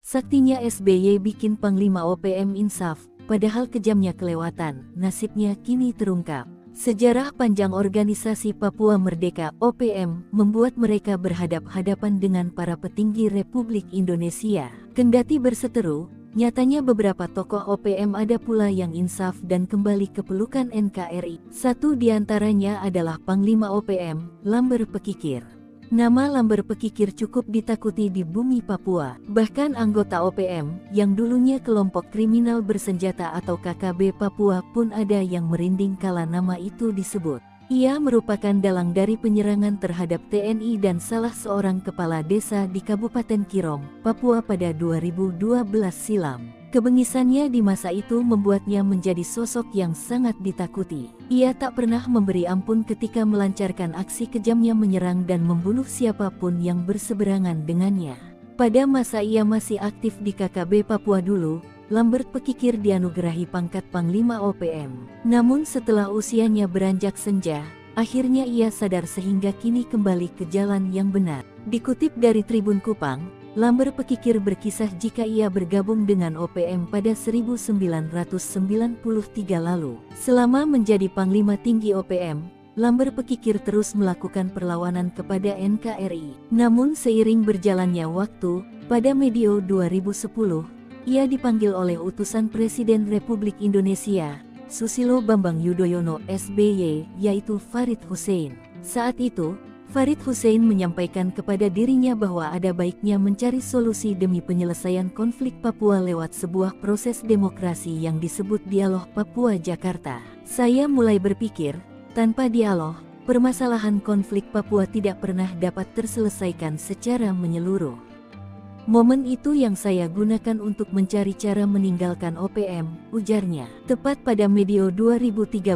Saktinya SBY bikin Panglima OPM insaf, padahal kejamnya kelewatan, nasibnya kini terungkap. Sejarah panjang organisasi Papua Merdeka (OPM) membuat mereka berhadap-hadapan dengan para petinggi Republik Indonesia. Kendati berseteru, nyatanya beberapa tokoh OPM ada pula yang insaf dan kembali ke pelukan NKRI. Satu di antaranya adalah Panglima OPM, Lamber Pekikir. Nama Lamber Pekikir cukup ditakuti di bumi Papua. Bahkan anggota OPM, yang dulunya kelompok kriminal bersenjata atau KKB Papua pun ada yang merinding kala nama itu disebut. Ia merupakan dalang dari penyerangan terhadap TNI dan salah seorang kepala desa di Kabupaten Kirom, Papua pada 2012 silam. Kebengisannya di masa itu membuatnya menjadi sosok yang sangat ditakuti. Ia tak pernah memberi ampun ketika melancarkan aksi kejamnya menyerang dan membunuh siapapun yang berseberangan dengannya. Pada masa ia masih aktif di KKB Papua dulu, Lambert Pekikir dianugerahi pangkat Panglima OPM. Namun setelah usianya beranjak senja, akhirnya ia sadar sehingga kini kembali ke jalan yang benar. Dikutip dari Tribun Kupang, Lamber Pekikir berkisah jika ia bergabung dengan OPM pada 1993 lalu. Selama menjadi Panglima Tinggi OPM, Lamber Pekikir terus melakukan perlawanan kepada NKRI. Namun seiring berjalannya waktu, pada medio 2010, ia dipanggil oleh utusan Presiden Republik Indonesia, Susilo Bambang Yudhoyono SBY, yaitu Farid Hussein. Saat itu, Farid Hussein menyampaikan kepada dirinya bahwa ada baiknya mencari solusi demi penyelesaian konflik Papua lewat sebuah proses demokrasi yang disebut Dialog Papua Jakarta. Saya mulai berpikir, tanpa dialog, permasalahan konflik Papua tidak pernah dapat terselesaikan secara menyeluruh. Momen itu yang saya gunakan untuk mencari cara meninggalkan OPM, ujarnya. Tepat pada medio 2013,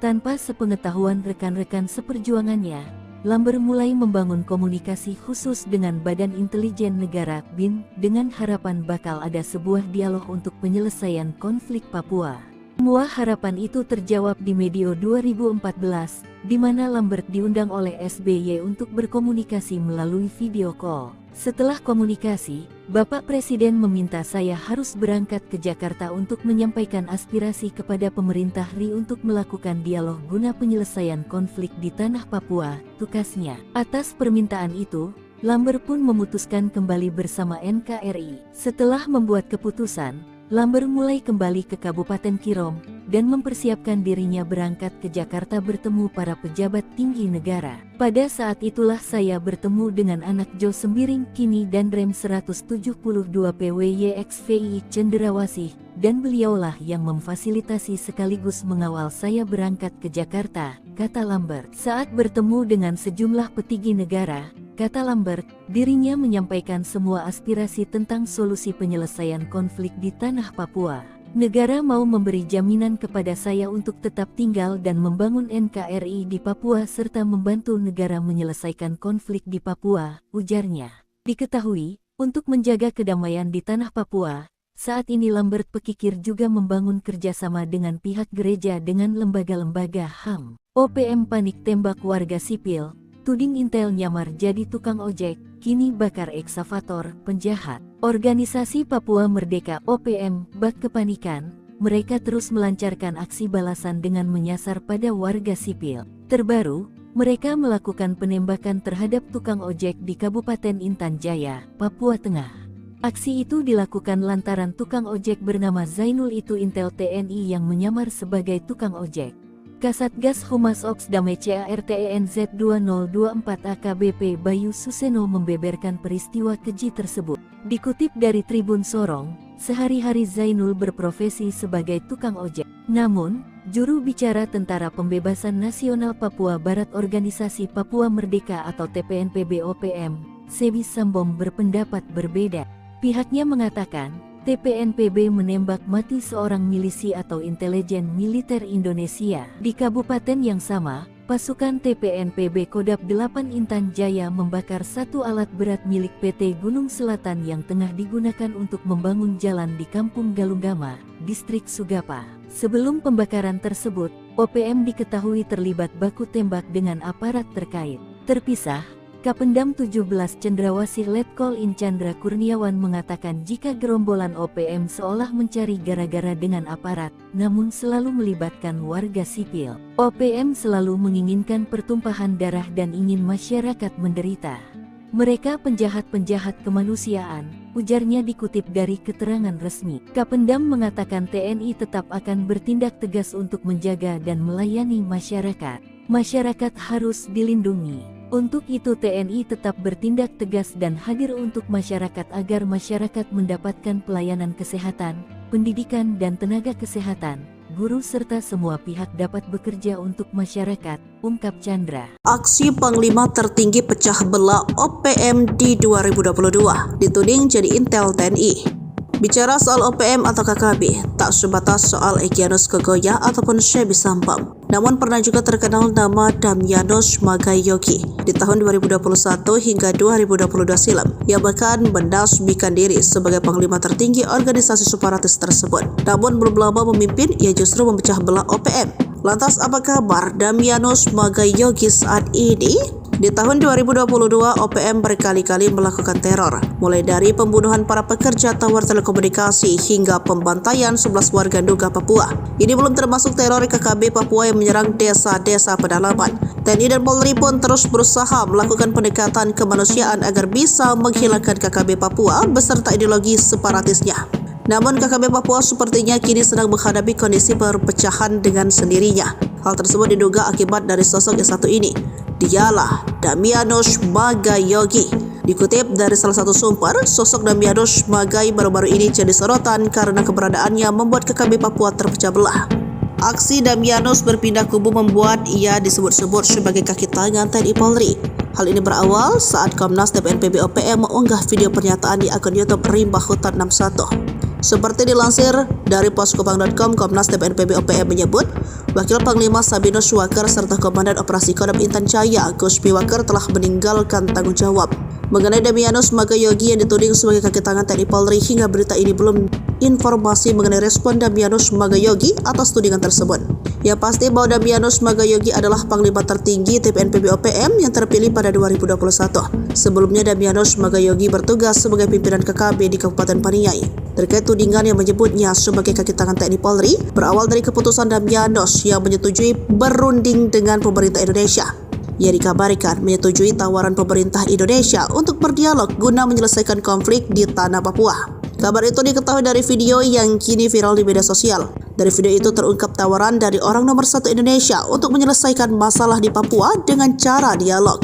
tanpa sepengetahuan rekan-rekan seperjuangannya, Lamber mulai membangun komunikasi khusus dengan Badan Intelijen Negara (BIN) dengan harapan bakal ada sebuah dialog untuk penyelesaian konflik Papua. Semua harapan itu terjawab di medio 2014, di mana Lambert diundang oleh SBY untuk berkomunikasi melalui video call. Setelah komunikasi, Bapak Presiden meminta saya harus berangkat ke Jakarta untuk menyampaikan aspirasi kepada pemerintah RI untuk melakukan dialog guna penyelesaian konflik di tanah Papua, tukasnya. Atas permintaan itu, Lamber pun memutuskan kembali bersama NKRI. Setelah membuat keputusan, Lamber mulai kembali ke Kabupaten Kirom dan mempersiapkan dirinya berangkat ke Jakarta bertemu para pejabat tinggi negara. Pada saat itulah saya bertemu dengan anak Jo Sembiring kini Danrem 172 PWYXVI Cenderawasih, dan beliaulah yang memfasilitasi sekaligus mengawal saya berangkat ke Jakarta, kata Lambert. Saat bertemu dengan sejumlah petinggi negara, kata Lambert, dirinya menyampaikan semua aspirasi tentang solusi penyelesaian konflik di tanah Papua. Negara mau memberi jaminan kepada saya untuk tetap tinggal dan membangun NKRI di Papua serta membantu negara menyelesaikan konflik di Papua, ujarnya. Diketahui, untuk menjaga kedamaian di tanah Papua, saat ini Lambert Pekikir juga membangun kerjasama dengan pihak gereja dengan lembaga-lembaga HAM. OPM panik tembak warga sipil, tuding intel nyamar jadi tukang ojek, kini bakar eksavator, penjahat. Organisasi Papua Merdeka (OPM) bak kepanikan, mereka terus melancarkan aksi balasan dengan menyasar pada warga sipil. Terbaru, mereka melakukan penembakan terhadap tukang ojek di Kabupaten Intan Jaya, Papua Tengah. Aksi itu dilakukan lantaran tukang ojek bernama Zainul itu intel TNI yang menyamar sebagai tukang ojek. Kasatgas Humas Oks Damai CARTENZ 2024 AKBP Bayu Suseno membeberkan peristiwa keji tersebut. Dikutip dari Tribun Sorong, sehari-hari Zainul berprofesi sebagai tukang ojek. Namun, juru bicara Tentara Pembebasan Nasional Papua Barat Organisasi Papua Merdeka atau TPNPB OPM, Sebi Sambom berpendapat berbeda. Pihaknya mengatakan, TPNPB menembak mati seorang milisi atau intelijen militer Indonesia. Di kabupaten yang sama, pasukan TPNPB Kodap 8 Intan Jaya membakar satu alat berat milik PT Gunung Selatan yang tengah digunakan untuk membangun jalan di Kampung Galunggama, Distrik Sugapa. Sebelum pembakaran tersebut, OPM diketahui terlibat baku tembak dengan aparat terkait. Terpisah, Kapendam 17 Cendrawasih Letkol In Chandra Kurniawan mengatakan jika gerombolan OPM seolah mencari gara-gara dengan aparat, namun selalu melibatkan warga sipil. OPM selalu menginginkan pertumpahan darah dan ingin masyarakat menderita. Mereka penjahat-penjahat kemanusiaan, ujarnya dikutip dari keterangan resmi. Kapendam mengatakan TNI tetap akan bertindak tegas untuk menjaga dan melayani masyarakat. Masyarakat harus dilindungi. Untuk itu TNI tetap bertindak tegas dan hadir untuk masyarakat agar masyarakat mendapatkan pelayanan kesehatan, pendidikan dan tenaga kesehatan, guru serta semua pihak dapat bekerja untuk masyarakat, ungkap Chandra. Aksi Panglima tertinggi pecah belah OPM di 2022, dituding jadi intel TNI. Bicara soal OPM atau KKB, tak sebatas soal Egyanus Kogoya ataupun Shebi Sampam. Namun pernah juga terkenal nama Damyanus Magayogi di tahun 2021 hingga 2022 silam. Ia bahkan menasbihkan diri sebagai panglima tertinggi organisasi separatis tersebut. Namun belum lama memimpin, ia justru memecah belah OPM. Lantas apa kabar Damyanus Magayogi saat ini? Di tahun 2022, OPM berkali-kali melakukan teror, mulai dari pembunuhan para pekerja tower telekomunikasi hingga pembantaian 11 warga Nduga Papua. Ini belum termasuk teror KKB Papua yang menyerang desa-desa pedalaman. TNI dan Polri pun terus berusaha melakukan pendekatan kemanusiaan agar bisa menghilangkan KKB Papua beserta ideologi separatisnya. Namun KKB Papua sepertinya kini sedang menghadapi kondisi perpecahan dengan sendirinya. Hal tersebut diduga akibat dari sosok yang satu ini. Dialah Damyanus Magayogi. Dikutip dari salah satu sumber, sosok Damyanus Magai baru-baru ini jadi sorotan karena keberadaannya membuat KKB Papua terpecah belah. Aksi Damyanus berpindah kubu membuat ia disebut-sebut sebagai kaki tangan TNI Polri. Hal ini berawal saat Komnas TPNPB OPM mengunggah video pernyataan di akun YouTube Rimba Hutan 61. Seperti dilansir dari poskopang.com, Komnas TPNPB OPM menyebut, Wakil Panglima Sabinus Waker serta Komandan Operasi Kodam Intan Jaya, Guspi Waker telah meninggalkan tanggung jawab. Mengenai Damyanus Magayogi yang dituding sebagai kaki tangan TNI Polri, hingga berita ini belum informasi mengenai respon Damyanus Magayogi atas tudingan tersebut. Yang pasti bahwa Damyanus Magayogi adalah Panglima tertinggi TPNPB OPM yang terpilih pada 2021. Sebelumnya Damyanus Magayogi bertugas sebagai pimpinan KKB di Kabupaten Paniai. Terkait tudingan yang menyebutnya sebagai kaki tangan TNI Polri, berawal dari keputusan Damyanus yang menyetujui berunding dengan pemerintah Indonesia. Ia dikabarkan menyetujui tawaran pemerintah Indonesia untuk berdialog guna menyelesaikan konflik di tanah Papua. Kabar itu diketahui dari video yang kini viral di media sosial. Dari video itu terungkap tawaran dari orang nomor 1 Indonesia untuk menyelesaikan masalah di Papua dengan cara dialog.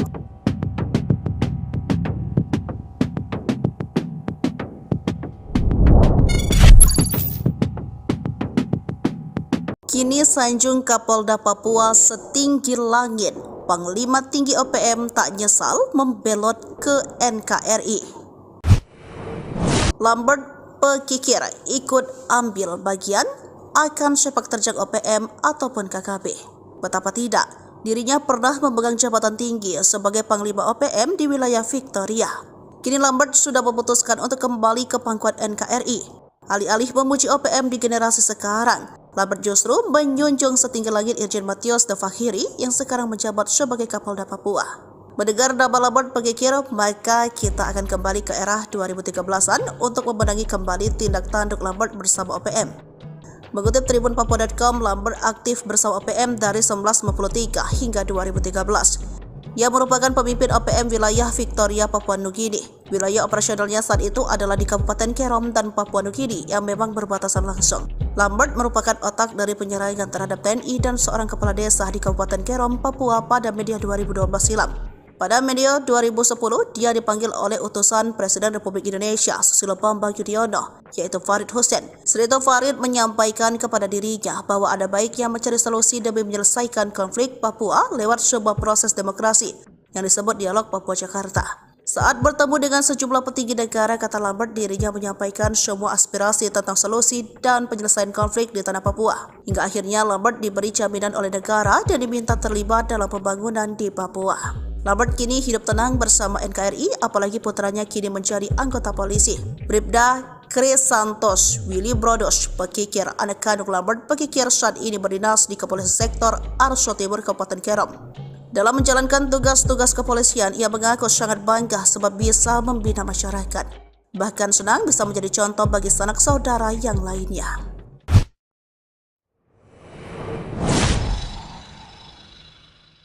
Kini sanjung Kapolda Papua setinggi langit. Panglima tinggi OPM tak nyesal membelot ke NKRI. Lambert Pekikir ikut ambil bagian akan sepak terjang OPM ataupun KKB. Betapa tidak, dirinya pernah memegang jabatan tinggi sebagai Panglima OPM di wilayah Victoria. Kini Lambert sudah memutuskan untuk kembali ke pangkuan NKRI. Alih-alih memuji OPM di generasi sekarang, Lambert justru menjunjung setinggi langit Irjen Matius De Fakhiri yang sekarang menjabat sebagai Kapolda Papua. Mendengar nama Lambert Pekikir, maka kita akan kembali ke era 2013-an untuk membenahi kembali tindak tanduk Lambert bersama OPM. Mengutip Tribun Papua.com, Lambert aktif bersama OPM dari 1993 hingga 2013. Ia merupakan pemimpin OPM wilayah Victoria, Papua Nugini. Wilayah operasionalnya saat itu adalah di Kabupaten Kerom dan Papua Nugini yang memang berbatasan langsung. Lambert merupakan otak dari penyerangan terhadap TNI dan seorang kepala desa di Kabupaten Kerom, Papua pada Medio 2012 silam. Pada Medio 2010, dia dipanggil oleh utusan Presiden Republik Indonesia Susilo Bambang Yudhoyono, yaitu Farid Hussein. Setelah itu Farid menyampaikan kepada dirinya bahwa ada baiknya mencari solusi demi menyelesaikan konflik Papua lewat sebuah proses demokrasi yang disebut Dialog Papua Jakarta. Saat bertemu dengan sejumlah petinggi negara, kata Lambert, dirinya menyampaikan semua aspirasi tentang solusi dan penyelesaian konflik di tanah Papua. Hingga akhirnya Lambert diberi jaminan oleh negara dan diminta terlibat dalam pembangunan di Papua. Lambert kini hidup tenang bersama NKRI, apalagi putranya kini menjadi anggota polisi. Bribda Chris Santos Willy Brodos Pekikir, anak kandung Lambert Pekikir, saat ini berdinas di Kepolisian Sektor Arso Timur, Kabupaten Kerom. Dalam menjalankan tugas-tugas kepolisian, ia mengaku sangat bangga sebab bisa membina masyarakat. Bahkan senang bisa menjadi contoh bagi sanak saudara yang lainnya.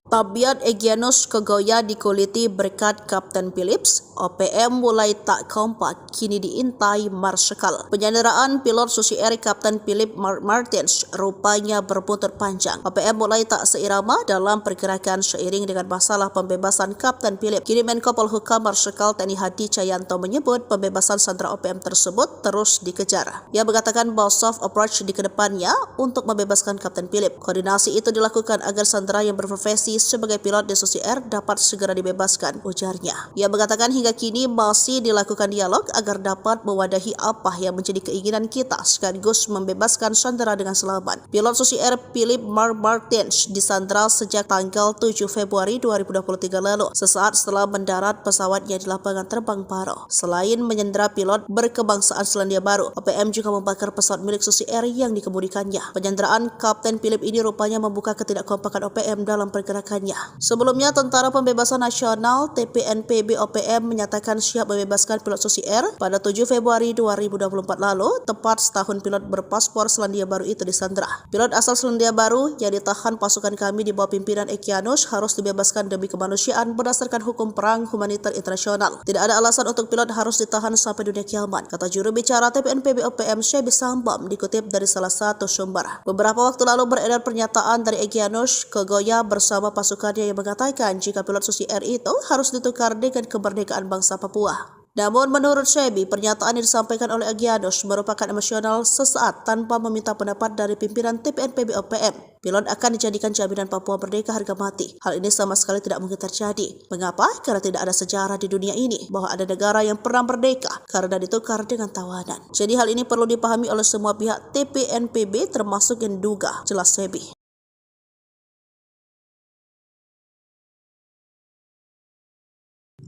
Tabiat Egyanus Kogoya dikuliti berkat Kapten Philips, OPM mulai tak kompak, kini diintai Marsikal. Penyanderaan pilot Susi Air Kapten Philip Martins rupanya berbuntut panjang. OPM mulai tak seirama dalam pergerakan seiring dengan masalah pembebasan Kapten Philip. Kini Menko Polhukam Marsikal TNI Hadi Cahyanto menyebut pembebasan sandera OPM tersebut terus dikejar. Ia mengatakan bahwa soft approach di kedepannya untuk membebaskan Kapten Philip. Koordinasi itu dilakukan agar sandera yang berprofesi sebagai pilot di Susi Air dapat segera dibebaskan, ujarnya. Ia mengatakan hingga kini masih dilakukan dialog agar dapat mewadahi apa yang menjadi keinginan kita sekaligus membebaskan sandera dengan selamat. Pilot Susi Air Philip Martins disandera sejak tanggal 7 Februari 2023 lalu, sesaat setelah mendarat pesawatnya di lapangan terbang Paro. Selain menyandera pilot berkebangsaan Selandia Baru, OPM juga membakar pesawat milik Susi Air yang dikemudikannya. Penyanderaan Kapten Philip ini rupanya membuka ketidakkompakan OPM dalam pergerakan. Sebelumnya, Tentara Pembebasan Nasional TPNPB OPM menyatakan siap membebaskan pilot Susi Air pada 7 Februari 2024 lalu, tepat setahun pilot berpaspor Selandia Baru itu disandera. Pilot asal Selandia Baru yang ditahan pasukan kami di bawah pimpinan Egyanus harus dibebaskan demi kemanusiaan berdasarkan hukum perang humaniter internasional. Tidak ada alasan untuk pilot harus ditahan sampai dunia kiamat, kata juru bicara TPNPB OPM Syebis Sambam dikutip dari salah satu sumber. Beberapa waktu lalu beredar pernyataan dari Egyanus Kogoya bersama pasukannya yang mengatakan jika pilot Susi Air itu harus ditukar dengan kemerdekaan bangsa Papua. Namun menurut Sebi, pernyataan yang disampaikan oleh Egyanus merupakan emosional sesaat tanpa meminta pendapat dari pimpinan TPNPB OPM. Pilot akan dijadikan jaminan Papua merdeka harga mati. Hal ini sama sekali tidak mungkin terjadi. Mengapa? Karena tidak ada sejarah di dunia ini bahwa ada negara yang pernah merdeka karena ditukar dengan tawanan. Jadi hal ini perlu dipahami oleh semua pihak TPNPB termasuk yang diduga, jelas Sebi.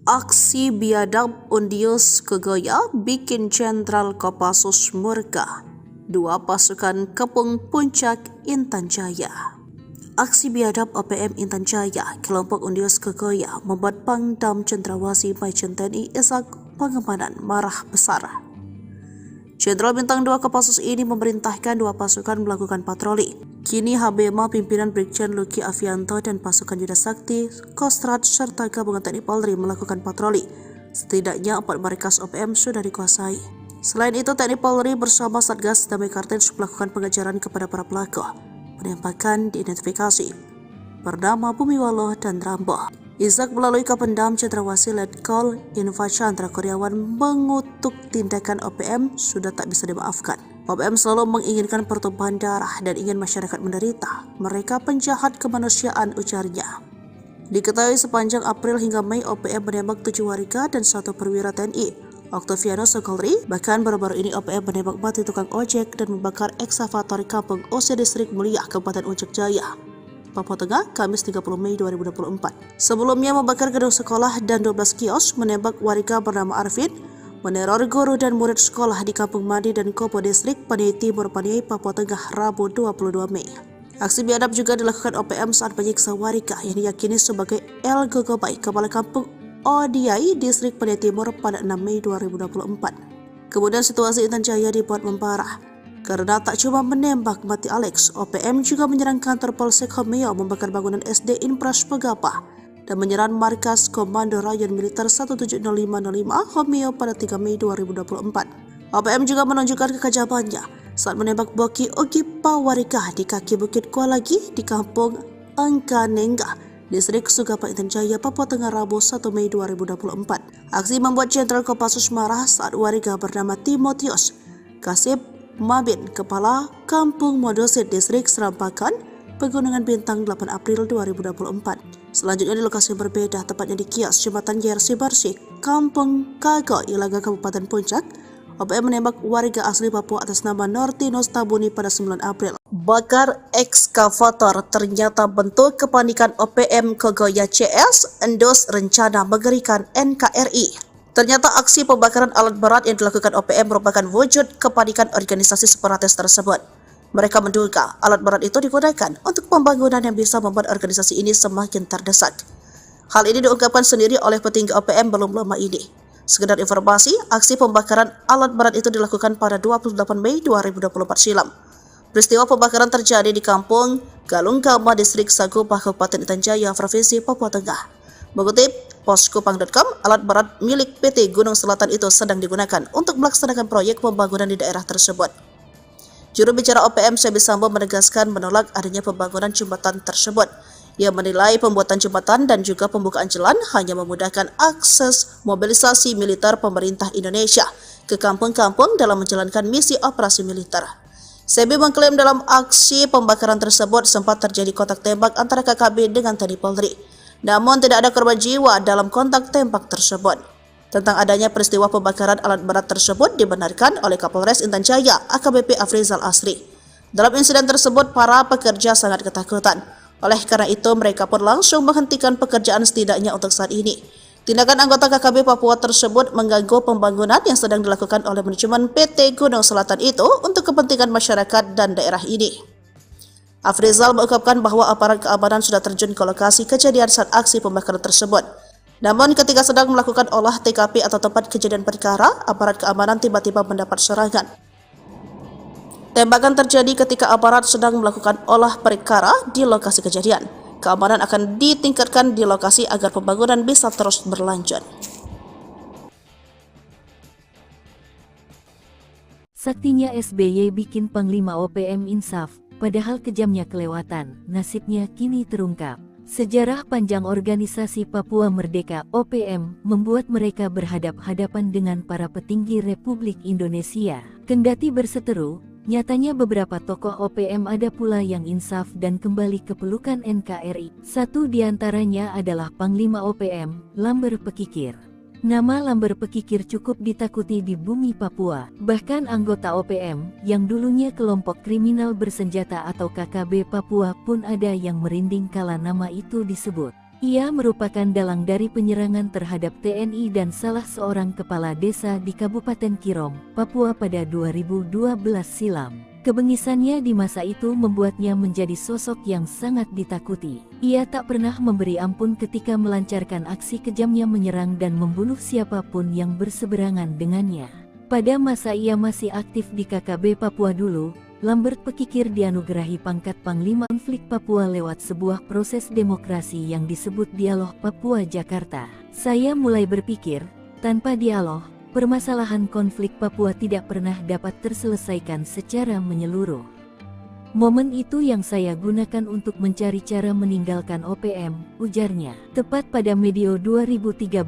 Aksi biadab Undius Kogoya bikin Jenderal Kopassus murka. Dua pasukan kepung puncak Intan Jaya. Aksi biadab OPM Intan Jaya, kelompok Undius Kogoya membuat Pangdam Cendrawasih Majen TNI Ishak Pangemanan marah besar. Jenderal Bintang 2 Kopassus ini memerintahkan dua pasukan melakukan patroli. Kini HBMA pimpinan Brigjen Luki Avianto dan pasukan Yuda Sakti, Kostrad serta gabungan TNI Polri melakukan patroli. Setidaknya 4 markas OPM sudah dikuasai. Selain itu, TNI Polri bersama Satgas Damai Kartens melakukan pengejaran kepada para pelaku. Penembakan diidentifikasi bernama Bumiwaloh dan Rambo. Ishak melalui Kapendam Cendrawasih Letkol Infa Chandra Kurniawan mengutuk tindakan OPM sudah tak bisa dimaafkan. OPM selalu menginginkan pertumpahan darah dan ingin masyarakat menderita. Mereka penjahat kemanusiaan, ujarnya. Diketahui sepanjang April hingga Mei OPM menembak 7 warga dan 1 perwira TNI. Oktaviano Sokolri, bahkan baru-baru ini OPM menembak mati tukang ojek dan membakar eksavator Kampung Ose Distrik Mulia, Kabupaten Puncak Jaya, Papua Tengah, Kamis 30 Mei 2024. Sebelumnya membakar gedung sekolah dan 12 kios, menembak warga bernama Arvin, meneror guru dan murid sekolah di Kampung Madi dan Kopo Distrik Paniai Timur Paniai, Papua Tengah, Rabu 22 Mei. Aksi biadab juga dilakukan OPM saat menyiksa warga yang diyakini sebagai El Gogobai, Kepala Kampung Odiai, Distrik Paniai Timur pada 6 Mei 2024. Kemudian situasi Intan Jaya dibuat memparah. Karena tak cuma menembak mati Alex, OPM juga menyerang kantor Polsek Homeo, membakar bangunan SD Inpras Pegapa, dan menyerang markas Komando Rayon Militer 170505 Homeo pada 3 Mei 2024. OPM juga menunjukkan kekajabannya saat menembak Boki Ogipa warga di kaki Bukit Kualagi di Kampung Angkanengga, Distrik Sugapa Intan Jaya, Papua Tengah, Rabu 1 Mei 2024. Aksi membuat Jenderal Kopassus marah saat warga bernama Timotius Kasip Mabin, Kepala Kampung Modosit Distrik Serampakan, Pegunungan Bintang 8 April 2024. Selanjutnya di lokasi yang berbeda, tepatnya di kios Jembatan Yersi Barsik, Kampung Kago, Ilaga, Kabupaten Puncak, OPM menembak warga asli Papua atas nama Nortinus Tabuni pada 9 April. Bakar ekskavator ternyata bentuk kepanikan OPM Kogoya CS, endos rencana mengerikan NKRI. Ternyata aksi pembakaran alat berat yang dilakukan OPM merupakan wujud kepanikan organisasi separatis tersebut. Mereka menduga alat berat itu digunakan untuk pembangunan yang bisa membuat organisasi ini semakin terdesak. Hal ini diungkapkan sendiri oleh petinggi OPM belum lama ini. Sekedar informasi, aksi pembakaran alat berat itu dilakukan pada 28 Mei 2024 silam. Peristiwa pembakaran terjadi di Kampung Galunggama, Distrik Sagupa, Kabupaten Intan Jaya, Provinsi Papua Tengah. Mengutip poskupang.com, alat berat milik PT Gunung Selatan itu sedang digunakan untuk melaksanakan proyek pembangunan di daerah tersebut. Juru bicara OPM Sebi Sambo menegaskan menolak adanya pembangunan jembatan tersebut. Ia menilai pembuatan jembatan dan juga pembukaan jalan hanya memudahkan akses mobilisasi militer pemerintah Indonesia ke kampung-kampung dalam menjalankan misi operasi militer. Sebi mengklaim dalam aksi pembakaran tersebut sempat terjadi kontak tembak antara KKB dengan TNI Polri. Namun tidak ada korban jiwa dalam kontak tembak tersebut. Tentang adanya peristiwa pembakaran alat berat tersebut dibenarkan oleh Kapolres Intan Jaya AKBP Afrizal Asri. Dalam insiden tersebut, para pekerja sangat ketakutan. Oleh karena itu, mereka pun langsung menghentikan pekerjaan setidaknya untuk saat ini. Tindakan anggota KKB Papua tersebut mengganggu pembangunan yang sedang dilakukan oleh manajemen PT Gunung Selatan itu untuk kepentingan masyarakat dan daerah ini. Afrizal mengungkapkan bahwa aparat keamanan sudah terjun ke lokasi kejadian saat aksi pembakaran tersebut. Namun ketika sedang melakukan olah TKP atau tempat kejadian perkara, aparat keamanan tiba-tiba mendapat serangan. Tembakan terjadi ketika aparat sedang melakukan olah perkara di lokasi kejadian. Keamanan akan ditingkatkan di lokasi agar pembangunan bisa terus berlanjut. Saktinya SBY bikin Panglima OPM insaf, padahal kejamnya kelewatan, nasibnya kini terungkap. Sejarah panjang organisasi Papua Merdeka OPM membuat mereka berhadap-hadapan dengan para petinggi Republik Indonesia. Kendati berseteru, nyatanya beberapa tokoh OPM ada pula yang insaf dan kembali ke pelukan NKRI. Satu diantaranya adalah Panglima OPM, Lamber Pekikir. Nama Lamber Pekikir cukup ditakuti di bumi Papua. Bahkan anggota OPM, yang dulunya kelompok kriminal bersenjata atau KKB Papua pun ada yang merinding kala nama itu disebut. Ia merupakan dalang dari penyerangan terhadap TNI dan salah seorang kepala desa di Kabupaten Kirom, Papua pada 2012 silam. Kebengisannya di masa itu membuatnya menjadi sosok yang sangat ditakuti. Ia tak pernah memberi ampun ketika melancarkan aksi kejamnya menyerang dan membunuh siapapun yang berseberangan dengannya. Pada masa ia masih aktif di KKB Papua dulu, Lambert Pekikir dianugerahi pangkat Panglima Konflik Papua lewat sebuah proses demokrasi yang disebut Dialog Papua Jakarta. Saya mulai berpikir, tanpa dialog, permasalahan konflik Papua tidak pernah dapat terselesaikan secara menyeluruh. Momen itu yang saya gunakan untuk mencari cara meninggalkan OPM, ujarnya. Tepat pada medio 2013,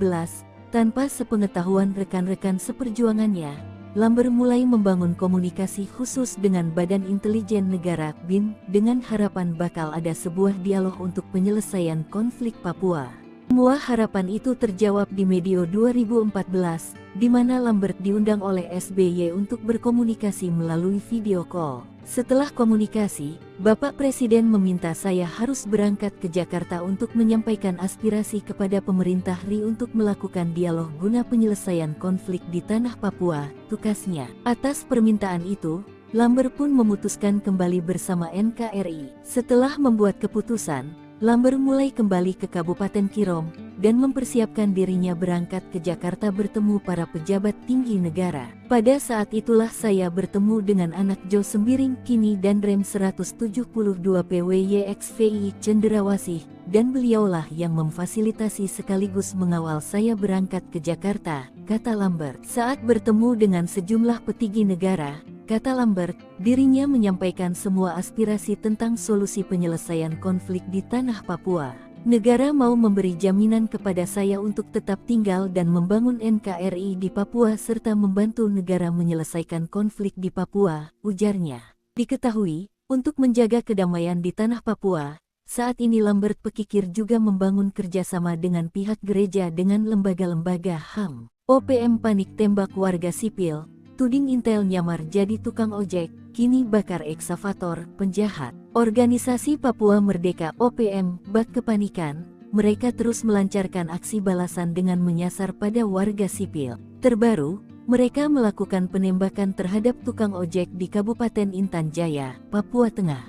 tanpa sepengetahuan rekan-rekan seperjuangannya, Lamber mulai membangun komunikasi khusus dengan Badan Intelijen Negara (BIN) dengan harapan bakal ada sebuah dialog untuk penyelesaian konflik Papua. Semua harapan itu terjawab di medio 2014, di mana Lambert diundang oleh SBY untuk berkomunikasi melalui video call. Setelah komunikasi, Bapak Presiden meminta saya harus berangkat ke Jakarta untuk menyampaikan aspirasi kepada pemerintah RI untuk melakukan dialog guna penyelesaian konflik di tanah Papua, tukasnya. Atas permintaan itu, Lambert pun memutuskan kembali bersama NKRI. Setelah membuat keputusan, Lamber mulai kembali ke Kabupaten Kirom dan mempersiapkan dirinya berangkat ke Jakarta bertemu para pejabat tinggi negara. Pada saat itulah saya bertemu dengan anak Jo Sembiring Kini dan Rem 172 PWYXVI Cenderawasih, dan beliaulah yang memfasilitasi sekaligus mengawal saya berangkat ke Jakarta, kata Lambert. Saat bertemu dengan sejumlah petinggi negara, kata Lambert, dirinya menyampaikan semua aspirasi tentang solusi penyelesaian konflik di tanah Papua. Negara mau memberi jaminan kepada saya untuk tetap tinggal dan membangun NKRI di Papua serta membantu negara menyelesaikan konflik di Papua, ujarnya. Diketahui, untuk menjaga kedamaian di tanah Papua, saat ini Lambert Pekikir juga membangun kerjasama dengan pihak gereja dengan lembaga-lembaga HAM. OPM panik tembak warga sipil. Tuding Intel nyamar jadi tukang ojek, kini bakar eksavator, penjahat. Organisasi Papua Merdeka OPM bak kepanikan, mereka terus melancarkan aksi balasan dengan menyasar pada warga sipil. Terbaru, Mereka melakukan penembakan terhadap tukang ojek di Kabupaten Intan Jaya, Papua Tengah.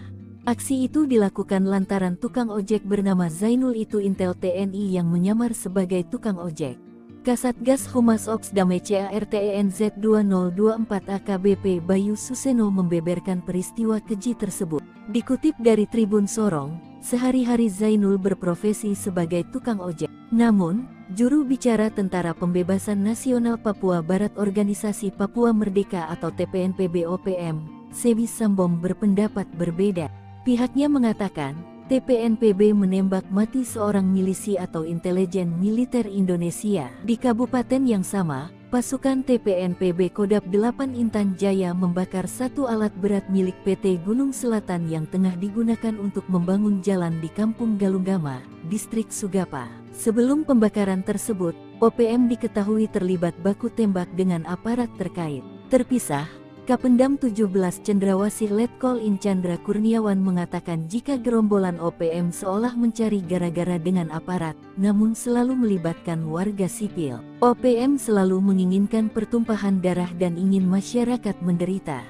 Aksi itu dilakukan lantaran tukang ojek bernama Zainul itu intel TNI yang menyamar sebagai tukang ojek. Kasatgas Humas Ops Damai CARTENZ 2024 AKBP Bayu Suseno membeberkan peristiwa keji tersebut. Dikutip dari Tribun Sorong, sehari-hari Zainul berprofesi sebagai tukang ojek. Namun, juru bicara Tentara Pembebasan Nasional Papua Barat Organisasi Papua Merdeka atau TPNPB OPM, Sebi Sambom berpendapat berbeda. Pihaknya mengatakan, TPNPB menembak mati seorang milisi atau intelijen militer Indonesia. Di kabupaten yang sama, pasukan TPNPB Kodap 8 Intan Jaya membakar satu alat berat milik PT Gunung Selatan yang tengah digunakan untuk membangun jalan di Kampung Galunggama, Distrik Sugapa. Sebelum pembakaran tersebut, OPM diketahui terlibat baku tembak dengan aparat terkait. Terpisah, Kapendam 17 Cendrawasih Letkol In Chandra Kurniawan mengatakan jika gerombolan OPM seolah mencari gara-gara dengan aparat, namun selalu melibatkan warga sipil. OPM selalu menginginkan pertumpahan darah dan ingin masyarakat menderita.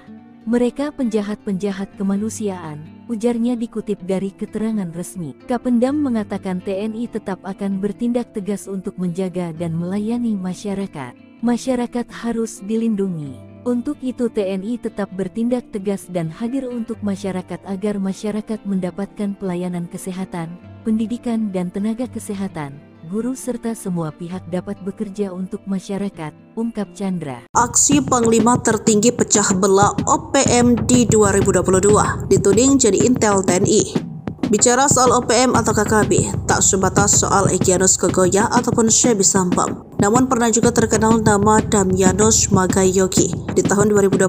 Mereka penjahat-penjahat kemanusiaan, ujarnya dikutip dari keterangan resmi. Kapendam mengatakan TNI tetap akan bertindak tegas untuk menjaga dan melayani masyarakat. Masyarakat harus dilindungi. Untuk itu TNI tetap bertindak tegas dan hadir untuk masyarakat agar masyarakat mendapatkan pelayanan kesehatan, pendidikan dan tenaga kesehatan, guru serta semua pihak dapat bekerja untuk masyarakat, ungkap Chandra. Aksi Panglima tertinggi pecah belah OPM di 2022 dituding jadi intel TNI. Bicara soal OPM atau KKB, tak sebatas soal Egyanus Kogoya ataupun Sebi Sambom. Namun pernah juga terkenal nama Damyanus Magayogi di tahun 2021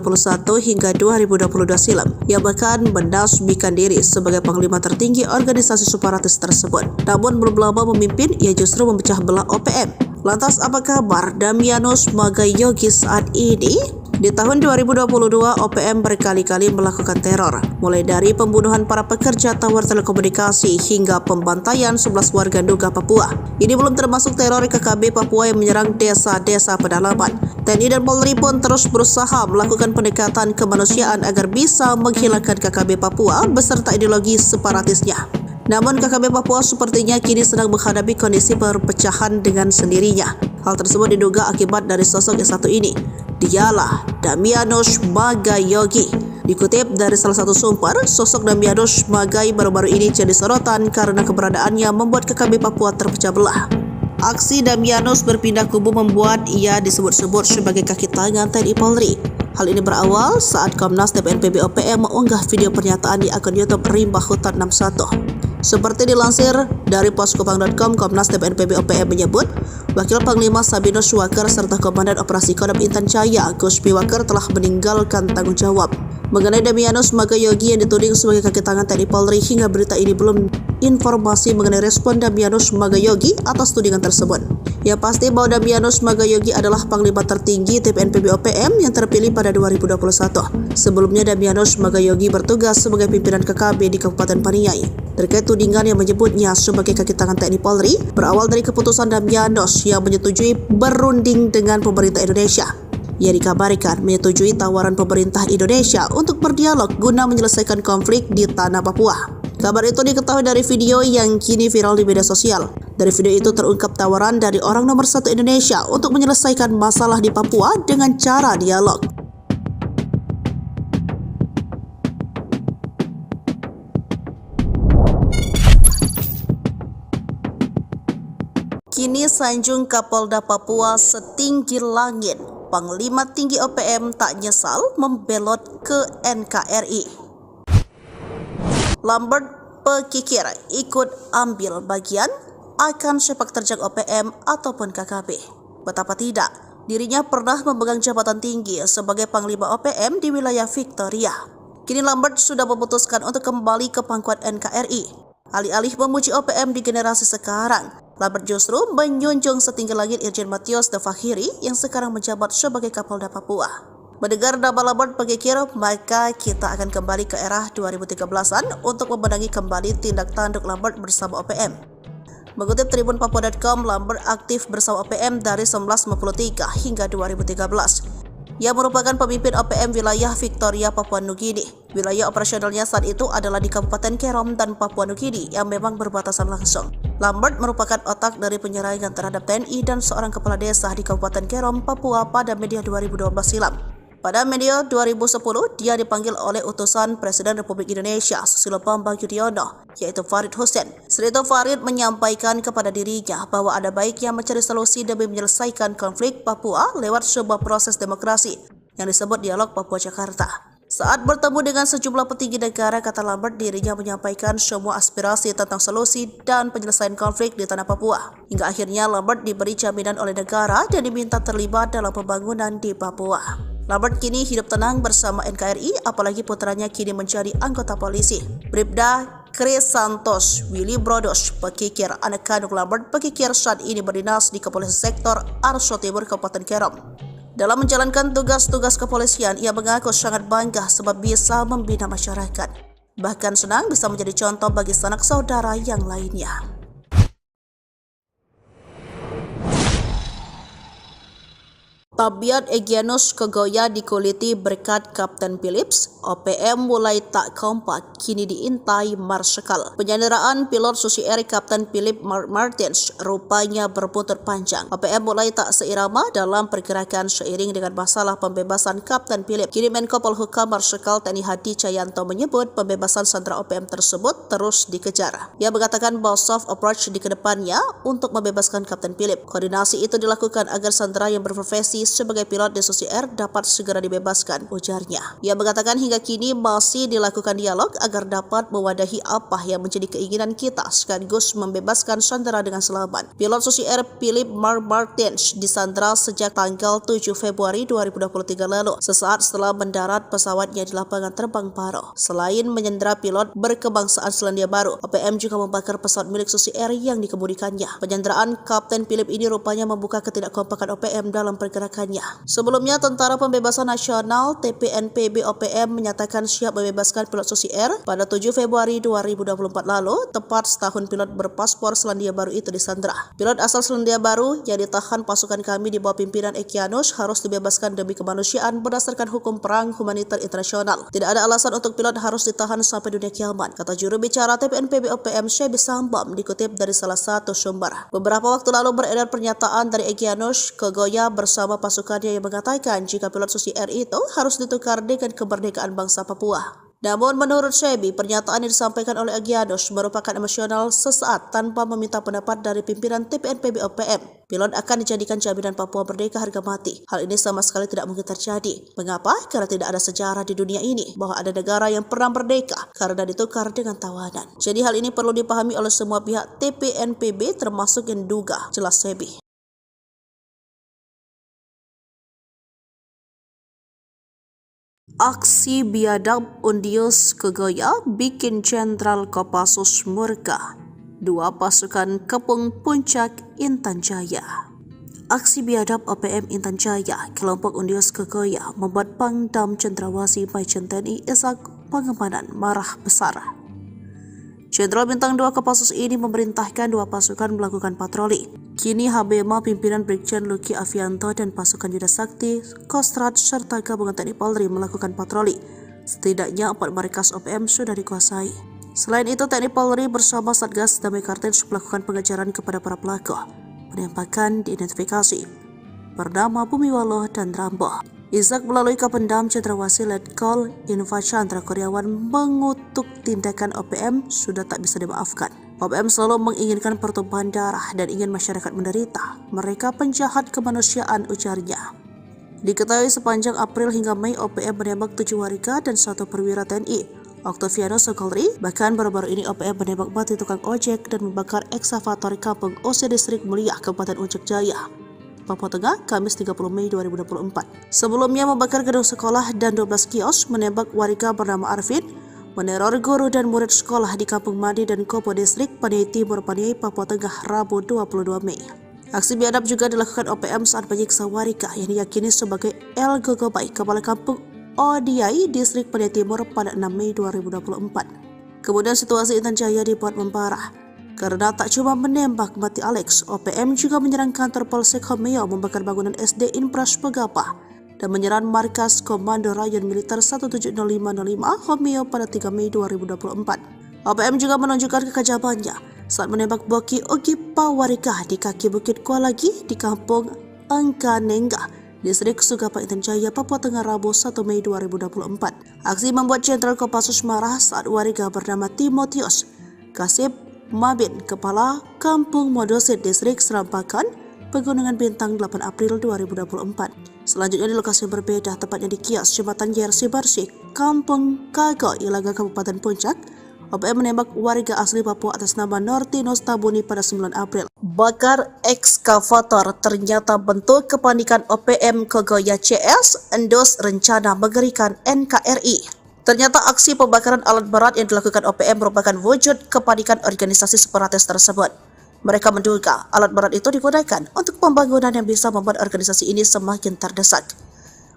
hingga 2022 silam. Ia bahkan menasbihkan diri sebagai panglima tertinggi organisasi separatis tersebut. Namun belum lama memimpin, ia justru memecah belah OPM. Lantas apa kabar Damyanus Magayogi saat ini? Di tahun 2022, OPM berkali-kali melakukan teror, mulai dari pembunuhan para pekerja tower telekomunikasi hingga pembantaian 11 warga Nduga Papua. Ini belum termasuk teror KKB Papua yang menyerang desa-desa pedalaman. TNI dan Polri pun terus berusaha melakukan pendekatan kemanusiaan agar bisa menghilangkan KKB Papua beserta ideologi separatisnya. Namun KKB Papua sepertinya kini sedang menghadapi kondisi perpecahan dengan sendirinya. Hal tersebut diduga akibat dari sosok yang satu ini. Dialah Damyanus Magayogi. Dikutip dari salah satu sumber, sosok Damyanus Magai baru-baru ini jadi sorotan karena keberadaannya membuat KKB Papua terpecah belah. Aksi Damyanus berpindah kubu membuat ia disebut-sebut sebagai kaki tangan TNI Polri. Hal ini berawal saat Komnas TPNPB OPM mengunggah video pernyataan di akun YouTube Rimba Hutan 61. Seperti dilansir dari poskopang.com, Komnas TPNPB OPM menyebut, Wakil Panglima Sabinus Waker serta Komandan Operasi Kodam Intan Jaya, Guspi Waker telah meninggalkan tanggung jawab. Mengenai Damyanus Magayogi yang dituding sebagai kaki tangan TNI Polri, hingga berita ini belum informasi mengenai respon Damyanus Magayogi atas tudingan tersebut. Yang pasti bahwa Damyanus Magayogi adalah Panglima tertinggi TPNPB OPM yang terpilih pada 2021. Sebelumnya Damyanus Magayogi bertugas sebagai pimpinan KKB di Kabupaten Paniai. Terkait tudingan yang menyebutnya sebagai kaki tangan TNI Polri, berawal dari keputusan Damyanus yang menyetujui berunding dengan pemerintah Indonesia. Ia dikabarkan menyetujui tawaran pemerintah Indonesia untuk berdialog guna menyelesaikan konflik di tanah Papua. Kabar itu diketahui dari video yang kini viral di media sosial. Dari video itu terungkap tawaran dari orang nomor 1 Indonesia untuk menyelesaikan masalah di Papua dengan cara dialog. Kini sanjung Kapolda Papua setinggi langit. Panglima tinggi OPM tak nyesal membelot ke NKRI. Lambert Pekikir ikut ambil bagian akan sepak terjang OPM ataupun KKB. Betapa tidak, dirinya pernah memegang jabatan tinggi sebagai Panglima OPM di wilayah Victoria. Kini Lambert sudah memutuskan untuk kembali ke pangkuan NKRI. Alih-alih memuji OPM di generasi sekarang, Lambert justru menjunjung setinggi langit Irjen Matius De Fakhiri yang sekarang menjabat sebagai Kapolda Papua. Mendengar nama Lambert Pekikir, maka kita akan kembali ke era 2013-an untuk membenahi kembali tindak tanduk Lambert bersama OPM. Mengutip Tribun Papua.com, Lambert aktif bersama OPM dari 1953 hingga 2013. Ia merupakan pemimpin OPM wilayah Victoria, Papua Nugini. Wilayah operasionalnya saat itu adalah di Kabupaten Kerom dan Papua Nugini yang memang berbatasan langsung. Lambert merupakan otak dari penyerangan terhadap TNI dan seorang kepala desa di Kabupaten Kerom, Papua pada medio 2012 silam. Pada medio 2010, dia dipanggil oleh utusan Presiden Republik Indonesia Susilo Bambang Yudhoyono, yaitu Farid Hussein. Setelah itu Farid menyampaikan kepada dirinya bahwa ada baiknya mencari solusi demi menyelesaikan konflik Papua lewat sebuah proses demokrasi yang disebut Dialog Papua-Jakarta. Saat bertemu dengan sejumlah petinggi negara, kata Lambert, dirinya menyampaikan semua aspirasi tentang solusi dan penyelesaian konflik di tanah Papua. Hingga akhirnya Lambert diberi jaminan oleh negara dan diminta terlibat dalam pembangunan di Papua. Lambert kini hidup tenang bersama NKRI, apalagi putranya kini menjadi anggota polisi. Bribda Chris Santos Willy Brodos Pekikir, anak kandung Lambert Pekikir, saat ini berdinas di Kepolisian Sektor Arso Timur, Kabupaten Kerom. Dalam menjalankan tugas-tugas kepolisian, ia mengaku sangat bangga sebab bisa membina masyarakat. Bahkan senang bisa menjadi contoh bagi sanak saudara yang lainnya. Tabiat Egyanus Kogoya dikuliti berkat Kapten Philips. OPM mulai tak kompak, kini diintai Marsikal. Penyanderaan pilot Susi Air Kapten Philip Martins rupanya berbuntut panjang. OPM mulai tak seirama dalam pergerakan seiring dengan masalah pembebasan Kapten Philip. Kini Menko Polhukam Marsikal TNI Hadi Cahyanto menyebut pembebasan sandera OPM tersebut terus dikejar. Ia mengatakan bahwa soft approach di kedepannya untuk membebaskan Kapten Philip. Koordinasi itu dilakukan agar sandera yang berprofesi sebagai pilot di Susi Air dapat segera dibebaskan, ujarnya. Ia mengatakan hingga kini masih dilakukan dialog agar dapat mewadahi apa yang menjadi keinginan kita sekaligus membebaskan sandera dengan selamat. Pilot Susi Air Philip Martins disandera sejak tanggal 7 Februari 2023 lalu, sesaat setelah mendarat pesawatnya di lapangan terbang Paro. Selain menyandera pilot berkebangsaan Selandia Baru, OPM juga membakar pesawat milik Susi Air yang dikemudikannya. Penyanderaan Kapten Philip ini rupanya membuka ketidakkompakan OPM dalam pergerakan. Sebelumnya, Tentara Pembebasan Nasional TPNPB OPM menyatakan siap membebaskan pilot Susi Air pada 7 Februari 2024 lalu, tepat setahun pilot berpaspor Selandia Baru itu disandera. Pilot asal Selandia Baru yang ditahan pasukan kami di bawah pimpinan Egyanus harus dibebaskan demi kemanusiaan berdasarkan hukum perang humaniter internasional. Tidak ada alasan untuk pilot harus ditahan sampai dunia kiamat, kata juru bicara TPNPB OPM Shebi Sambam dikutip dari salah satu sumber. Beberapa waktu lalu beredar pernyataan dari Egyanus Kogoya bersama pasukannya yang mengatakan jika pilot Susi Air itu harus ditukar dengan kemerdekaan bangsa Papua. Namun menurut Shebi, pernyataan yang disampaikan oleh Egyanus merupakan emosional sesaat tanpa meminta pendapat dari pimpinan TPNPB OPM. Pilot akan dijadikan jaminan Papua merdeka harga mati. Hal ini sama sekali tidak mungkin terjadi. Mengapa? Karena tidak ada sejarah di dunia ini bahwa ada negara yang pernah merdeka karena ditukar dengan tawanan. Jadi hal ini perlu dipahami oleh semua pihak TPNPB termasuk yang diduga, jelas Shebi. Aksi biadab Undius Kogoya bikin Jenderal Kopassus murka. Dua pasukan kepung puncak Intan Jaya. Aksi biadab OPM Intan Jaya, kelompok Undius Kogoya, membuat Pangdam Cendrawasih Majen TNI Ishak Pangemanan marah besar. Jenderal Bintang 2 Kopassus ini memerintahkan dua pasukan melakukan patroli. Kini HBMA pimpinan Brigjen Luki Avianto dan pasukan Yuda Sakti, Kostrad serta gabungan TNI Polri melakukan patroli. Setidaknya 4 markas OPM sudah dikuasai. Selain itu, TNI Polri bersama Satgas Damai Kartens melakukan pengejaran kepada para pelaku. Penembakan diidentifikasi bernama Bumiwaloh dan Rambo. Ishak melalui Kapendam Cendrawasih Letkol Infa Chandra Kurniawan mengutuk tindakan OPM sudah tak bisa dimaafkan. OPM selalu menginginkan pertumpahan darah dan ingin masyarakat menderita. Mereka penjahat kemanusiaan, ujarnya. Diketahui sepanjang April hingga Mei OPM menembak 7 warga dan 1 perwira TNI. Octaviano Sokolri, bahkan baru-baru ini OPM menembak mati tukang ojek dan membakar eksavator kampung OC Distrik Mulia, Kabupaten Uncak Jaya, Papua Tengah, Kamis 30 Mei 2024. Sebelumnya membakar gedung sekolah dan 12 kios, menembak warga bernama Arvin, meneror guru dan murid sekolah di Kampung Madi dan Kopo Distrik Paniai Timur, Paniai, Papua Tengah, Rabu 22 Mei. Aksi biadab juga dilakukan OPM saat menyiksa warga yang diyakini sebagai El Gogobai, kepala kampung Odiai, Distrik Paniai Timur pada 6 Mei 2024. Kemudian situasi Intan Jaya dibuat memparah. Karena tak cuma menembak mati Alex, OPM juga menyerang kantor Polsek Homeo, membakar bangunan SD Inpras Pegapa, dan menyerang markas Komando Rayon Militer 1700505 Homeo pada 3 Mei 2024. OPM juga menunjukkan kekajabannya saat menembak Boki Ogi Pawarika di kaki Bukit Kualagi di kampung Angkanengga, Distrik Sugapa Intan Jaya, Papua Tengah, Rabu 1 Mei 2024. Aksi membuat Jenderal Kopassus marah saat warga bernama Timotius Kasip Mabin, Kepala Kampung Modosit, Distrik Serampakan, Pegunungan Bintang 8 April 2024. Selanjutnya di lokasi berbeda, tepatnya di kios Jembatan Yersi Barsik, Kampung Kago, Ilaga, Kabupaten Puncak, OPM menembak warga asli Papua atas nama Nortinus Tabuni pada 9 April. Bakar ekskavator, ternyata bentuk kepanikan OPM Kogoya CS, endos rencana mengerikan NKRI. Ternyata aksi pembakaran alat berat yang dilakukan OPM merupakan wujud kepanikan organisasi separatis tersebut. Mereka menduga alat berat itu digunakan untuk pembangunan yang bisa membuat organisasi ini semakin terdesak.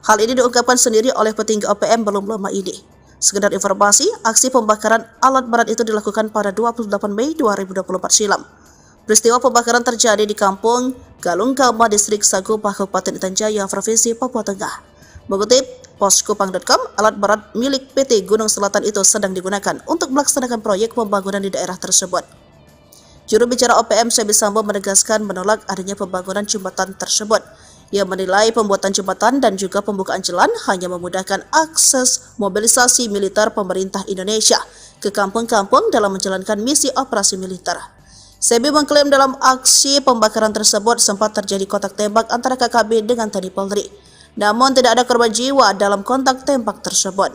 Hal ini diungkapkan sendiri oleh petinggi OPM belum lama ini. Sekedar informasi, aksi pembakaran alat berat itu dilakukan pada 28 Mei 2024 silam. Peristiwa pembakaran terjadi di Kampung Galunggama, Distrik Sagupa, Kabupaten Intan Jaya, Provinsi Papua Tengah. Mengutip poskupang.com, alat berat milik PT Gunung Selatan itu sedang digunakan untuk melaksanakan proyek pembangunan di daerah tersebut. Juru bicara OPM Sebi Sambo menegaskan menolak adanya pembangunan jembatan tersebut. Ia menilai pembuatan jembatan dan juga pembukaan jalan hanya memudahkan akses mobilisasi militer pemerintah Indonesia ke kampung-kampung dalam menjalankan misi operasi militer. Sebi mengklaim dalam aksi pembakaran tersebut sempat terjadi kontak tembak antara KKB dengan TNI Polri. Namun tidak ada korban jiwa dalam kontak tembak tersebut.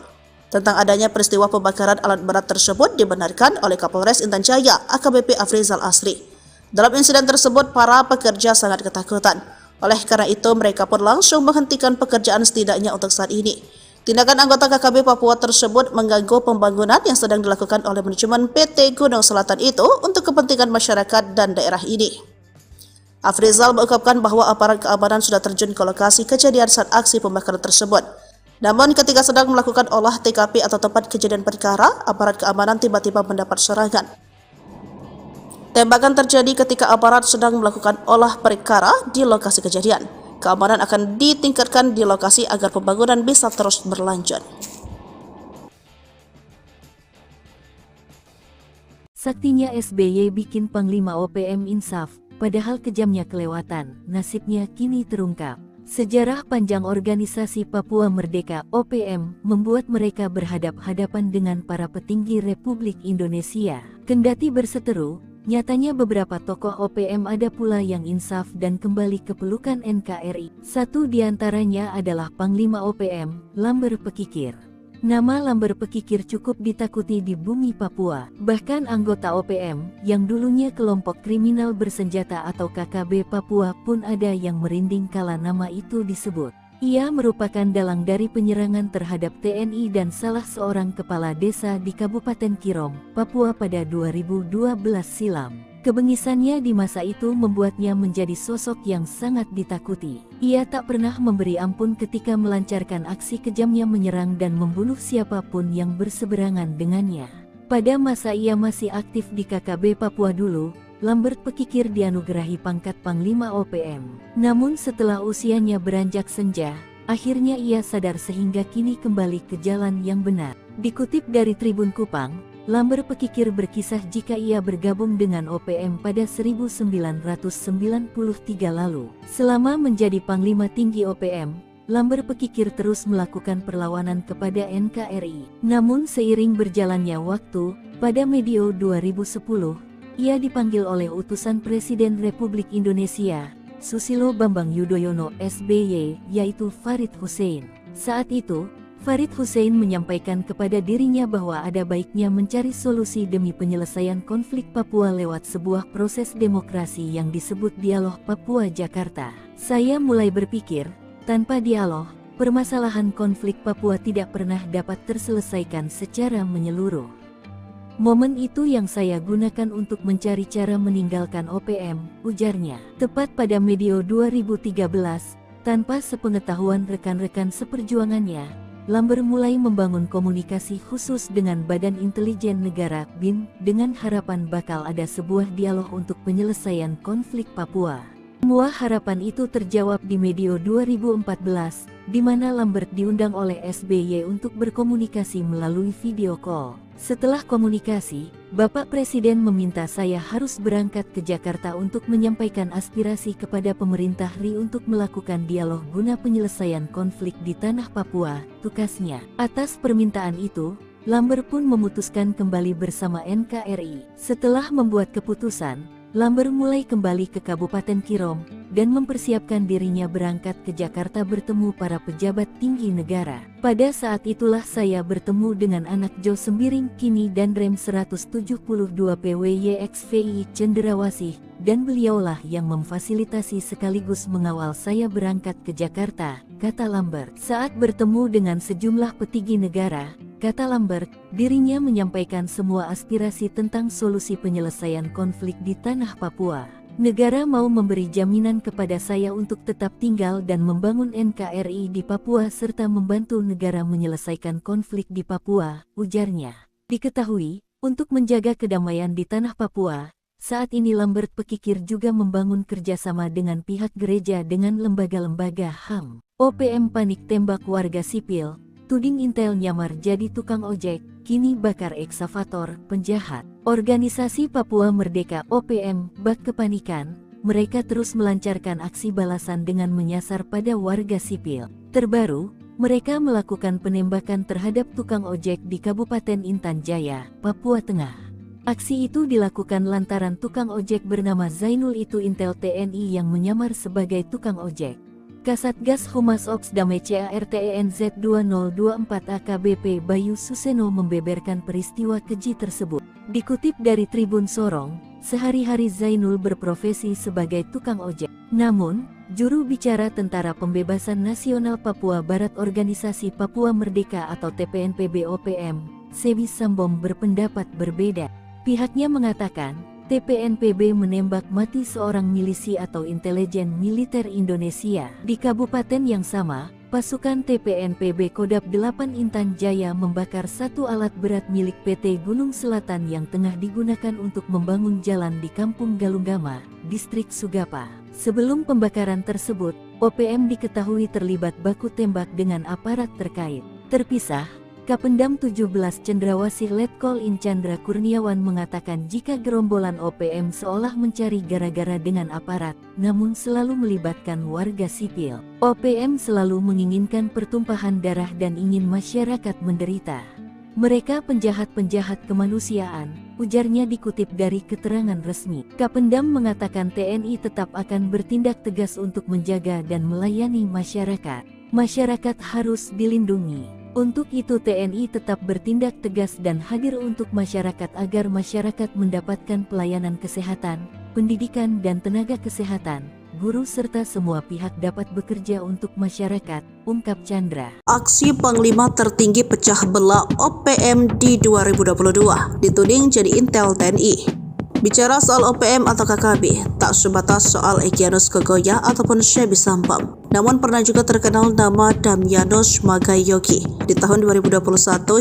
Tentang adanya peristiwa pembakaran alat berat tersebut dibenarkan oleh Kapolres Intan Jaya AKBP Afrizal Asri. Dalam insiden tersebut, para pekerja sangat ketakutan. Oleh karena itu, mereka pun langsung menghentikan pekerjaan setidaknya untuk saat ini. Tindakan anggota KKB Papua tersebut mengganggu pembangunan yang sedang dilakukan oleh manajemen PT Gunung Selatan itu untuk kepentingan masyarakat dan daerah ini. Afrizal mengungkapkan bahwa aparat keamanan sudah terjun ke lokasi kejadian saat aksi pembakaran tersebut. Namun ketika sedang melakukan olah TKP atau tempat kejadian perkara, aparat keamanan tiba-tiba mendapat serangan. Tembakan terjadi ketika aparat sedang melakukan olah perkara di lokasi kejadian. Keamanan akan ditingkatkan di lokasi agar pembangunan bisa terus berlanjut. Saktinya SBY bikin Panglima OPM insaf. Padahal kejamnya kelewatan, nasibnya kini terungkap. Sejarah panjang organisasi Papua Merdeka (OPM) membuat mereka berhadap-hadapan dengan para petinggi Republik Indonesia. Kendati berseteru, nyatanya beberapa tokoh OPM ada pula yang insaf dan kembali ke pelukan NKRI. Satu di antaranya adalah Panglima OPM, Lamber Pekikir. Nama Lamber Pekikir cukup ditakuti di bumi Papua. Bahkan anggota OPM, yang dulunya kelompok kriminal bersenjata atau KKB Papua pun ada yang merinding kala nama itu disebut. Ia merupakan dalang dari penyerangan terhadap TNI dan salah seorang kepala desa di Kabupaten Kirom, Papua pada 2012 silam. Kebengisannya di masa itu membuatnya menjadi sosok yang sangat ditakuti. Ia tak pernah memberi ampun ketika melancarkan aksi kejamnya menyerang dan membunuh siapapun yang berseberangan dengannya. Pada masa ia masih aktif di KKB Papua dulu, Lambert Pekikir dianugerahi pangkat Panglima OPM. Namun setelah usianya beranjak senja, akhirnya ia sadar sehingga kini kembali ke jalan yang benar. Dikutip dari Tribun Kupang, Lamber Pekikir berkisah jika ia bergabung dengan OPM pada 1993 lalu. Selama menjadi Panglima Tinggi OPM, Lamber Pekikir terus melakukan perlawanan kepada NKRI. Namun seiring berjalannya waktu, pada medio 2010, ia dipanggil oleh utusan Presiden Republik Indonesia, Susilo Bambang Yudhoyono SBY, yaitu Farid Hussein. Saat itu, Farid Hussein menyampaikan kepada dirinya bahwa ada baiknya mencari solusi demi penyelesaian konflik Papua lewat sebuah proses demokrasi yang disebut Dialog Papua Jakarta. Saya mulai berpikir, tanpa dialog, permasalahan konflik Papua tidak pernah dapat terselesaikan secara menyeluruh. Momen itu yang saya gunakan untuk mencari cara meninggalkan OPM, ujarnya. Tepat pada medio 2013, tanpa sepengetahuan rekan-rekan seperjuangannya, Lamber mulai membangun komunikasi khusus dengan Badan Intelijen Negara (BIN) dengan harapan bakal ada sebuah dialog untuk penyelesaian konflik Papua. Semua harapan itu terjawab di medio 2014, di mana Lambert diundang oleh SBY untuk berkomunikasi melalui video call. Setelah komunikasi, Bapak Presiden meminta saya harus berangkat ke Jakarta untuk menyampaikan aspirasi kepada pemerintah RI untuk melakukan dialog guna penyelesaian konflik di tanah Papua, tukasnya. Atas permintaan itu, Lambert pun memutuskan kembali bersama NKRI. Setelah membuat keputusan, Lambert mulai kembali ke Kabupaten Kirom dan mempersiapkan dirinya berangkat ke Jakarta bertemu para pejabat tinggi negara. Pada saat itulah saya bertemu dengan anak Jo Sembiring Kini dan Rem 172 PWYXVI Cenderawasih, dan beliaulah yang memfasilitasi sekaligus mengawal saya berangkat ke Jakarta, kata Lambert. Saat bertemu dengan sejumlah petinggi negara, kata Lambert, dirinya menyampaikan semua aspirasi tentang solusi penyelesaian konflik di tanah Papua. Negara mau memberi jaminan kepada saya untuk tetap tinggal dan membangun NKRI di Papua serta membantu negara menyelesaikan konflik di Papua, ujarnya. Diketahui, untuk menjaga kedamaian di tanah Papua, saat ini Lambert Pekikir juga membangun kerjasama dengan pihak gereja dengan lembaga-lembaga HAM. OPM panik tembak warga sipil. Tuding intel nyamar jadi tukang ojek, kini bakar eksavator, penjahat. Organisasi Papua Merdeka OPM bak kepanikan, mereka terus melancarkan aksi balasan dengan menyasar pada warga sipil. Terbaru, mereka melakukan penembakan terhadap tukang ojek di Kabupaten Intan Jaya, Papua Tengah. Aksi itu dilakukan lantaran tukang ojek bernama Zainul itu intel TNI yang menyamar sebagai tukang ojek. Kasatgas Humas Ops Damai CARTENZ 2024 AKBP Bayu Suseno membeberkan peristiwa keji tersebut. Dikutip dari Tribun Sorong, sehari-hari Zainul berprofesi sebagai tukang ojek. Namun, juru bicara Tentara Pembebasan Nasional Papua Barat Organisasi Papua Merdeka atau TPNPB OPM, Sebi Sambom berpendapat berbeda. Pihaknya mengatakan, TPNPB menembak mati seorang milisi atau intelijen militer Indonesia. Di kabupaten yang sama, pasukan TPNPB Kodap 8 Intan Jaya membakar satu alat berat milik PT Gunung Selatan yang tengah digunakan untuk membangun jalan di Kampung Galunggama, Distrik Sugapa. Sebelum pembakaran tersebut, OPM diketahui terlibat baku tembak dengan aparat terkait. Terpisah, Kapendam 17 Cendrawasih Letkol In Chandra Kurniawan mengatakan jika gerombolan OPM seolah mencari gara-gara dengan aparat, namun selalu melibatkan warga sipil. OPM selalu menginginkan pertumpahan darah dan ingin masyarakat menderita. Mereka penjahat-penjahat kemanusiaan, ujarnya dikutip dari keterangan resmi. Kapendam mengatakan TNI tetap akan bertindak tegas untuk menjaga dan melayani masyarakat. Masyarakat harus dilindungi. Untuk itu TNI tetap bertindak tegas dan hadir untuk masyarakat agar masyarakat mendapatkan pelayanan kesehatan, pendidikan dan tenaga kesehatan, guru serta semua pihak dapat bekerja untuk masyarakat, ungkap Chandra. Aksi Panglima tertinggi pecah belah OPM di 2022 dituding jadi intel TNI. Bicara soal OPM atau KKB, tak sebatas soal Egyanus Kogoya ataupun Sebi Sambom. Namun pernah juga terkenal nama Damyanus Magayogi di tahun 2021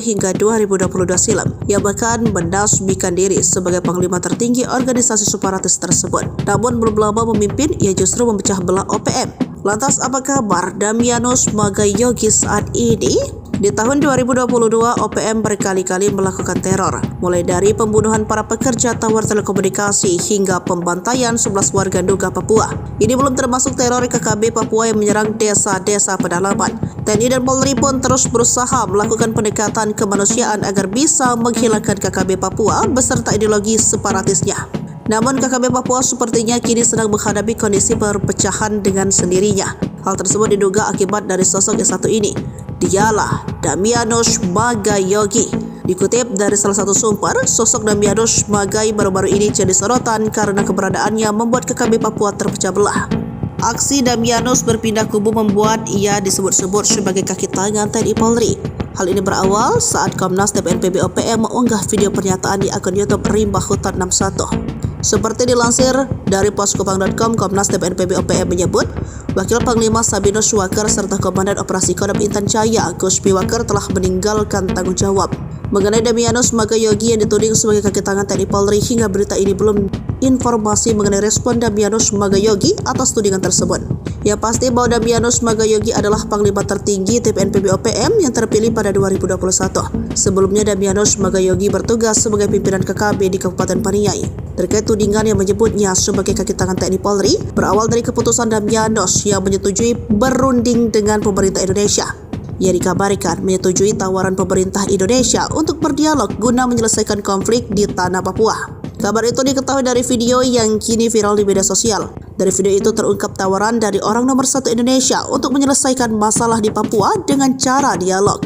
hingga 2022 silam. Ia bahkan mendasbikan diri sebagai panglima tertinggi organisasi separatis tersebut. Namun belum lama memimpin, ia justru memecah belah OPM. Lantas apa kabar Damyanus Magayogi saat ini? Di tahun 2022, OPM berkali-kali melakukan teror, mulai dari pembunuhan para pekerja tower telekomunikasi hingga pembantaian 11 warga Nduga Papua. Ini belum termasuk teror KKB Papua yang menyerang desa-desa pedalaman. TNI dan Polri pun terus berusaha melakukan pendekatan kemanusiaan agar bisa menghilangkan KKB Papua beserta ideologi separatisnya. Namun KKB Papua sepertinya kini sedang menghadapi kondisi perpecahan dengan sendirinya. Hal tersebut diduga akibat dari sosok yang satu ini. Dialah Damyanus Magayogi. Dikutip dari salah satu sumber, sosok Damyanus Magai baru-baru ini jadi sorotan karena keberadaannya membuat KKB Papua terpecah belah. Aksi Damyanus berpindah kubu membuat ia disebut-sebut sebagai kaki tangan TNI Polri. Hal ini berawal saat Komnas TPNPB OPM mengunggah video pernyataan di akun YouTube Rimba Hutan 61. Seperti dilansir dari poskopang.com, Komnas TPNPB OPM menyebut, Wakil Panglima Sabinus Waker serta Komandan Operasi Kodam Intan Jaya, Gus Waker telah meninggalkan tanggung jawab. Mengenai Damianus Magayogi yang dituding sebagai kaki tangan TNI Polri, hingga berita ini belum informasi mengenai respon Damianus Magayogi atas tudingan tersebut. Yang pasti bahwa Damianus Magayogi adalah Panglima tertinggi TPNPB OPM yang terpilih pada 2021. Sebelumnya Damianus Magayogi bertugas sebagai pimpinan KKB di Kabupaten Paniai. Terkait tudingan yang menyebutnya sebagai kaki tangan TNI Polri, berawal dari keputusan Damianus yang menyetujui berunding dengan pemerintah Indonesia. Ia dikabarkan menyetujui tawaran pemerintah Indonesia untuk berdialog guna menyelesaikan konflik di tanah Papua. Kabar itu diketahui dari video yang kini viral di media sosial. Dari video itu terungkap tawaran dari orang nomor 1 Indonesia untuk menyelesaikan masalah di Papua dengan cara dialog.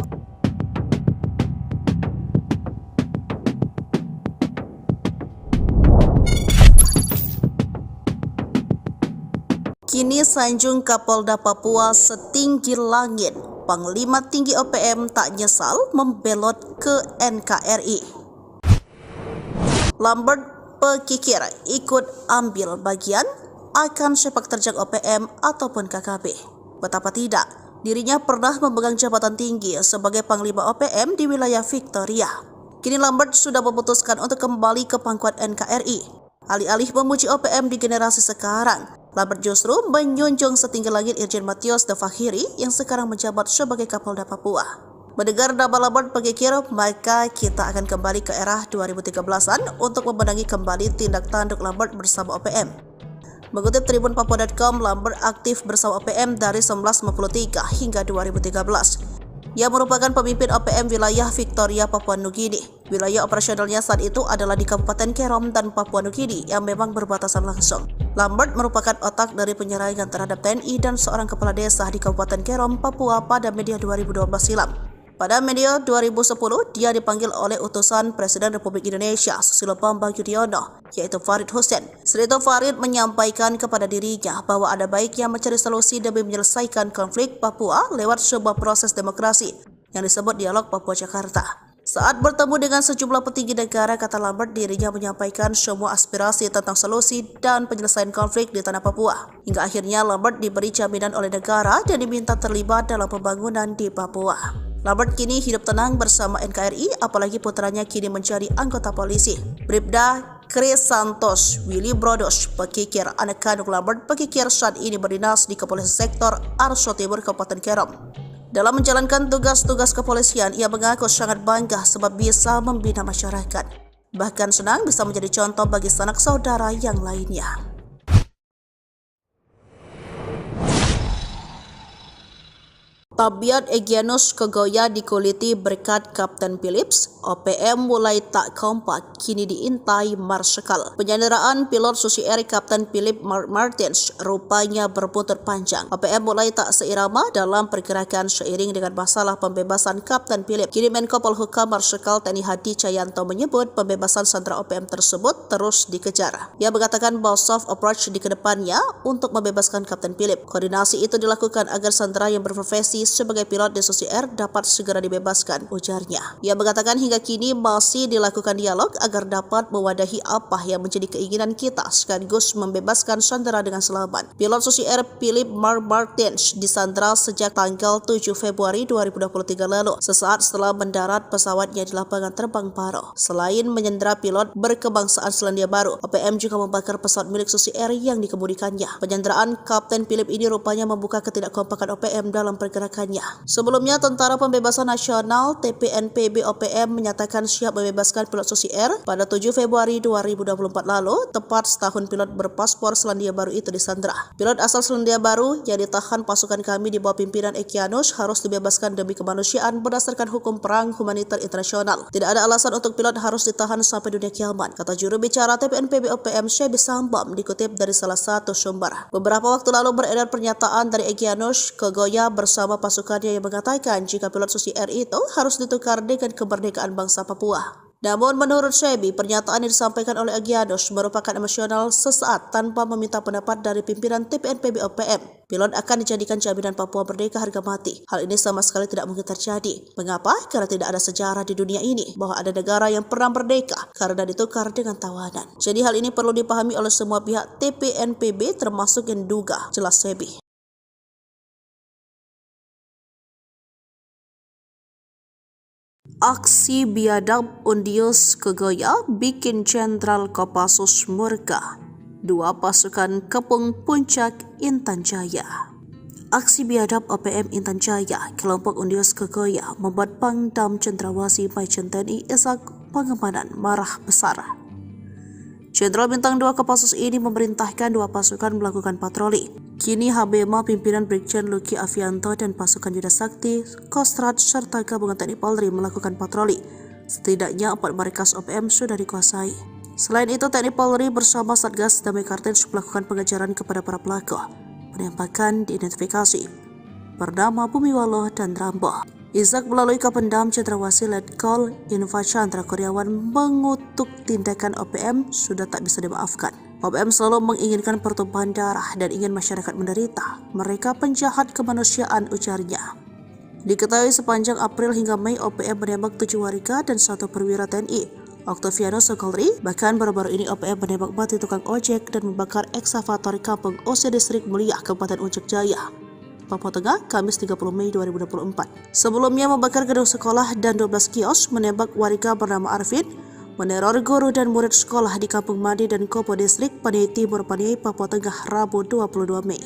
Kini sanjung Kapolda Papua setinggi langit. Panglima Tinggi OPM tak nyesal membelot ke NKRI. Lambert Pekikir ikut ambil bagian akan sepak terjang OPM ataupun KKB. Betapa tidak, dirinya pernah memegang jabatan tinggi sebagai Panglima OPM di wilayah Victoria. Kini Lambert sudah memutuskan untuk kembali ke pangkuan NKRI. Alih-alih memuji OPM di generasi sekarang, Lambert justru menjunjung setinggi langit Irjen Matius De Fakhiri yang sekarang menjabat sebagai Kapolda Papua. Mendengar nama Lambert Pekikir, maka kita akan kembali ke era 2013-an untuk memenangi kembali tindak tanduk Lambert bersama OPM. Mengutip Tribun Papua.com, Lambert aktif bersama OPM dari 1953 hingga 2013. Ia merupakan pemimpin OPM wilayah Victoria, Papua Nugini. Wilayah operasionalnya saat itu adalah di Kabupaten Kerom dan Papua Nugini yang memang berbatasan langsung. Lambert merupakan otak dari penyerangan terhadap TNI dan seorang kepala desa di Kabupaten Kerom, Papua pada media 2012 silam. Pada media 2010, dia dipanggil oleh utusan Presiden Republik Indonesia Susilo Bambang Yudhoyono, yaitu Farid Hussein. Selain itu, Farid menyampaikan kepada dirinya bahwa ada baiknya mencari solusi demi menyelesaikan konflik Papua lewat sebuah proses demokrasi yang disebut Dialog Papua Jakarta. Saat bertemu dengan sejumlah petinggi negara, kata Lambert, dirinya menyampaikan semua aspirasi tentang solusi dan penyelesaian konflik di tanah Papua. Hingga akhirnya Lambert diberi jaminan oleh negara dan diminta terlibat dalam pembangunan di Papua. Lambert kini hidup tenang bersama NKRI, apalagi putranya kini menjadi anggota polisi. Bribda Chris Santos Willy Brodos Pekikir, anak kandung Lambert Pekikir, saat ini berdinas di Kepolisian Sektor Arso Timur, Kabupaten Kerom. Dalam menjalankan tugas-tugas kepolisian, ia mengaku sangat bangga sebab bisa membina masyarakat. Bahkan senang bisa menjadi contoh bagi sanak saudara yang lainnya. Tabiat Egyanus Kogoya dikuliti berkat Kapten Philips. OPM mulai tak kompak, kini diintai Marsikal. Penyanderaan pilot Susi Air Kapten Philip Martins rupanya berbuntut panjang. OPM mulai tak seirama dalam pergerakan seiring dengan masalah pembebasan Kapten Philip. Kini Menko Polhukam Marsikal TNI Hadi Cahyanto menyebut pembebasan sandera OPM tersebut terus dikejar. Ia mengatakan bahwa soft approach di kedepannya untuk membebaskan Kapten Philip. Koordinasi itu dilakukan agar sandera yang berprofesi sebagai pilot di Susi Air dapat segera dibebaskan, ujarnya. Ia mengatakan hingga kini masih dilakukan dialog agar dapat mewadahi apa yang menjadi keinginan kita sekaligus membebaskan sandera dengan selamat. Pilot Susi Air Philip Martins disandera sejak tanggal 7 Februari 2023 lalu, sesaat setelah mendarat pesawatnya di lapangan terbang Paro. Selain menyandera pilot berkebangsaan Selandia Baru, OPM juga membakar pesawat milik Susi Air yang dikemudikannya. Penyanderaan Kapten Philip ini rupanya membuka ketidakkompakan OPM dalam pergerakan. Sebelumnya, Tentara Pembebasan Nasional TPNPB OPM menyatakan siap membebaskan pilot Susi Air pada 7 Februari 2024 lalu, tepat setahun pilot berpaspor Selandia Baru itu disandera. Pilot asal Selandia Baru yang ditahan pasukan kami di bawah pimpinan Egyanus harus dibebaskan demi kemanusiaan berdasarkan hukum perang humaniter internasional. Tidak ada alasan untuk pilot harus ditahan sampai dunia kiamat, kata juru bicara TPNPB OPM Shebi Sambam dikutip dari salah satu sumber. Beberapa waktu lalu beredar pernyataan dari Egyanus Kogoya bersama pasukannya yang mengatakan jika pilot Susi Air itu harus ditukar dengan kemerdekaan bangsa Papua. Namun menurut Shebi, pernyataan yang disampaikan oleh Egyanus merupakan emosional sesaat tanpa meminta pendapat dari pimpinan TPNPB OPM. Pilot akan dijadikan jaminan Papua merdeka harga mati. Hal ini sama sekali tidak mungkin terjadi. Mengapa? Karena tidak ada sejarah di dunia ini bahwa ada negara yang pernah merdeka karena ditukar dengan tawanan. Jadi hal ini perlu dipahami oleh semua pihak TPNPB termasuk yang duga, jelas Shebi. Aksi biadab Undius Kegoya bikin Jenderal Kopassus murka. Dua pasukan kepung puncak Intan Jaya. Aksi biadab OPM Intan Jaya, kelompok Undius Kegoya membuat Pangdam Cendrawasih Majen TNI Ishak Pangemanan marah besar. Jenderal Bintang 2 Kopassus ini memerintahkan dua pasukan melakukan patroli. Kini HBMA pimpinan Brigjen Luki Avianto dan pasukan Yuda Sakti, Kostrad serta gabungan TNI Polri melakukan patroli. Setidaknya 4 markas OPM sudah dikuasai. Selain itu, TNI Polri bersama Satgas Damai Kartens melakukan pengejaran kepada para pelaku. Penembakan diidentifikasi bernama Bumiwalo dan Rambo. Ishak melalui Kapendam Cendrawasih Letkol Infa Chandra Kurniawan mengutuk tindakan OPM sudah tak bisa dimaafkan. OPM selalu menginginkan pertumpahan darah dan ingin masyarakat menderita. Mereka penjahat kemanusiaan, ujarnya. Diketahui sepanjang April hingga Mei OPM menembak 7 warga dan 1 perwira TNI. Oktaviano Sokolri, bahkan baru-baru ini OPM menembak mati tukang ojek dan membakar eksavator kampung OC Distrik Mulia, Kabupaten Puncak Jaya, Papua Tengah, Kamis 30 Mei 2024. Sebelumnya membakar gedung sekolah dan 12 kios, menembak warga bernama Arvin, meneror guru dan murid sekolah di Kampung Mandi dan Kopo Distrik Paniai Timur, Paniai, Papua Tengah, Rabu 22 Mei.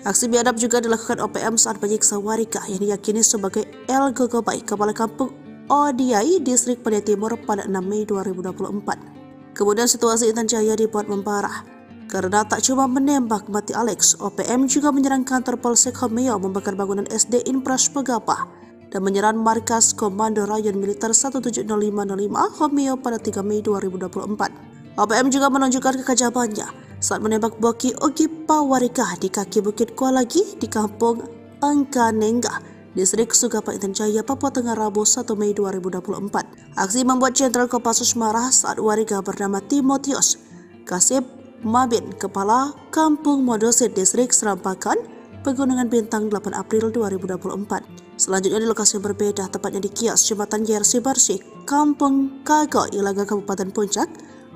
Aksi biadab juga dilakukan OPM saat menyiksa warga yang diyakini sebagai El Gogobai, Kepala Kampung Odiai, Distrik Paniai Timur pada 6 Mei 2024. Kemudian situasi Intan Jaya dibuat memparah. Karena tak cuma menembak mati Alex, OPM juga menyerang kantor Polsek Homeo, membakar bangunan SD Inpras Pegapa, dan menyerang markas Komando Rayon Militer 17505 Homeo pada 3 Mei 2024. OPM juga menunjukkan kekajabannya saat menembak Boki Ogipa warga di kaki Bukit Kualagi di Kampung Angkanengga, Distrik Sugapa Intan Jaya, Papua Tengah, Rabu 1 Mei 2024. Aksi membuat Jenderal Kopassus marah saat warga bernama Timotius Kasip Mabin, Kepala Kampung Modosit Distrik Serampakan, Pegunungan Bintang 8 April 2024. Selanjutnya di lokasi yang berbeda, tepatnya di kios Jembatan Yersi Barsik, Kampung Kago, Ilaga, Kabupaten Puncak,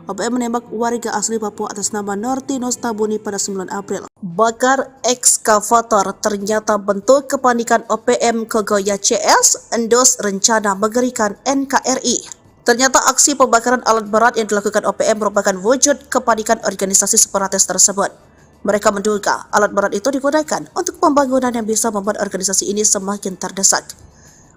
OPM menembak warga asli Papua atas nama Nortinus Tabuni pada 9 April. Bakar ekskavator ternyata bentuk kepanikan OPM Kegoya CS, endus rencana mengerikan NKRI. Ternyata aksi pembakaran alat berat yang dilakukan OPM merupakan wujud kepanikan organisasi separatis tersebut. Mereka menduga alat berat itu digunakan untuk pembangunan yang bisa membuat organisasi ini semakin terdesak.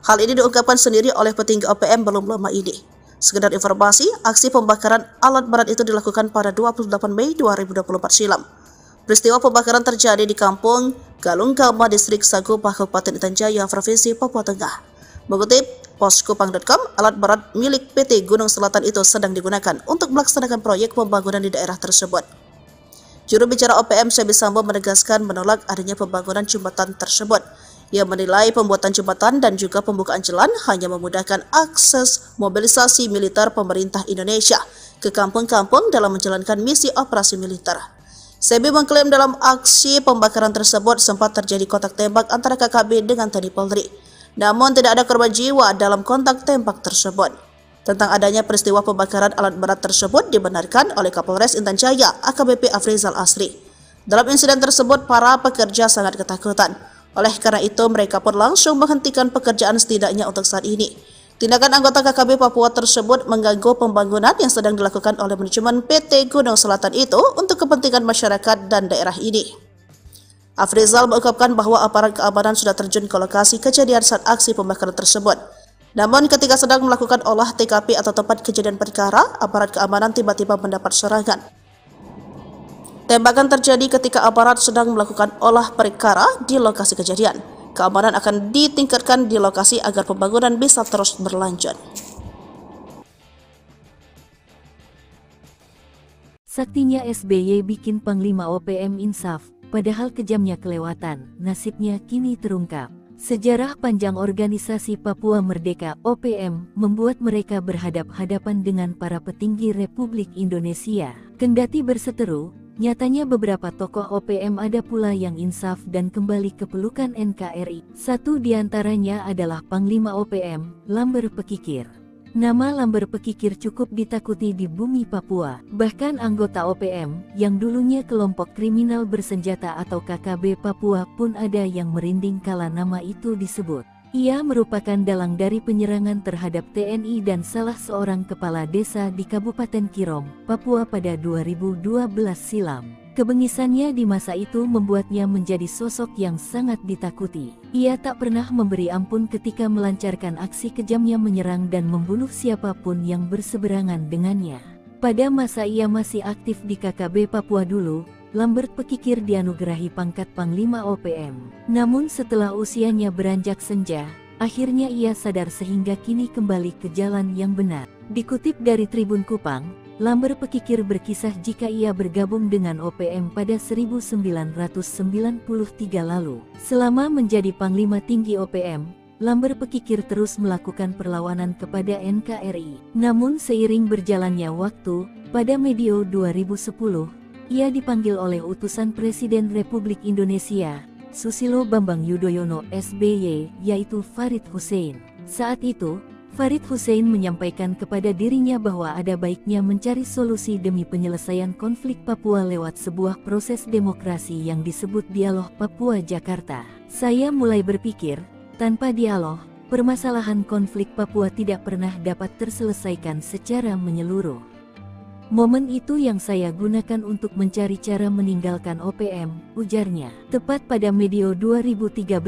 Hal ini diungkapkan sendiri oleh petinggi OPM belum lama ini. Sekedar informasi, aksi pembakaran alat berat itu dilakukan pada 28 Mei 2024 silam. Peristiwa pembakaran terjadi di Kampung Galunggama, Distrik Sagupah, Kabupaten Intan Jaya, Provinsi Papua Tengah. Mengutip poskupang.com, alat berat milik PT Gunung Selatan itu sedang digunakan untuk melaksanakan proyek pembangunan di daerah tersebut. Juru bicara OPM Sebi Sambo menegaskan menolak adanya pembangunan jembatan tersebut. Ia menilai pembuatan jembatan dan juga pembukaan jalan hanya memudahkan akses mobilisasi militer pemerintah Indonesia ke kampung-kampung dalam menjalankan misi operasi militer. Sebi mengklaim dalam aksi pembakaran tersebut sempat terjadi kontak tembak antara KKB dengan TNI Polri. Namun tidak ada korban jiwa dalam kontak tembak tersebut. Tentang adanya peristiwa pembakaran alat berat tersebut dibenarkan oleh Kapolres Intan Jaya AKBP Afrizal Asri. Dalam insiden tersebut, para pekerja sangat ketakutan. Oleh karena itu, mereka pun langsung menghentikan pekerjaan setidaknya untuk saat ini. Tindakan anggota KKB Papua tersebut mengganggu pembangunan yang sedang dilakukan oleh manajemen PT Gunung Selatan itu untuk kepentingan masyarakat dan daerah ini. Afrizal mengungkapkan bahwa aparat keamanan sudah terjun ke lokasi kejadian saat aksi pembakaran tersebut. Namun ketika sedang melakukan olah TKP atau tempat kejadian perkara, aparat keamanan tiba-tiba mendapat serangan. Tembakan terjadi ketika aparat sedang melakukan olah perkara di lokasi kejadian. Keamanan akan ditingkatkan di lokasi agar pembangunan bisa terus berlanjut. Saktinya SBY bikin Panglima OPM insaf. Padahal kejamnya kelewatan, nasibnya kini terungkap. Sejarah panjang organisasi Papua Merdeka (OPM) membuat mereka berhadap-hadapan dengan para petinggi Republik Indonesia. Kendati berseteru, nyatanya beberapa tokoh OPM ada pula yang insaf dan kembali ke pelukan NKRI. Satu diantaranya adalah Panglima OPM, Lamber Pekikir. Nama Lamber Pekikir cukup ditakuti di bumi Papua. Bahkan anggota OPM, yang dulunya kelompok kriminal bersenjata atau KKB Papua pun ada yang merinding kala nama itu disebut. Ia merupakan dalang dari penyerangan terhadap TNI dan salah seorang kepala desa di Kabupaten Kirom, Papua pada 2012 silam. Kebengisannya di masa itu membuatnya menjadi sosok yang sangat ditakuti. Ia tak pernah memberi ampun ketika melancarkan aksi kejamnya menyerang dan membunuh siapapun yang berseberangan dengannya. Pada masa ia masih aktif di KKB Papua dulu, Lambert Pekikir dianugerahi pangkat Panglima OPM. Namun setelah usianya beranjak senja, akhirnya ia sadar sehingga kini kembali ke jalan yang benar. Dikutip dari Tribun Kupang, Lambert Pekikir berkisah jika ia bergabung dengan OPM pada 1993 lalu. Selama menjadi Panglima Tinggi OPM, Lambert Pekikir terus melakukan perlawanan kepada NKRI. Namun seiring berjalannya waktu, pada medio 2010, ia dipanggil oleh utusan Presiden Republik Indonesia, Susilo Bambang Yudhoyono SBY, yaitu Farid Hussein. Saat itu, Farid Hussein menyampaikan kepada dirinya bahwa ada baiknya mencari solusi demi penyelesaian konflik Papua lewat sebuah proses demokrasi yang disebut Dialog Papua Jakarta. Saya mulai berpikir, tanpa dialog, permasalahan konflik Papua tidak pernah dapat terselesaikan secara menyeluruh. Momen itu yang saya gunakan untuk mencari cara meninggalkan OPM, ujarnya. Tepat pada medio 2013,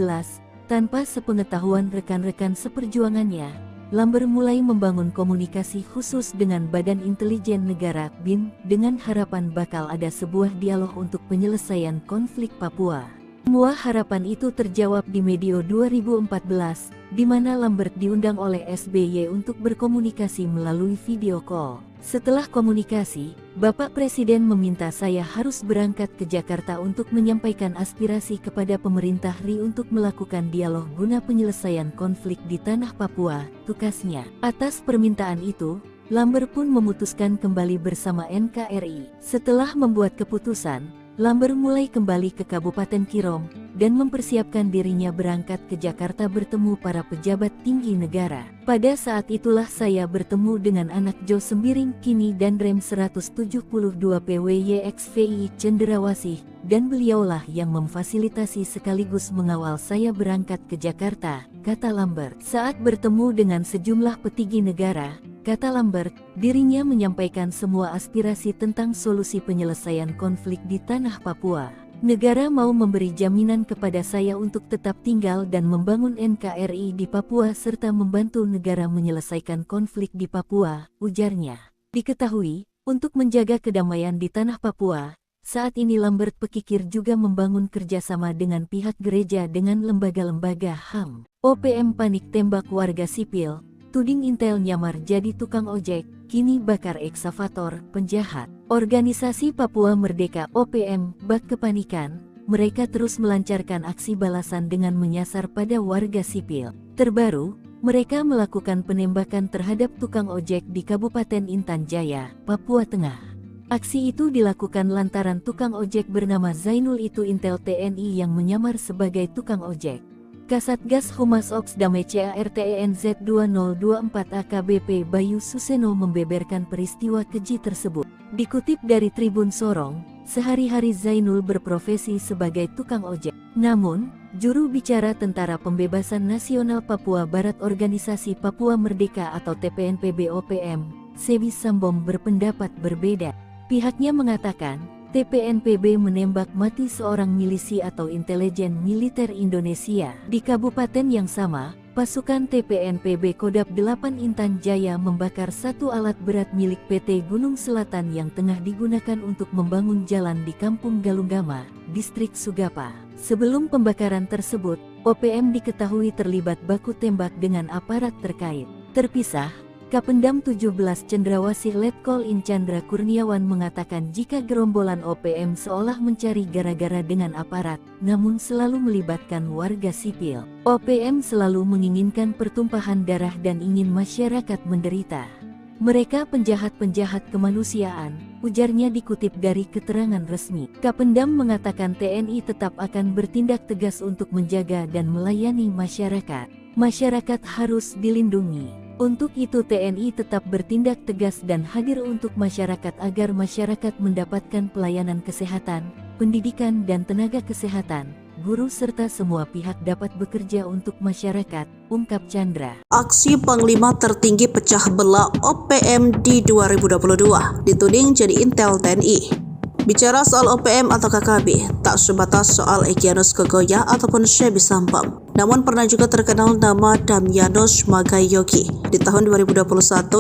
tanpa sepengetahuan rekan-rekan seperjuangannya, Lambert mulai membangun komunikasi khusus dengan Badan Intelijen Negara (BIN) dengan harapan bakal ada sebuah dialog untuk penyelesaian konflik Papua. Semua harapan itu terjawab di medio 2014, di mana Lambert diundang oleh SBY untuk berkomunikasi melalui video call. Setelah komunikasi, Bapak Presiden meminta saya harus berangkat ke Jakarta untuk menyampaikan aspirasi kepada pemerintah RI untuk melakukan dialog guna penyelesaian konflik di tanah Papua, tukasnya. Atas permintaan itu, Lambert pun memutuskan kembali bersama NKRI. Setelah membuat keputusan, Lambert mulai kembali ke Kabupaten Kirom dan mempersiapkan dirinya berangkat ke Jakarta bertemu para pejabat tinggi negara. Pada saat itulah saya bertemu dengan anak Jo Sembiring kini Danrem 172 PWYXVI Cenderawasih, dan beliaulah yang memfasilitasi sekaligus mengawal saya berangkat ke Jakarta, kata Lambert. Saat bertemu dengan sejumlah petinggi negara, kata Lambert, dirinya menyampaikan semua aspirasi tentang solusi penyelesaian konflik di tanah Papua. Negara mau memberi jaminan kepada saya untuk tetap tinggal dan membangun NKRI di Papua serta membantu negara menyelesaikan konflik di Papua, ujarnya. Diketahui, untuk menjaga kedamaian di tanah Papua, saat ini Lambert Pekikir juga membangun kerjasama dengan pihak gereja dengan lembaga-lembaga HAM. OPM panik tembak warga sipil. Tuding Intel nyamar jadi tukang ojek, kini bakar eksavator, penjahat. Organisasi Papua Merdeka OPM bak kepanikan, mereka terus melancarkan aksi balasan dengan menyasar pada warga sipil. Terbaru, mereka melakukan penembakan terhadap tukang ojek di Kabupaten Intan Jaya, Papua Tengah. Aksi itu dilakukan lantaran tukang ojek bernama Zainul itu Intel TNI yang menyamar sebagai tukang ojek. Kasatgas Humas Oks Damai CARTENZ 2024 AKBP Bayu Suseno membeberkan peristiwa keji tersebut. Dikutip dari Tribun Sorong, sehari-hari Zainul berprofesi sebagai tukang ojek. Namun, juru bicara Tentara Pembebasan Nasional Papua Barat Organisasi Papua Merdeka atau TPNPB OPM, Sebi Sambom berpendapat berbeda. Pihaknya mengatakan, TPNPB menembak mati seorang milisi atau intelijen militer Indonesia. Di kabupaten yang sama, pasukan TPNPB Kodam 8 Intan Jaya membakar satu alat berat milik PT Gunung Selatan yang tengah digunakan untuk membangun jalan di Kampung Galunggama, Distrik Sugapa. Sebelum pembakaran tersebut, OPM diketahui terlibat baku tembak dengan aparat terkait. Terpisah, Kapendam 17 Cendrawasih Letkol In Chandra Kurniawan mengatakan jika gerombolan OPM seolah mencari gara-gara dengan aparat, namun selalu melibatkan warga sipil. OPM selalu menginginkan pertumpahan darah dan ingin masyarakat menderita. Mereka penjahat-penjahat kemanusiaan, ujarnya dikutip dari keterangan resmi. Kapendam mengatakan TNI tetap akan bertindak tegas untuk menjaga dan melayani masyarakat. Masyarakat harus dilindungi. Untuk itu TNI tetap bertindak tegas dan hadir untuk masyarakat agar masyarakat mendapatkan pelayanan kesehatan, pendidikan dan tenaga kesehatan, guru serta semua pihak dapat bekerja untuk masyarakat, ungkap Chandra. Aksi Panglima tertinggi pecah belah OPM di 2022 dituding jadi intel TNI. Bicara soal OPM atau KKB, tak sebatas soal Egyanus Kogoya ataupun Shebi Sampam. Namun pernah juga terkenal nama Damyanus Magayogi di tahun 2021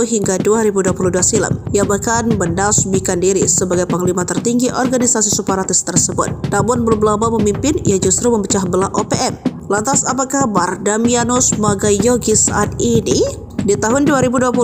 hingga 2022 silam. Ia bahkan mendasbikan diri sebagai panglima tertinggi organisasi separatis tersebut. Namun belum lama memimpin, ia justru memecah belah OPM. Lantas apa kabar Damyanus Magayogi saat ini? Di tahun 2022,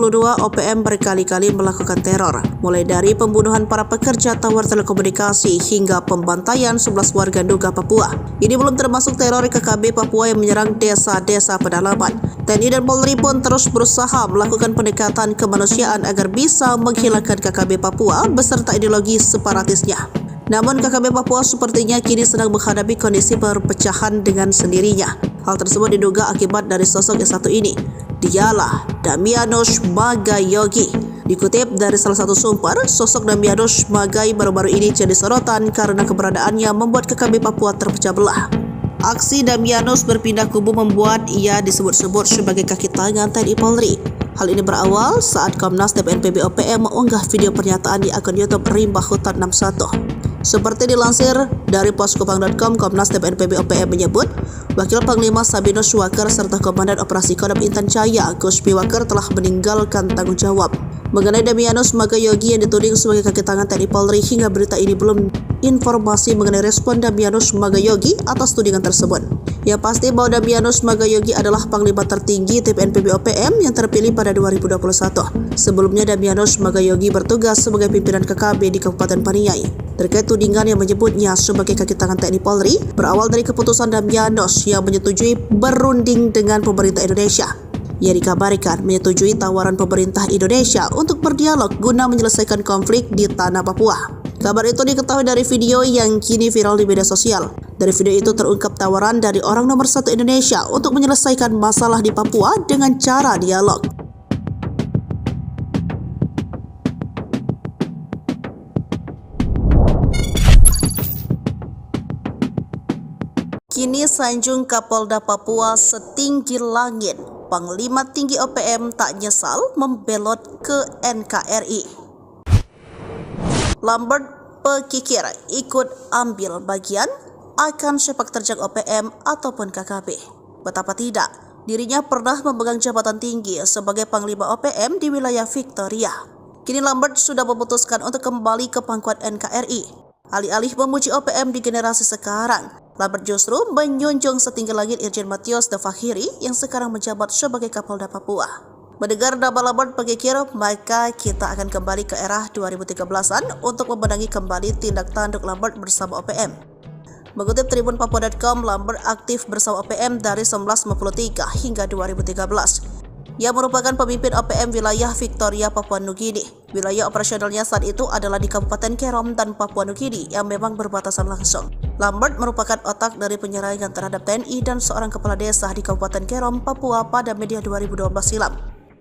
OPM berkali-kali melakukan teror, mulai dari pembunuhan para pekerja tower telekomunikasi hingga pembantaian 11 warga Nduga Papua. Ini belum termasuk teror KKB Papua yang menyerang desa-desa pedalaman. TNI dan Polri pun terus berusaha melakukan pendekatan kemanusiaan agar bisa menghilangkan KKB Papua beserta ideologi separatisnya. Namun KKB Papua sepertinya kini sedang menghadapi kondisi perpecahan dengan sendirinya. Hal tersebut diduga akibat dari sosok yang satu ini. Dialah Damyanus Magayogi. Dikutip dari salah satu sumber, sosok Damyanus Magai baru-baru ini jadi sorotan karena keberadaannya membuat KKB Papua terpecah belah. Aksi Damyanus berpindah kubu membuat ia disebut-sebut sebagai kaki tangan TNI Polri. Hal ini berawal saat Komnas TPNPB OPM mengunggah video pernyataan di akun YouTube Rimba Hutan 61. Seperti dilansir dari poskopang.com, Komnas TPNPB OPM menyebut, Wakil Panglima Sabinus Waker serta Komandan Operasi Kodam Intan Jaya Guspi Waker telah meninggalkan tanggung jawab. Mengenai Damyanus Magayogi yang dituding sebagai kaki tangan TNI Polri, hingga berita ini belum informasi mengenai respon Damyanus Magayogi atas tudingan tersebut. Yang pasti bahwa Damyanus Magayogi adalah Panglima tertinggi TPNPB OPM yang terpilih pada 2021. Sebelumnya Damyanus Magayogi bertugas sebagai pimpinan KKB di Kabupaten Paniai. Terkait tudingan yang menyebutnya sebagai kaki tangan TNI Polri, berawal dari keputusan Damyanus yang menyetujui berunding dengan pemerintah Indonesia. Ia dikabarkan menyetujui tawaran pemerintah Indonesia untuk berdialog guna menyelesaikan konflik di tanah Papua. Kabar itu diketahui dari video yang kini viral di media sosial. Dari video itu terungkap tawaran dari orang nomor 1 Indonesia untuk menyelesaikan masalah di Papua dengan cara dialog. Kini sanjung Kapolda Papua setinggi langit. Panglima tinggi OPM tak nyesal membelot ke NKRI. Lambert Pekikir ikut ambil bagian akan sepak terjang OPM ataupun KKB. Betapa tidak, dirinya pernah memegang jabatan tinggi sebagai Panglima OPM di wilayah Victoria. Kini Lambert sudah memutuskan untuk kembali ke pangkuan NKRI. Alih-alih memuji OPM di generasi sekarang, Lambert justru menjunjung setinggi langit Irjen Matius De Fakhiri yang sekarang menjabat sebagai Kapolda Papua. Mendengar nama Lambert Pekikir, maka kita akan kembali ke era 2013-an untuk memenangi kembali tindak tanduk Lambert bersama OPM. Mengutip tribunpapua.com, Lambert aktif bersama OPM dari 1953 hingga 2013. Ia merupakan pemimpin OPM wilayah Victoria, Papua Nugini. Wilayah operasionalnya saat itu adalah di Kabupaten Kerom dan Papua Nugini yang memang berbatasan langsung. Lambert merupakan otak dari penyerangan terhadap TNI dan seorang kepala desa di Kabupaten Kerom, Papua pada media 2012 silam.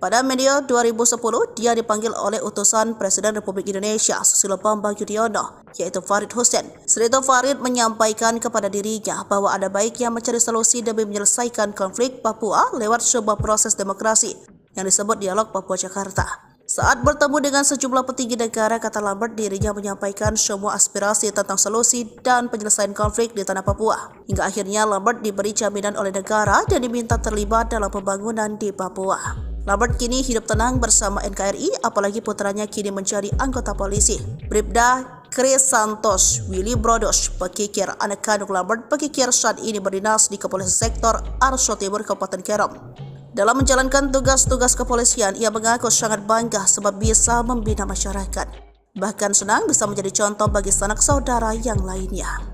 Pada media 2010, dia dipanggil oleh utusan Presiden Republik Indonesia Susilo Bambang Yudhoyono, yaitu Farid Hussein. Setelah itu Farid menyampaikan kepada dirinya bahwa ada baiknya mencari solusi demi menyelesaikan konflik Papua lewat sebuah proses demokrasi yang disebut Dialog Papua Jakarta. Saat bertemu dengan sejumlah petinggi negara, kata Lambert, dirinya menyampaikan semua aspirasi tentang solusi dan penyelesaian konflik di tanah Papua. Hingga akhirnya Lambert diberi jaminan oleh negara dan diminta terlibat dalam pembangunan di Papua. Lambert kini hidup tenang bersama NKRI, apalagi putranya kini menjadi anggota polisi. Bribda Chris Santos Willy Brodos Pekikir, anak kandung Lambert Pekikir, saat ini berdinas di Kepolisian Sektor Arso Timur, Kabupaten Kerom. Dalam menjalankan tugas-tugas kepolisian, ia mengaku sangat bangga sebab bisa membina masyarakat. Bahkan senang bisa menjadi contoh bagi sanak saudara yang lainnya.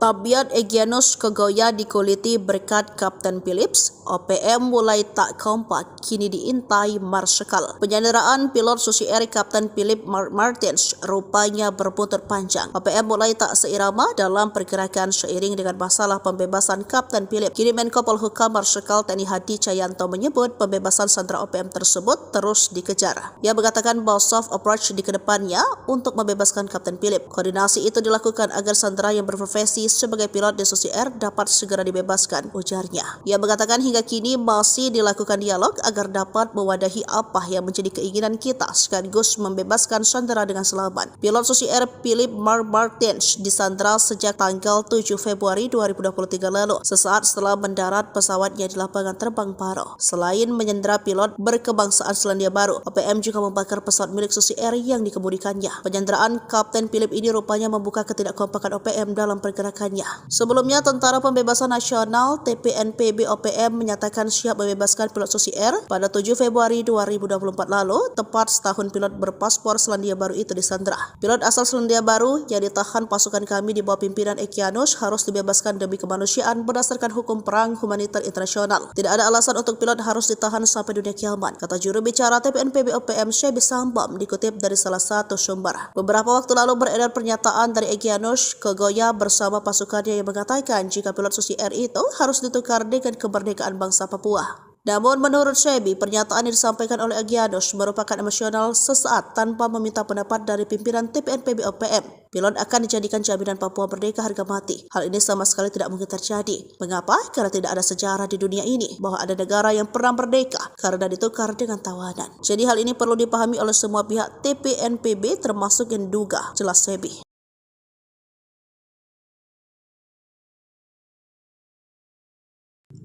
Abiat Egyanus Kogoya dikuliti berkat Kapten Philips, OPM mulai tak kompak, kini diintai Marsikal. Penyanderaan pilot Susi Air Kapten Philip Martins rupanya berbuntut panjang. OPM mulai tak seirama dalam pergerakan seiring dengan masalah pembebasan Kapten Philip. Kini Menko Polhukam Marsikal TNI Hadi Cahyanto menyebut pembebasan sandera OPM tersebut terus dikejar. Ia mengatakan bahwa soft approach di kedepannya untuk membebaskan Kapten Philip. Koordinasi itu dilakukan agar sandera yang berprofesi sebagai pilot di Susi Air dapat segera dibebaskan, ujarnya. Ia mengatakan hingga kini masih dilakukan dialog agar dapat mewadahi apa yang menjadi keinginan kita sekaligus membebaskan sandera dengan selamat. Pilot Susi Air Philip Martins disandera sejak tanggal 7 Februari 2023 lalu, sesaat setelah mendarat pesawatnya di lapangan terbang Paro. Selain menyandera pilot berkebangsaan Selandia Baru, OPM juga membakar pesawat milik Susi Air yang dikemudikannya. Penyanderaan Kapten Philip ini rupanya membuka ketidakkompakan OPM dalam pergerakannya. Sebelumnya, Tentara Pembebasan Nasional TPNPB OPM menyatakan siap membebaskan pilot Susi Air pada 7 Februari 2024 lalu, tepat setahun pilot berpaspor Selandia Baru itu disandera. Pilot asal Selandia Baru yang ditahan pasukan kami di bawah pimpinan Egyanus harus dibebaskan demi kemanusiaan berdasarkan hukum perang humaniter internasional. Tidak ada alasan untuk pilot harus ditahan sampai dunia kiamat, kata juru bicara TPNPB OPM Shebi Sambam dikutip dari salah satu sumber. Beberapa waktu lalu beredar pernyataan dari Egyanus Kogoya bersama pasukannya yang mengatakan jika pilot Susi Air itu harus ditukar dengan kemerdekaan bangsa Papua. Namun menurut Shebi, pernyataan yang disampaikan oleh Egyanus merupakan emosional sesaat tanpa meminta pendapat dari pimpinan TPNPB OPM. Pilot akan dijadikan jaminan Papua merdeka harga mati. Hal ini sama sekali tidak mungkin terjadi. Mengapa? Karena tidak ada sejarah di dunia ini bahwa ada negara yang pernah merdeka karena ditukar dengan tawanan. Jadi hal ini perlu dipahami oleh semua pihak TPNPB termasuk yang diduga, jelas Shebi.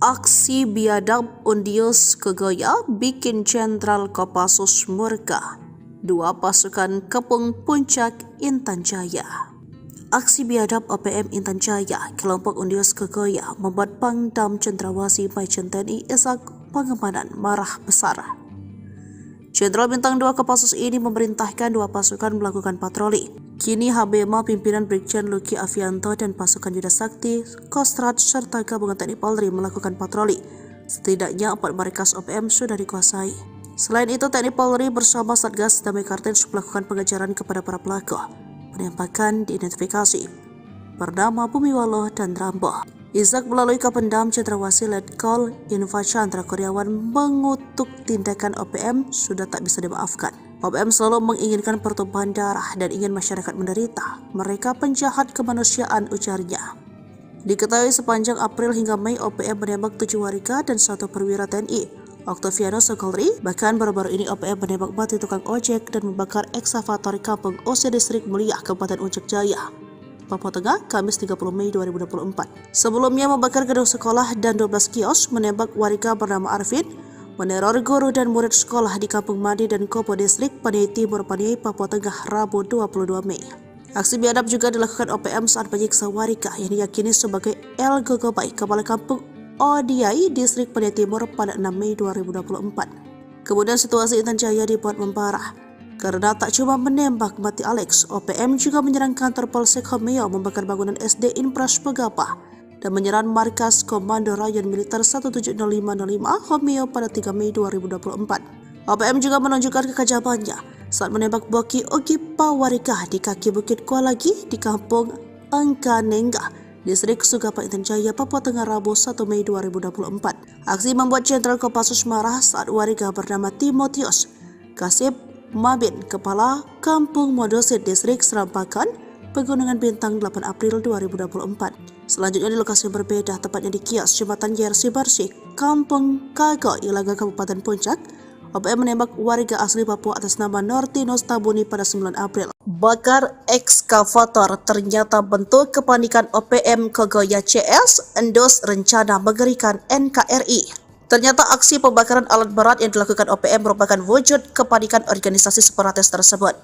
Aksi biadab Undius Kogoya bikin Jenderal Kopassus murka. Dua pasukan kepung puncak Intan Jaya. Aksi biadab OPM Intan Jaya, kelompok Undius Kogoya membuat Pangdam Cendrawasih Majen TNI Ishak Pangemanan marah besar. Jenderal Bintang 2 Kopassus ini memerintahkan dua pasukan melakukan patroli. Kini HBMA pimpinan Brigjen Luki Avianto dan pasukan Yuda Sakti, Kostrad serta gabungan TNI Polri melakukan patroli. Setidaknya 4 markas OPM sudah dikuasai. Selain itu, TNI Polri bersama Satgas Damai Kartens melakukan pengejaran kepada para pelaku. Penembakan diidentifikasi bernama Bumiwalo dan Rambo. Ishak melalui Kapendam Cendrawasih Letkol Infa Chandra Kurniawan mengutuk tindakan OPM sudah tak bisa dimaafkan. OPM selalu menginginkan pertumpahan darah dan ingin masyarakat menderita. Mereka penjahat kemanusiaan, ujarnya. Diketahui sepanjang April hingga Mei OPM menembak 7 warga dan 1 perwira TNI. Oktavianus Sokolri, bahkan baru-baru ini OPM menembak mati tukang ojek dan membakar eksavator kampung OC Distrik Mulia, Kabupaten Puncak Jaya, Papua Tengah, Kamis 30 Mei 2024. Sebelumnya membakar gedung sekolah dan 12 kios, menembak warga bernama Arvin, meneror guru dan murid sekolah di Kampung Mandi dan Kopo Distrik, Paniai Timur, Paniai, Papua Tengah, Rabu 22 Mei. Aksi biadab juga dilakukan OPM saat menyiksa warga yang diyakini sebagai El Gogobai, Kepala Kampung Odiai, Distrik Paniai Timur pada 6 Mei 2024. Kemudian situasi Intan Jaya dibuat memparah. Karena tak cuma menembak mati Alex, OPM juga menyerang kantor Polsek Homeo, membakar bangunan SD Inpras Pegapa, dan menyerang markas Komando Rayon Militer 17505 Homeo pada 3 Mei 2024. OPM juga menunjukkan kekajabannya saat menembak Boki Ogipa warga di kaki Bukit Kualagi di Kampung Angkanengga, Distrik Sugapa Intan Jaya, Papua Tengah, Rabu 1 Mei 2024. Aksi membuat Jenderal Kopassus marah saat warga bernama Timotius Kasib Mabin, Kepala Kampung Modosit Distrik Serampakan, Pegunungan Bintang 8 April 2024. Selanjutnya di lokasi yang berbeda, tepatnya di kios Jembatan Yersi Barsik, Kampung Kago, Ilaga, Kabupaten Puncak, OPM menembak warga asli Papua atas nama Nortinus Tabuni pada 9 April. Bakar ekskavator, ternyata bentuk kepanikan OPM Kogoya CS, endos rencana mengerikan NKRI. Ternyata aksi pembakaran alat berat yang dilakukan OPM merupakan wujud kepanikan organisasi separatis tersebut.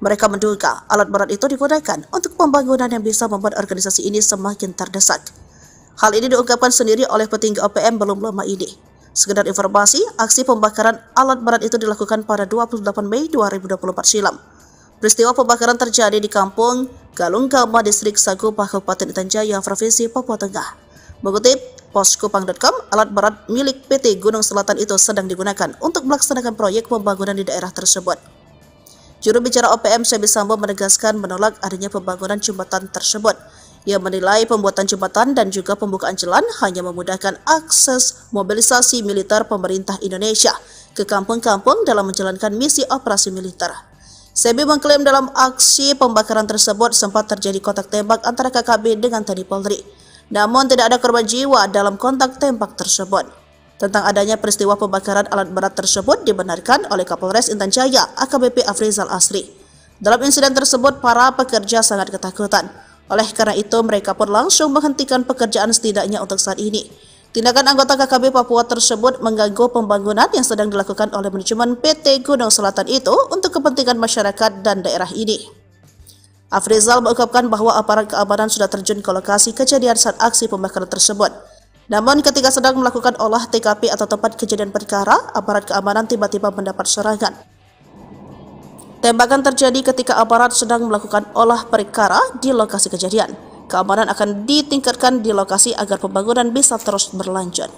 Mereka menduga alat berat itu digunakan untuk pembangunan yang bisa membuat organisasi ini semakin terdesak. Hal ini diungkapkan sendiri oleh petinggi OPM belum lama ini. Sekedar informasi, aksi pembakaran alat berat itu dilakukan pada 28 Mei 2024 silam. Peristiwa pembakaran terjadi di Kampung Galungkama, Distrik Sagupah, Kabupaten Intan Jaya, Provinsi Papua Tengah. Mengutip poskupang.com, alat berat milik PT Gunung Selatan itu sedang digunakan untuk melaksanakan proyek pembangunan di daerah tersebut. Juru bicara OPM Syahbi Sambo menegaskan menolak adanya pembangunan jembatan tersebut. Ia menilai pembuatan jembatan dan juga pembukaan jalan hanya memudahkan akses mobilisasi militer pemerintah Indonesia ke kampung-kampung dalam menjalankan misi operasi militer. Syahbi mengklaim dalam aksi pembakaran tersebut sempat terjadi kontak tembak antara KKB dengan TNI Polri. Namun tidak ada korban jiwa dalam kontak tembak tersebut. Tentang adanya peristiwa pembakaran alat berat tersebut dibenarkan oleh Kapolres Intan Jaya AKBP Afrizal Asri. Dalam insiden tersebut, para pekerja sangat ketakutan. Oleh karena itu, mereka pun langsung menghentikan pekerjaan setidaknya untuk saat ini. Tindakan anggota KKB Papua tersebut mengganggu pembangunan yang sedang dilakukan oleh manajemen PT Gunung Selatan itu untuk kepentingan masyarakat dan daerah ini. Afrizal mengungkapkan bahwa aparat keamanan sudah terjun ke lokasi kejadian saat aksi pembakaran tersebut. Namun ketika sedang melakukan olah TKP atau tempat kejadian perkara, aparat keamanan tiba-tiba mendapat serangan. Tembakan terjadi ketika aparat sedang melakukan olah perkara di lokasi kejadian. Keamanan akan ditingkatkan di lokasi agar pembangunan bisa terus berlanjut.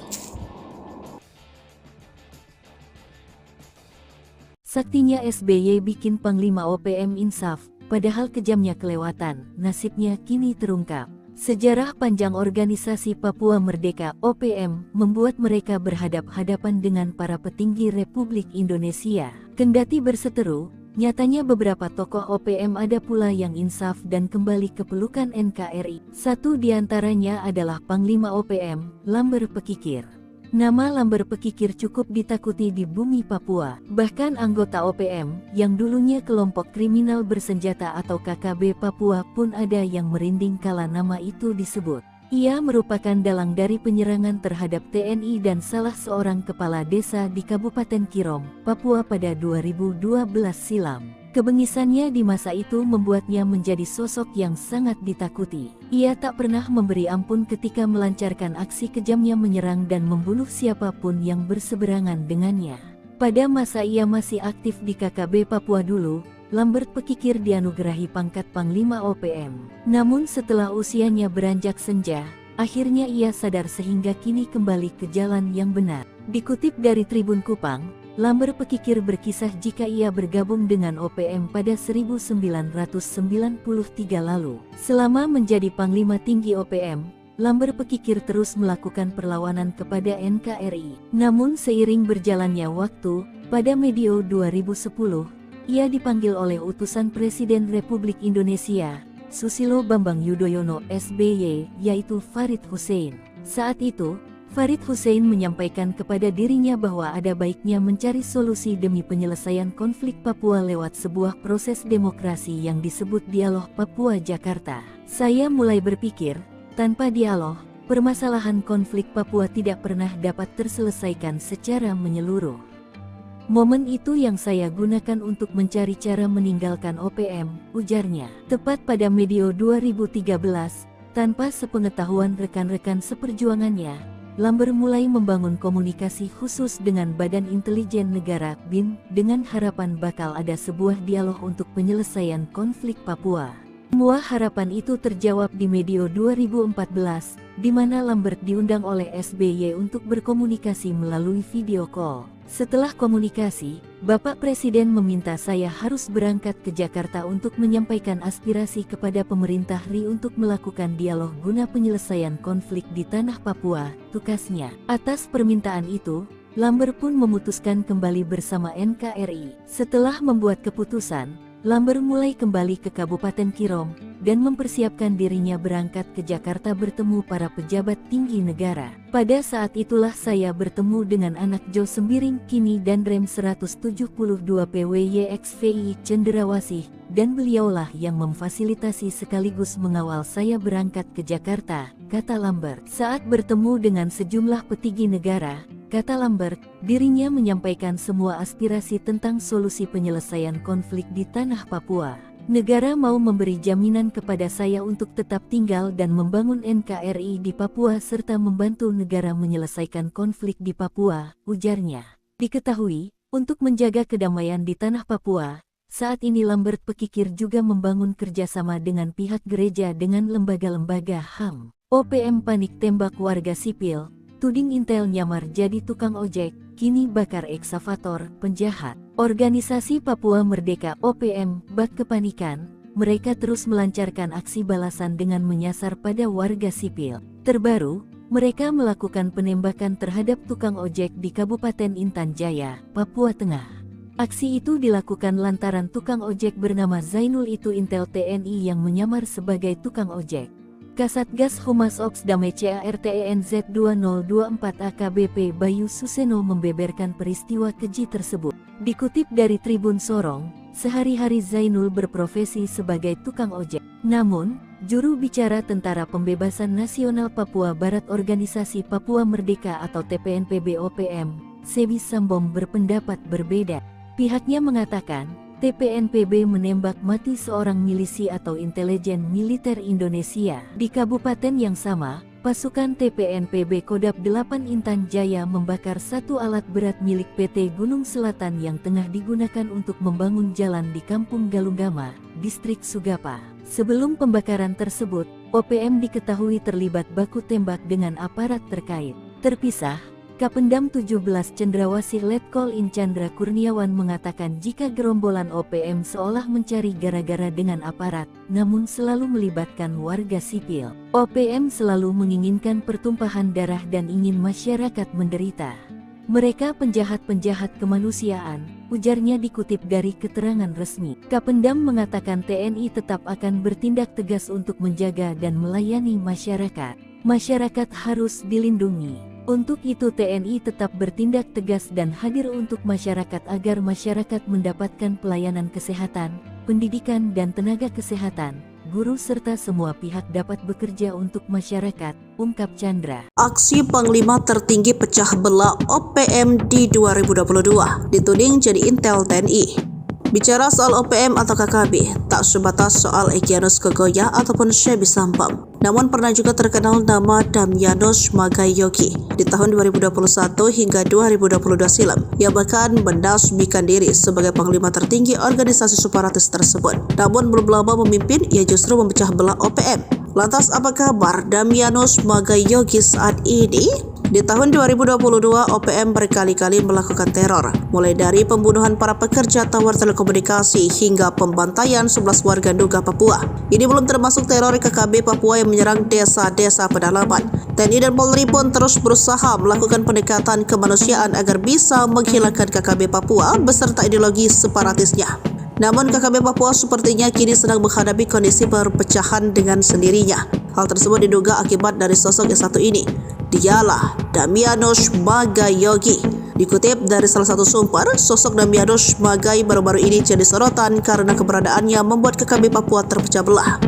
Saktinya SBY bikin Panglima OPM insaf, padahal kejamnya kelewatan, nasibnya kini terungkap. Sejarah panjang organisasi Papua Merdeka OPM membuat mereka berhadap-hadapan dengan para petinggi Republik Indonesia. Kendati berseteru, nyatanya beberapa tokoh OPM ada pula yang insaf dan kembali ke pelukan NKRI. Satu diantaranya adalah Panglima OPM, Lamber Pekikir. Nama Lamber Pekikir cukup ditakuti di bumi Papua. Bahkan anggota OPM, yang dulunya kelompok kriminal bersenjata atau KKB Papua pun ada yang merinding kala nama itu disebut. Ia merupakan dalang dari penyerangan terhadap TNI dan salah seorang kepala desa di Kabupaten Kirom, Papua pada 2012 silam. Kebengisannya di masa itu membuatnya menjadi sosok yang sangat ditakuti. Ia tak pernah memberi ampun ketika melancarkan aksi kejamnya menyerang dan membunuh siapapun yang berseberangan dengannya. Pada masa ia masih aktif di KKB Papua dulu, Lambert Pekikir dianugerahi pangkat Panglima OPM. Namun setelah usianya beranjak senja, akhirnya ia sadar sehingga kini kembali ke jalan yang benar. Dikutip dari Tribun Kupang, Lamber Pekikir berkisah jika ia bergabung dengan OPM pada 1993 lalu. Selama menjadi Panglima Tinggi OPM, Lamber Pekikir terus melakukan perlawanan kepada NKRI. Namun seiring berjalannya waktu, pada medio 2010, ia dipanggil oleh utusan Presiden Republik Indonesia, Susilo Bambang Yudhoyono SBY, yaitu Farid Hussein. Saat itu, Farid Hussein menyampaikan kepada dirinya bahwa ada baiknya mencari solusi demi penyelesaian konflik Papua lewat sebuah proses demokrasi yang disebut Dialog Papua Jakarta. Saya mulai berpikir, tanpa dialog, permasalahan konflik Papua tidak pernah dapat terselesaikan secara menyeluruh. Momen itu yang saya gunakan untuk mencari cara meninggalkan OPM, ujarnya. Tepat pada medio 2013, tanpa sepengetahuan rekan-rekan seperjuangannya, Lamber mulai membangun komunikasi khusus dengan Badan Intelijen Negara (BIN) dengan harapan bakal ada sebuah dialog untuk penyelesaian konflik Papua. Semua harapan itu terjawab di medio 2014, di mana Lambert diundang oleh SBY untuk berkomunikasi melalui video call. Setelah komunikasi, Bapak Presiden meminta saya harus berangkat ke Jakarta untuk menyampaikan aspirasi kepada pemerintah RI untuk melakukan dialog guna penyelesaian konflik di tanah Papua, tukasnya. Atas permintaan itu, Lamber pun memutuskan kembali bersama NKRI. Setelah membuat keputusan, Lamber mulai kembali ke Kabupaten Kirom dan mempersiapkan dirinya berangkat ke Jakarta bertemu para pejabat tinggi negara. Pada saat itulah saya bertemu dengan anak Jo Sembiring Kini dan Rem 172 PWYXVI Cenderawasih, dan beliaulah yang memfasilitasi sekaligus mengawal saya berangkat ke Jakarta, kata Lambert. Saat bertemu dengan sejumlah petinggi negara, kata Lambert, dirinya menyampaikan semua aspirasi tentang solusi penyelesaian konflik di tanah Papua. Negara mau memberi jaminan kepada saya untuk tetap tinggal dan membangun NKRI di Papua serta membantu negara menyelesaikan konflik di Papua, ujarnya. Diketahui, untuk menjaga kedamaian di tanah Papua, Saat ini Lambert Pekikir juga membangun kerjasama dengan pihak gereja dengan lembaga-lembaga HAM. OPM panik tembak warga sipil, tuding Intel nyamar jadi tukang ojek, kini bakar eksavator, penjahat. Organisasi Papua Merdeka OPM bak kepanikan, mereka terus melancarkan aksi balasan dengan menyasar pada warga sipil. Terbaru, mereka melakukan penembakan terhadap tukang ojek di Kabupaten Intan Jaya, Papua Tengah. Aksi itu dilakukan lantaran tukang ojek bernama Zainul itu Intel TNI yang menyamar sebagai tukang ojek. Kasatgas Humas Ops Damai CARTENZ 2024 AKBP Bayu Suseno membeberkan peristiwa keji tersebut. Dikutip dari Tribun Sorong, sehari-hari Zainul berprofesi sebagai tukang ojek. Namun, juru bicara Tentara Pembebasan Nasional Papua Barat Organisasi Papua Merdeka atau TPNPB OPM, Sebi Sambom berpendapat berbeda. Pihaknya mengatakan, TPNPB menembak mati seorang milisi atau intelijen militer Indonesia. Di kabupaten yang sama, pasukan TPNPB Kodap 8 Intan Jaya membakar satu alat berat milik PT Gunung Selatan yang tengah digunakan untuk membangun jalan di Kampung Galunggama, Distrik Sugapa. Sebelum pembakaran tersebut, OPM diketahui terlibat baku tembak dengan aparat terkait. Terpisah, Kapendam 17 Cendrawasih Letkol In Chandra Kurniawan mengatakan jika gerombolan OPM seolah mencari gara-gara dengan aparat, namun selalu melibatkan warga sipil. OPM selalu menginginkan pertumpahan darah dan ingin masyarakat menderita. Mereka penjahat-penjahat kemanusiaan, ujarnya dikutip dari keterangan resmi. Kapendam mengatakan TNI tetap akan bertindak tegas untuk menjaga dan melayani masyarakat. Masyarakat harus dilindungi. Untuk itu TNI tetap bertindak tegas dan hadir untuk masyarakat agar masyarakat mendapatkan pelayanan kesehatan, pendidikan dan tenaga kesehatan, guru serta semua pihak dapat bekerja untuk masyarakat, ungkap Chandra. Aksi Panglima tertinggi pecah belah OPM di 2022 dituding jadi Intel TNI. Bicara soal OPM atau KKB, tak sebatas soal Egyanus Kogoya ataupun Sebi Sambom. Namun pernah juga terkenal nama Damyanus Magayogi di tahun 2021 hingga 2022 silam. Ia bahkan menasbihkan diri sebagai panglima tertinggi organisasi separatis tersebut. Namun belum lama memimpin, ia justru memecah belah OPM. Lantas apa kabar Damyanus Magayogi saat ini? Di tahun 2022, OPM berkali-kali melakukan teror, mulai dari pembunuhan para pekerja tower telekomunikasi hingga pembantaian 11 warga Nduga Papua. Ini belum termasuk teror KKB Papua yang menyerang desa-desa pedalaman. TNI dan Polri pun terus berusaha melakukan pendekatan kemanusiaan agar bisa menghilangkan KKB Papua beserta ideologi separatisnya. Namun KKB Papua sepertinya kini sedang menghadapi kondisi perpecahan dengan sendirinya. Hal tersebut diduga akibat dari sosok yang satu ini. Dialah Damyanus Magayogi. Dikutip dari salah satu sumber, sosok Damyanus Magai baru-baru ini jadi sorotan karena keberadaannya membuat KKB Papua terpecah belah.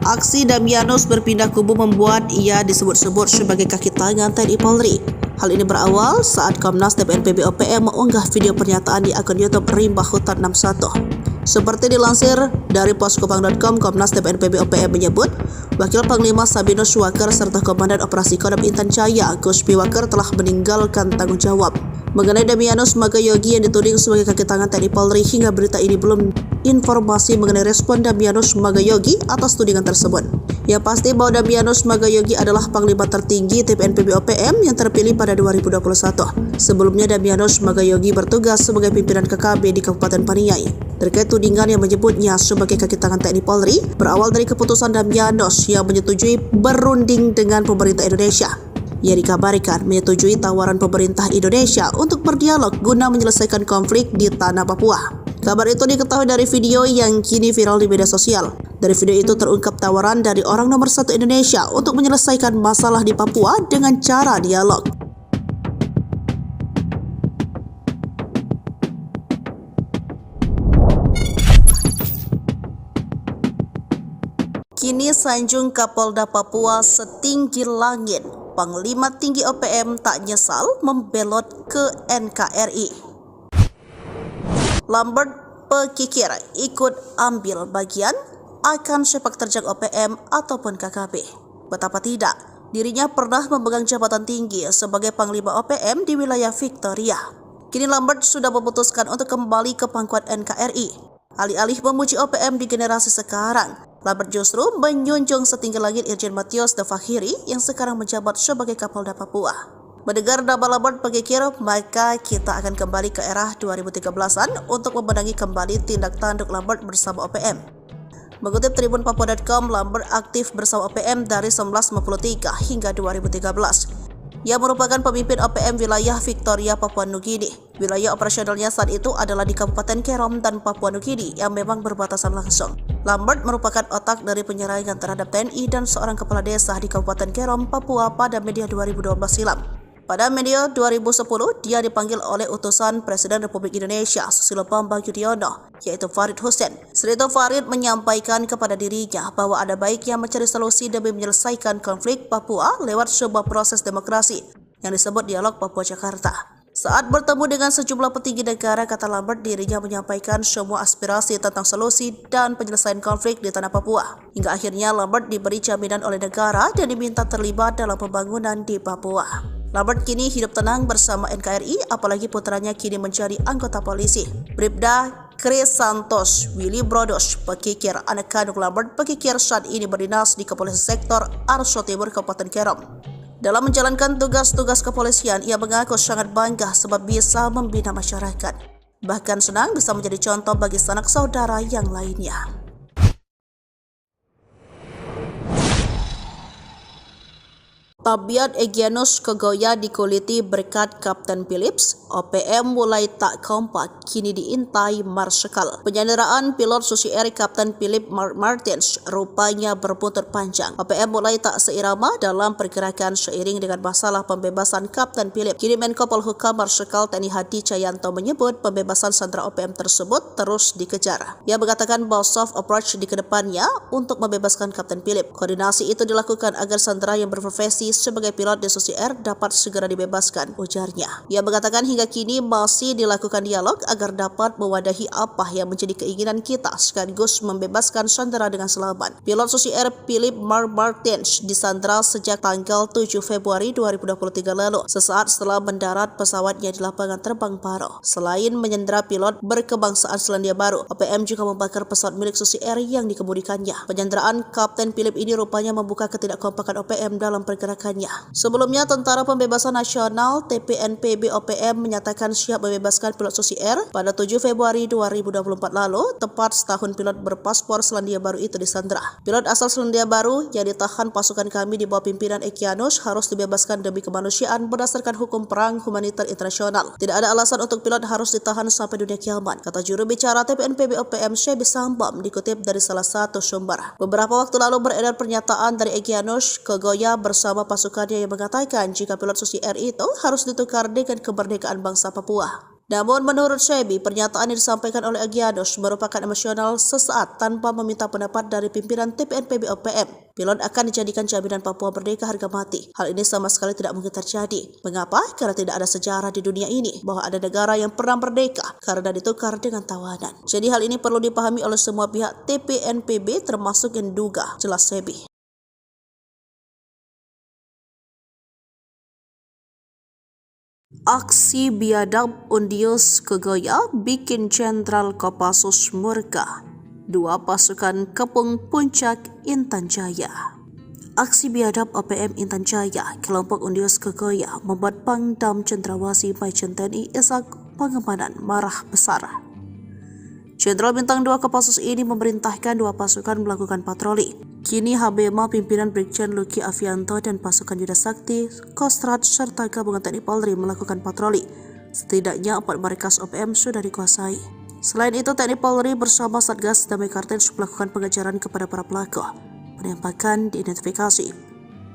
Aksi Damyanus berpindah kubu membuat ia disebut-sebut sebagai kaki tangan TNI Polri. Hal ini berawal saat Komnas TPNPB OPM mengunggah video pernyataan di akun YouTube Rimba Hutan 61. Seperti dilansir dari poskopang.com, Komnas TPNPB OPM menyebut, Wakil Panglima Sabinus Waker serta Komandan Operasi Kodam Intan Jaya, Guspi Waker telah meninggalkan tanggung jawab. Mengenai Damyanus Magayogi yang dituding sebagai kaki tangan TNI Polri, hingga berita ini belum informasi mengenai respon Damyanus Magayogi atas tudingan tersebut. Yang pasti bahwa Damyanus Magayogi adalah Panglima tertinggi TPNPB OPM yang terpilih pada 2021. Sebelumnya Damyanus Magayogi bertugas sebagai pimpinan KKB di Kabupaten Paniai. Terkait tudingan yang menyebutnya sebagai kaki tangan TNI Polri, berawal dari keputusan Damyanus yang menyetujui berunding dengan pemerintah Indonesia. Ia dikabarkan menyetujui tawaran pemerintah Indonesia untuk berdialog guna menyelesaikan konflik di tanah Papua. Kabar itu diketahui dari video yang kini viral di media sosial. Dari video itu terungkap tawaran dari orang nomor 1 Indonesia untuk menyelesaikan masalah di Papua dengan cara dialog. Kini sanjung Kapolda Papua setinggi langit. Panglima tinggi OPM tak nyesal membelot ke NKRI. Lambert Pekikir ikut ambil bagian akan sepak terjang OPM ataupun KKB. Betapa tidak, dirinya pernah memegang jabatan tinggi sebagai Panglima OPM di wilayah Victoria. Kini Lambert sudah memutuskan untuk kembali ke pangkuan NKRI. Alih-alih memuji OPM di generasi sekarang, Lambert justru menjunjung setinggi langit Irjen Matius De Fakhiri yang sekarang menjabat sebagai Kapolda Papua. Mendengar nama Lambert pengikir, maka kita akan kembali ke era 2013-an untuk membenahi kembali tindak tanduk Lambert bersama OPM. Mengutip Tribun Papua.com, Lambert aktif bersama OPM dari 1953 hingga 2013. Ia merupakan pemimpin OPM wilayah Victoria, Papua Nugini. Wilayah operasionalnya saat itu adalah di Kabupaten Kerom dan Papua Nugini yang memang berbatasan langsung. Lambert merupakan otak dari penyerangan terhadap TNI dan seorang kepala desa di Kabupaten Kerom, Papua pada media 2012 silam. Pada media 2010, dia dipanggil oleh utusan Presiden Republik Indonesia Susilo Bambang Yudhoyono, yaitu Farid Hussein. Setelah itu Farid menyampaikan kepada dirinya bahwa ada baiknya mencari solusi demi menyelesaikan konflik Papua lewat sebuah proses demokrasi yang disebut Dialog Papua Jakarta. Saat bertemu dengan sejumlah petinggi negara, kata Lambert, dirinya menyampaikan semua aspirasi tentang solusi dan penyelesaian konflik di tanah Papua. Hingga akhirnya Lambert diberi jaminan oleh negara dan diminta terlibat dalam pembangunan di Papua. Lambert kini hidup tenang bersama NKRI, apalagi putranya kini menjadi anggota polisi. Bribda Chris Santos Willy Brodos, pekikir anak kandung Lambert, pekikir saat ini berdinas di Kepolisian Sektor Arso Timur, Kabupaten Kerom. Dalam menjalankan tugas-tugas kepolisian, ia mengaku sangat bangga sebab bisa membina masyarakat. Bahkan senang bisa menjadi contoh bagi sanak saudara yang lainnya. Tabiat Egyanus Kogoya dikuliti berkat Kapten Philips, OPM mulai tak kompak, kini diintai Marsikal. Penyanderaan pilot Susi Air Kapten Philip Martins rupanya berbuntut panjang. OPM mulai tak seirama dalam pergerakan seiring dengan masalah pembebasan Kapten Philip. Kini Menko Polhukam Marsikal TNI Hadi Cahyanto menyebut pembebasan sandera OPM tersebut terus dikejar. Ia mengatakan bahwa soft approach di kedepannya untuk membebaskan Kapten Philip. Koordinasi itu dilakukan agar sandera yang berprofesi sebagai pilot di Susi Air dapat segera dibebaskan, ujarnya. Ia mengatakan hingga kini masih dilakukan dialog agar dapat mewadahi apa yang menjadi keinginan kita sekaligus membebaskan sandera dengan selamat. Pilot Susi Air Philip Martins disandera sejak tanggal 7 Februari 2023 lalu, sesaat setelah mendarat pesawatnya di lapangan terbang Paro. Selain menyandera pilot berkebangsaan Selandia Baru, OPM juga membakar pesawat milik Susi Air yang dikemudikannya. Penyanderaan Kapten Philip ini rupanya membuka ketidakkompakan OPM dalam pergerakan. Sebelumnya, Tentara Pembebasan Nasional TPNPB OPM menyatakan siap membebaskan pilot Susi Air pada 7 Februari 2024 lalu, tepat setahun pilot berpaspor Selandia Baru itu disandera. Pilot asal Selandia Baru yang ditahan pasukan kami di bawah pimpinan Egyanus harus dibebaskan demi kemanusiaan berdasarkan hukum perang humaniter internasional. Tidak ada alasan untuk pilot harus ditahan sampai dunia kiamat, kata juru bicara TPNPB OPM Shebi Sambam dikutip dari salah satu sumber. Beberapa waktu lalu beredar pernyataan dari Egyanus Kogoya bersama pasukannya yang mengatakan jika pilot Susi Air itu harus ditukar dengan kemerdekaan bangsa Papua. Namun menurut Shebi, pernyataan yang disampaikan oleh Egyanus merupakan emosional sesaat tanpa meminta pendapat dari pimpinan TPNPB OPM. Pilot akan dijadikan jaminan Papua merdeka harga mati. Hal ini sama sekali tidak mungkin terjadi. Mengapa? Karena tidak ada sejarah di dunia ini bahwa ada negara yang pernah merdeka karena ditukar dengan tawanan. Jadi hal ini perlu dipahami oleh semua pihak TPNPB termasuk yang diduga, jelas Shebi. Aksi biadab Undius Kogoya bikin Jenderal Kopassus murka. Dua pasukan kepung puncak Intan Jaya. Aksi biadab OPM Intan Jaya, kelompok Undius Kogoya, membuat Pangdam Cendrawasih Majen TNI Ishak Pangemanan marah besar. Jenderal Bintang 2 Kopassus ini memerintahkan dua pasukan melakukan patroli. Kini HBMA pimpinan Brigjen Luki Avianto dan pasukan Yuda Sakti, Kostrad serta gabungan TNI Polri melakukan patroli. Setidaknya 4 markas OPM sudah dikuasai. Selain itu, TNI Polri bersama Satgas Damai Kartens melakukan pengejaran kepada para pelaku. Penembakan diidentifikasi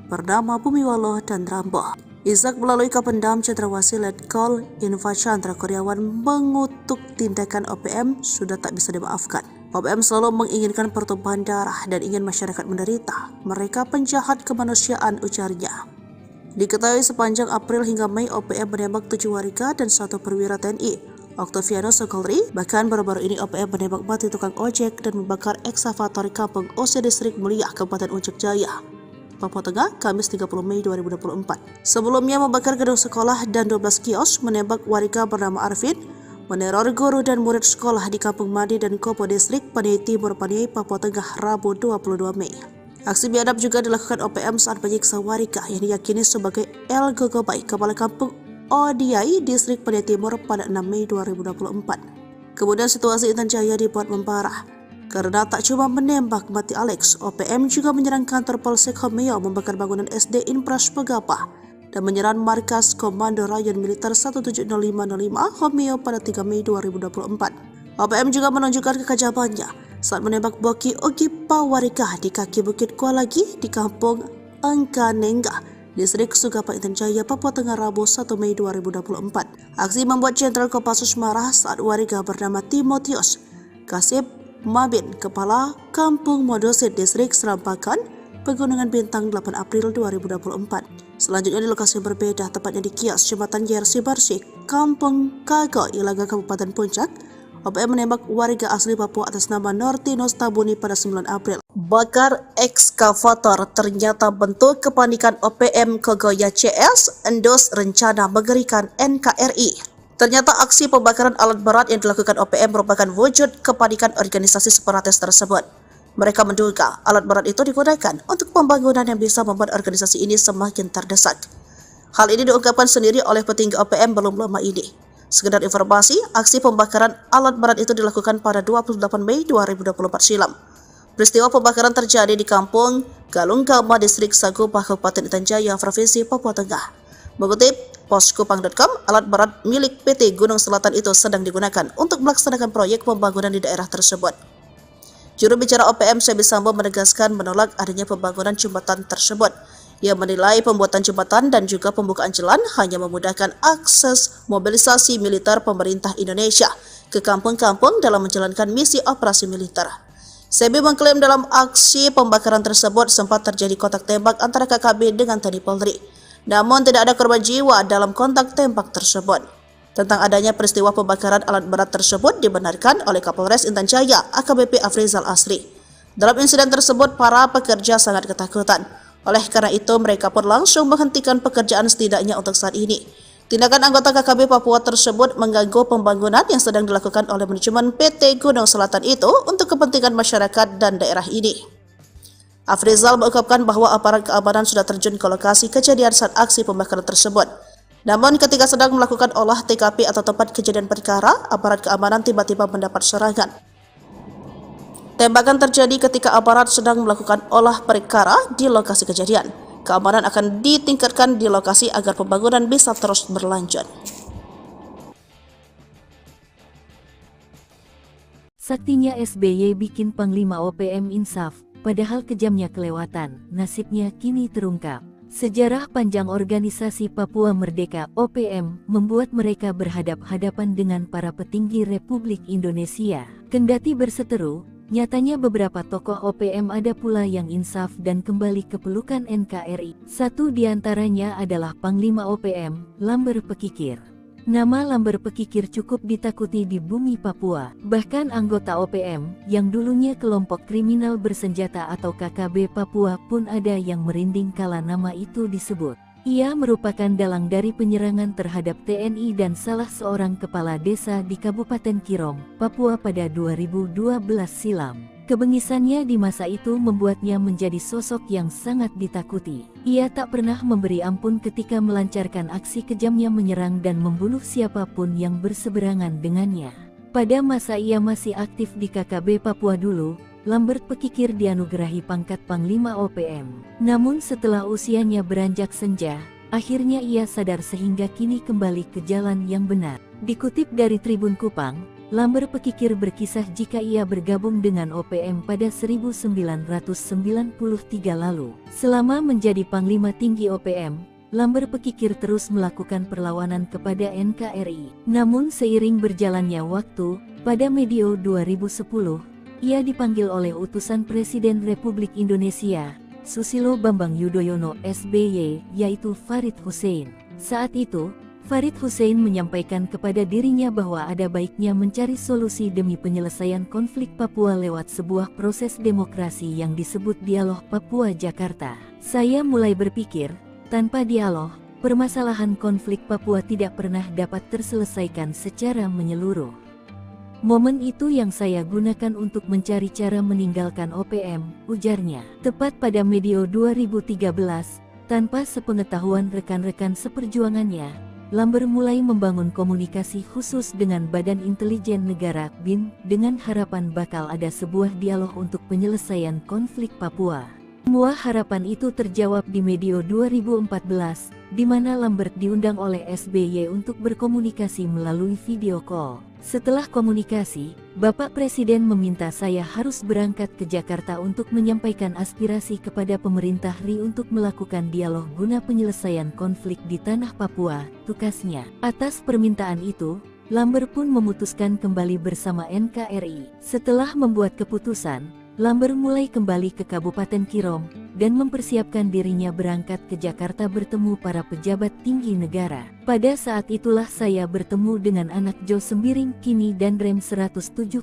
bernama Bumiwalo dan Rambo. Ishak melalui Kapendam Cendrawasih Letkol Infa Chandra Kurniawan mengutuk tindakan OPM sudah tak bisa dimaafkan. OPM selalu menginginkan pertumpahan darah dan ingin masyarakat menderita. Mereka penjahat kemanusiaan, ujarnya. Diketahui sepanjang April hingga Mei OPM menembak 7 warga dan 1 perwira TNI, Octavianus Sokolri. Bahkan baru-baru ini OPM menembak mati tukang ojek dan membakar eksavator kampung Ose Distrik Mulia, Kabupaten Uncak Jaya, Papua Tengah, Kamis 30 Mei 2024. Sebelumnya membakar gedung sekolah dan 12 kios, menembak warga bernama Arvin, meneror guru dan murid sekolah di Kampung Madi dan Kopo Distrik Paniai Timur, Paniai, Papua Tengah, Rabu 22 Mei. Aksi biadab juga dilakukan OPM saat menyiksa warga yang diyakini sebagai El Gogobai, Kepala Kampung Odiai, Distrik Paniai Timur pada 6 Mei 2024. Kemudian situasi Intan Jaya dibuat memparah. Karena tak cuma menembak mati Alex, OPM juga menyerang kantor Polsek Homeo, membakar bangunan SD Inpras Pegapa, dan menyerang markas Komando Rayon Militer 17505 Homeo pada 3 Mei 2024. OPM juga menunjukkan kekajabannya saat menembak Boki Ogi Pawarika di kaki Bukit Kualagi di Kampung Engkanengga, Distrik Sugapa, Intan Jaya, Papua Tengah, Rabu 1 Mei 2024. Aksi membuat Jenderal Kopassus marah saat warga bernama Timotius Kasip Mabin, Kepala Kampung Modosit, Distrik Serampakan, Pegunungan Bintang, 8 April 2024. Selanjutnya di lokasi berbeda, tepatnya di kios Jembatan Yersi Barsik, Kampung Kago, Ilaga, Kabupaten Puncak, OPM menembak warga asli Papua atas nama Nortinus Tabuni pada 9 April. Bakar ekskavator, ternyata bentuk kepanikan OPM Kogoya CS endus rencana mengerikan NKRI. Ternyata aksi pembakaran alat berat yang dilakukan OPM merupakan wujud kepanikan organisasi separatis tersebut. Mereka menduga alat berat itu digunakan untuk pembangunan yang bisa membuat organisasi ini semakin terdesak. Hal ini diungkapkan sendiri oleh petinggi OPM belum lama ini. Sekedar informasi, aksi pembakaran alat berat itu dilakukan pada 28 Mei 2024 silam. Peristiwa pembakaran terjadi di Kampung Galunggama, Distrik Sagupa, Kabupaten Intan Jaya, Provinsi Papua Tengah. Mengutip poskupang.com, alat berat milik PT Gunung Selatan itu sedang digunakan untuk melaksanakan proyek pembangunan di daerah tersebut. Juru bicara OPM Sebi Sambo menegaskan menolak adanya pembangunan jembatan tersebut. Ia menilai pembuatan jembatan dan juga pembukaan jalan hanya memudahkan akses mobilisasi militer pemerintah Indonesia ke kampung-kampung dalam menjalankan misi operasi militer. Sebi mengklaim dalam aksi pembakaran tersebut sempat terjadi kontak tembak antara KKB dengan TNI Polri. Namun tidak ada korban jiwa dalam kontak tembak tersebut. Tentang adanya peristiwa pembakaran alat berat tersebut dibenarkan oleh Kapolres Intan Jaya AKBP Afrizal Asri. Dalam insiden tersebut, para pekerja sangat ketakutan. Oleh karena itu, mereka pun langsung menghentikan pekerjaan setidaknya untuk saat ini. Tindakan anggota KKB Papua tersebut mengganggu pembangunan yang sedang dilakukan oleh manajemen PT Gunung Selatan itu untuk kepentingan masyarakat dan daerah ini. Afrizal mengungkapkan bahwa aparat keamanan sudah terjun ke lokasi kejadian saat aksi pembakaran tersebut. Namun ketika sedang melakukan olah TKP atau tempat kejadian perkara, aparat keamanan tiba-tiba mendapat serangan. Tembakan terjadi ketika aparat sedang melakukan olah perkara di lokasi kejadian. Keamanan akan ditingkatkan di lokasi agar pembangunan bisa terus berlanjut. Saktinya SBY bikin Panglima OPM insaf, padahal kejamnya kelewatan, nasibnya kini terungkap. Sejarah panjang organisasi Papua Merdeka (OPM) membuat mereka berhadap-hadapan dengan para petinggi Republik Indonesia. Kendati berseteru, nyatanya beberapa tokoh OPM ada pula yang insaf dan kembali ke pelukan NKRI. Satu di antaranya adalah Panglima OPM, Lamber Pekikir. Nama Lamber Pekikir cukup ditakuti di bumi Papua. Bahkan anggota OPM, yang dulunya kelompok kriminal bersenjata atau KKB Papua pun ada yang merinding kala nama itu disebut. Ia merupakan dalang dari penyerangan terhadap TNI dan salah seorang kepala desa di Kabupaten Kirom, Papua pada 2012 silam. Kebengisannya di masa itu membuatnya menjadi sosok yang sangat ditakuti. Ia tak pernah memberi ampun ketika melancarkan aksi kejamnya menyerang dan membunuh siapapun yang berseberangan dengannya. Pada masa ia masih aktif di KKB Papua dulu, Lambert Pekikir dianugerahi pangkat Panglima OPM. Namun setelah usianya beranjak senja, akhirnya ia sadar sehingga kini kembali ke jalan yang benar. Dikutip dari Tribun Kupang, Lamber Pekikir berkisah jika ia bergabung dengan OPM pada 1993 lalu. Selama menjadi Panglima Tinggi OPM, Lamber Pekikir terus melakukan perlawanan kepada NKRI. Namun seiring berjalannya waktu, pada medio 2010, ia dipanggil oleh utusan Presiden Republik Indonesia, Susilo Bambang Yudhoyono SBY, yaitu Farid Hussein. Saat itu, Farid Hussein menyampaikan kepada dirinya bahwa ada baiknya mencari solusi demi penyelesaian konflik Papua lewat sebuah proses demokrasi yang disebut Dialog Papua Jakarta. Saya mulai berpikir, tanpa dialog, permasalahan konflik Papua tidak pernah dapat terselesaikan secara menyeluruh. Momen itu yang saya gunakan untuk mencari cara meninggalkan OPM, ujarnya. Tepat pada medio 2013, tanpa sepengetahuan rekan-rekan seperjuangannya, Lambert mulai membangun komunikasi khusus dengan Badan Intelijen Negara (BIN) dengan harapan bakal ada sebuah dialog untuk penyelesaian konflik Papua. Semua harapan itu terjawab di medio 2014, di mana Lambert diundang oleh SBY untuk berkomunikasi melalui video call. Setelah komunikasi, Bapak Presiden meminta saya harus berangkat ke Jakarta untuk menyampaikan aspirasi kepada pemerintah RI untuk melakukan dialog guna penyelesaian konflik di tanah Papua, tukasnya. Atas permintaan itu, Lambert pun memutuskan kembali bersama NKRI. Setelah membuat keputusan, Lambert mulai kembali ke Kabupaten Kirom dan mempersiapkan dirinya berangkat ke Jakarta bertemu para pejabat tinggi negara. Pada saat itulah saya bertemu dengan anak Jo Sembiring Kini dan Rem 172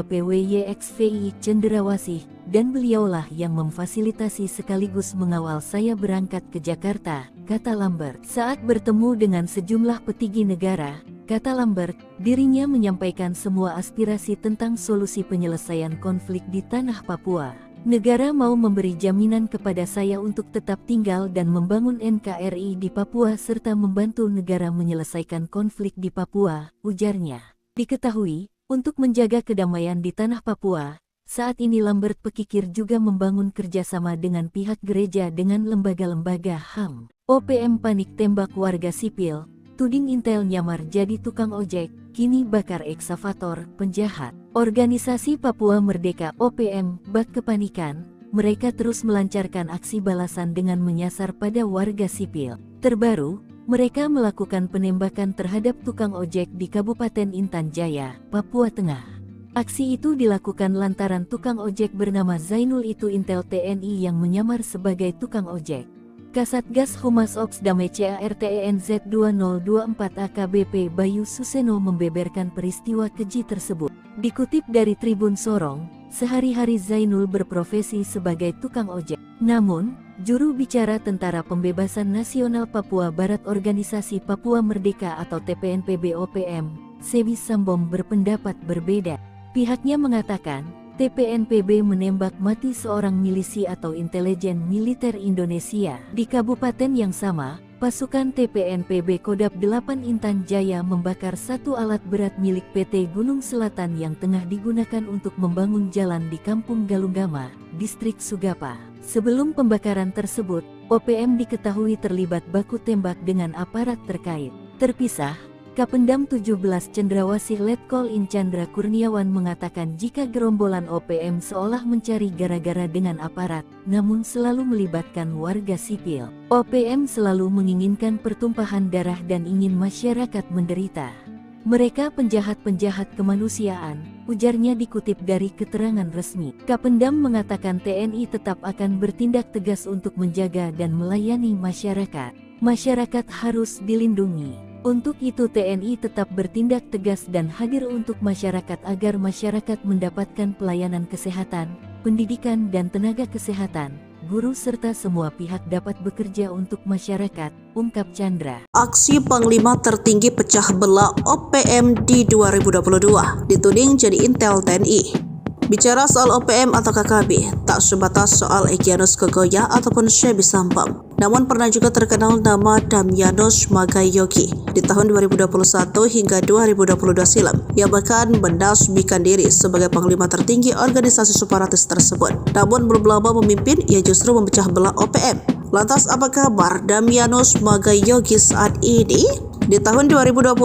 PWYXVI Cenderawasih, dan beliaulah yang memfasilitasi sekaligus mengawal saya berangkat ke Jakarta, kata Lambert. Saat bertemu dengan sejumlah petinggi negara, kata Lambert, dirinya menyampaikan semua aspirasi tentang solusi penyelesaian konflik di tanah Papua. Negara mau memberi jaminan kepada saya untuk tetap tinggal dan membangun NKRI di Papua serta membantu negara menyelesaikan konflik di Papua, ujarnya. Diketahui, untuk menjaga kedamaian di tanah Papua, saat ini Lambert Pekikir juga membangun kerjasama dengan pihak gereja dengan lembaga-lembaga HAM. OPM panik tembak warga sipil. Tuding Intel nyamar jadi tukang ojek, kini bakar eksavator, penjahat. Organisasi Papua Merdeka OPM bak kepanikan, mereka terus melancarkan aksi balasan dengan menyasar pada warga sipil. Terbaru, mereka melakukan penembakan terhadap tukang ojek di Kabupaten Intan Jaya, Papua Tengah. Aksi itu dilakukan lantaran tukang ojek bernama Zainul itu Intel TNI yang menyamar sebagai tukang ojek. Kasatgas Humas Ops Damai CARTENZ 2024 AKBP Bayu Suseno membeberkan peristiwa keji tersebut. Dikutip dari Tribun Sorong, sehari-hari Zainul berprofesi sebagai tukang ojek. Namun, juru bicara Tentara Pembebasan Nasional Papua Barat Organisasi Papua Merdeka atau TPNPB OPM, Sebi Sambom berpendapat berbeda. Pihaknya mengatakan, TPNPB menembak mati seorang milisi atau intelijen militer Indonesia. Di kabupaten yang sama, pasukan TPNPB Kodap 8 Intan Jaya membakar satu alat berat milik PT Gunung Selatan yang tengah digunakan untuk membangun jalan di Kampung Galunggama, Distrik Sugapa. Sebelum pembakaran tersebut, OPM diketahui terlibat baku tembak dengan aparat terkait. Terpisah, Kapendam 17 Cendrawasih Letkol In Chandra Kurniawan mengatakan jika gerombolan OPM seolah mencari gara-gara dengan aparat, namun selalu melibatkan warga sipil. OPM selalu menginginkan pertumpahan darah dan ingin masyarakat menderita. Mereka penjahat-penjahat kemanusiaan, ujarnya dikutip dari keterangan resmi. Kapendam mengatakan TNI tetap akan bertindak tegas untuk menjaga dan melayani masyarakat. Masyarakat harus dilindungi. Untuk itu TNI tetap bertindak tegas dan hadir untuk masyarakat agar masyarakat mendapatkan pelayanan kesehatan, pendidikan dan tenaga kesehatan, guru serta semua pihak dapat bekerja untuk masyarakat, ungkap Chandra. Aksi Panglima tertinggi pecah belah OPM di 2022 dituding jadi intel TNI. Bicara soal OPM atau KKB, tak sebatas soal Egyanus Kogoya ataupun Sebi Sambom. Namun pernah juga terkenal nama Damyanus Magayogi di tahun 2021 hingga 2022 silam. Ia bahkan mendasbikan diri sebagai panglima tertinggi organisasi separatis tersebut. Namun belum lama memimpin, ia justru memecah belah OPM. Lantas apa kabar Damyanus Magayogi saat ini? Di tahun 2022,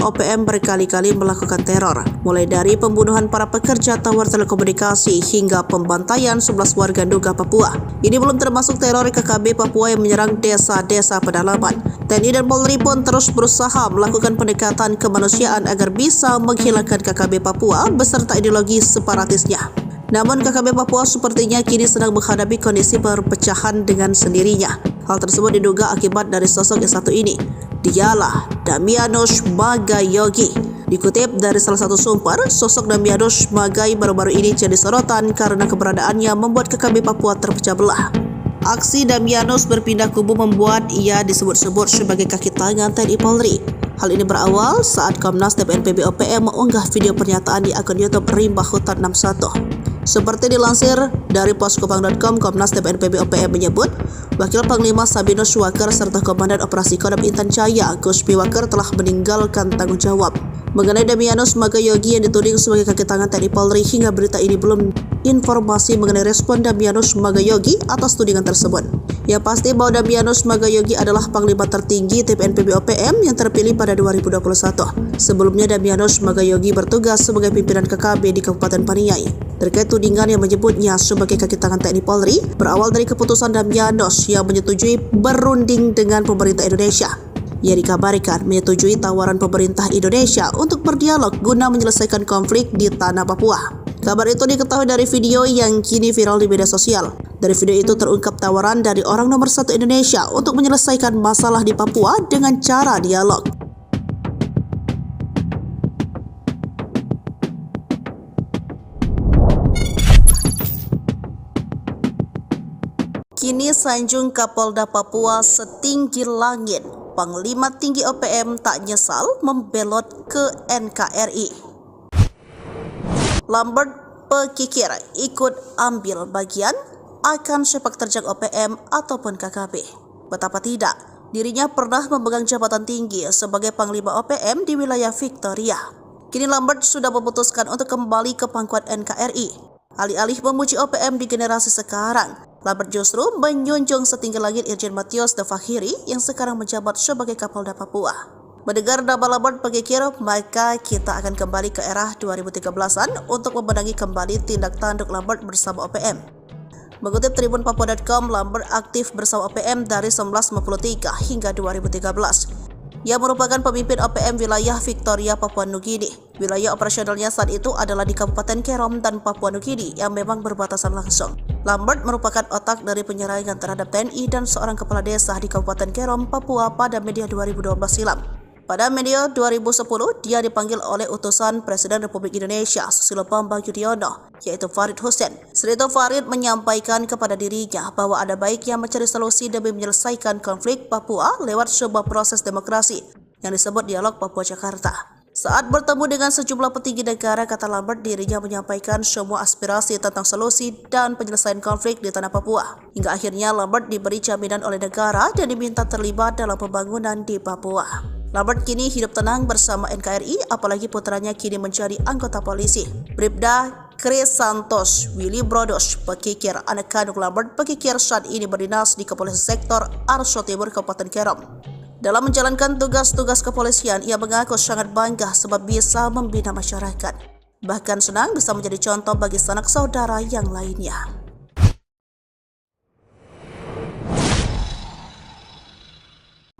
OPM berkali-kali melakukan teror, mulai dari pembunuhan para pekerja tower telekomunikasi hingga pembantaian 11 warga Nduga Papua. Ini belum termasuk teror KKB Papua yang menyerang desa-desa pedalaman. TNI dan Polri pun terus berusaha melakukan pendekatan kemanusiaan agar bisa menghilangkan KKB Papua beserta ideologi separatisnya. Namun KKB Papua sepertinya kini sedang menghadapi kondisi perpecahan dengan sendirinya. Hal tersebut diduga akibat dari sosok yang satu ini. Dialah Damyanus Magayogi. Dikutip dari salah satu sumber, sosok Damyanus Magai baru-baru ini jadi sorotan karena keberadaannya membuat KKB Papua terpecah belah. Aksi Damianus berpindah kubu membuat ia disebut-sebut sebagai kaki tangan TNI Polri. Hal ini berawal saat Komnas TPNPB OPM mengunggah video pernyataan di akun YouTube Rimba Hutan 61. Seperti dilansir dari poskopang.com, Komnas TPNPB OPM menyebut Wakil Panglima Sabinus Waker serta Komandan Operasi Kodam Intan Jaya Guspi Waker telah meninggalkan tanggung jawab. Mengenai Damianus Magayogi yang dituding sebagai kaki tangan TNI Polri, hingga berita ini belum informasi mengenai respon Damianus Magayogi atas tudingan tersebut. Yang pasti bahwa Damianus Magayogi adalah Panglima tertinggi TPNPB OPM yang terpilih pada 2021. Sebelumnya Damianus Magayogi bertugas sebagai pimpinan KKB di Kabupaten Paniai. Terkait tudingan yang menyebutnya sebagai kaki tangan TNI Polri, berawal dari keputusan Damianus yang menyetujui berunding dengan pemerintah Indonesia. Ia dikabarkan menyetujui tawaran pemerintah Indonesia untuk berdialog guna menyelesaikan konflik di tanah Papua. Kabar itu diketahui dari video yang kini viral di media sosial. Dari video itu terungkap tawaran dari orang nomor 1 Indonesia untuk menyelesaikan masalah di Papua dengan cara dialog. Kini sanjung Kapolda Papua setinggi langit. Panglima Tinggi OPM tak nyesal membelot ke NKRI. Lambert Pekikir ikut ambil bagian akan sepak terjang OPM ataupun KKB. Betapa tidak, dirinya pernah memegang jabatan tinggi sebagai Panglima OPM di wilayah Victoria. Kini Lambert sudah memutuskan untuk kembali ke pangkuan NKRI. Alih-alih memuji OPM di generasi sekarang, Lambert justru menjunjung setinggi langit Irjen Matius De Fakhiri yang sekarang menjabat sebagai Kapolda Papua. Mendengar nama Lambert Pekikir, maka kita akan kembali ke era 2013-an untuk membenahi kembali tindak tanduk Lambert bersama OPM. Mengutip Tribun Papua.com, Lambert aktif bersama OPM dari 1953 hingga 2013. Ia merupakan pemimpin OPM wilayah Victoria, Papua Nugini. Wilayah operasionalnya saat itu adalah di Kabupaten Kerom dan Papua Nugini yang memang berbatasan langsung. Lambert merupakan otak dari penyerangan terhadap TNI dan seorang kepala desa di Kabupaten Kerom, Papua pada Medio 2012 silam. Pada Medio 2010, dia dipanggil oleh utusan Presiden Republik Indonesia Susilo Bambang Yudhoyono, yaitu Farid Hussein. Setelah itu Farid menyampaikan kepada dirinya bahwa ada baiknya mencari solusi demi menyelesaikan konflik Papua lewat sebuah proses demokrasi yang disebut Dialog Papua Jakarta. Saat bertemu dengan sejumlah petinggi negara, kata Lambert, dirinya menyampaikan semua aspirasi tentang solusi dan penyelesaian konflik di tanah Papua. Hingga akhirnya Lambert diberi jaminan oleh negara dan diminta terlibat dalam pembangunan di Papua. Lambert kini hidup tenang bersama NKRI, apalagi putranya kini menjadi anggota polisi. Bribda Chris Santos Willy Brodos Pekikir, anak kandung Lambert Pekikir, saat ini berdinas di Kepolisian Sektor Arso Timur, Kabupaten Kerom. Dalam menjalankan tugas-tugas kepolisian, ia mengaku sangat bangga sebab bisa membina masyarakat. Bahkan senang bisa menjadi contoh bagi sanak saudara yang lainnya.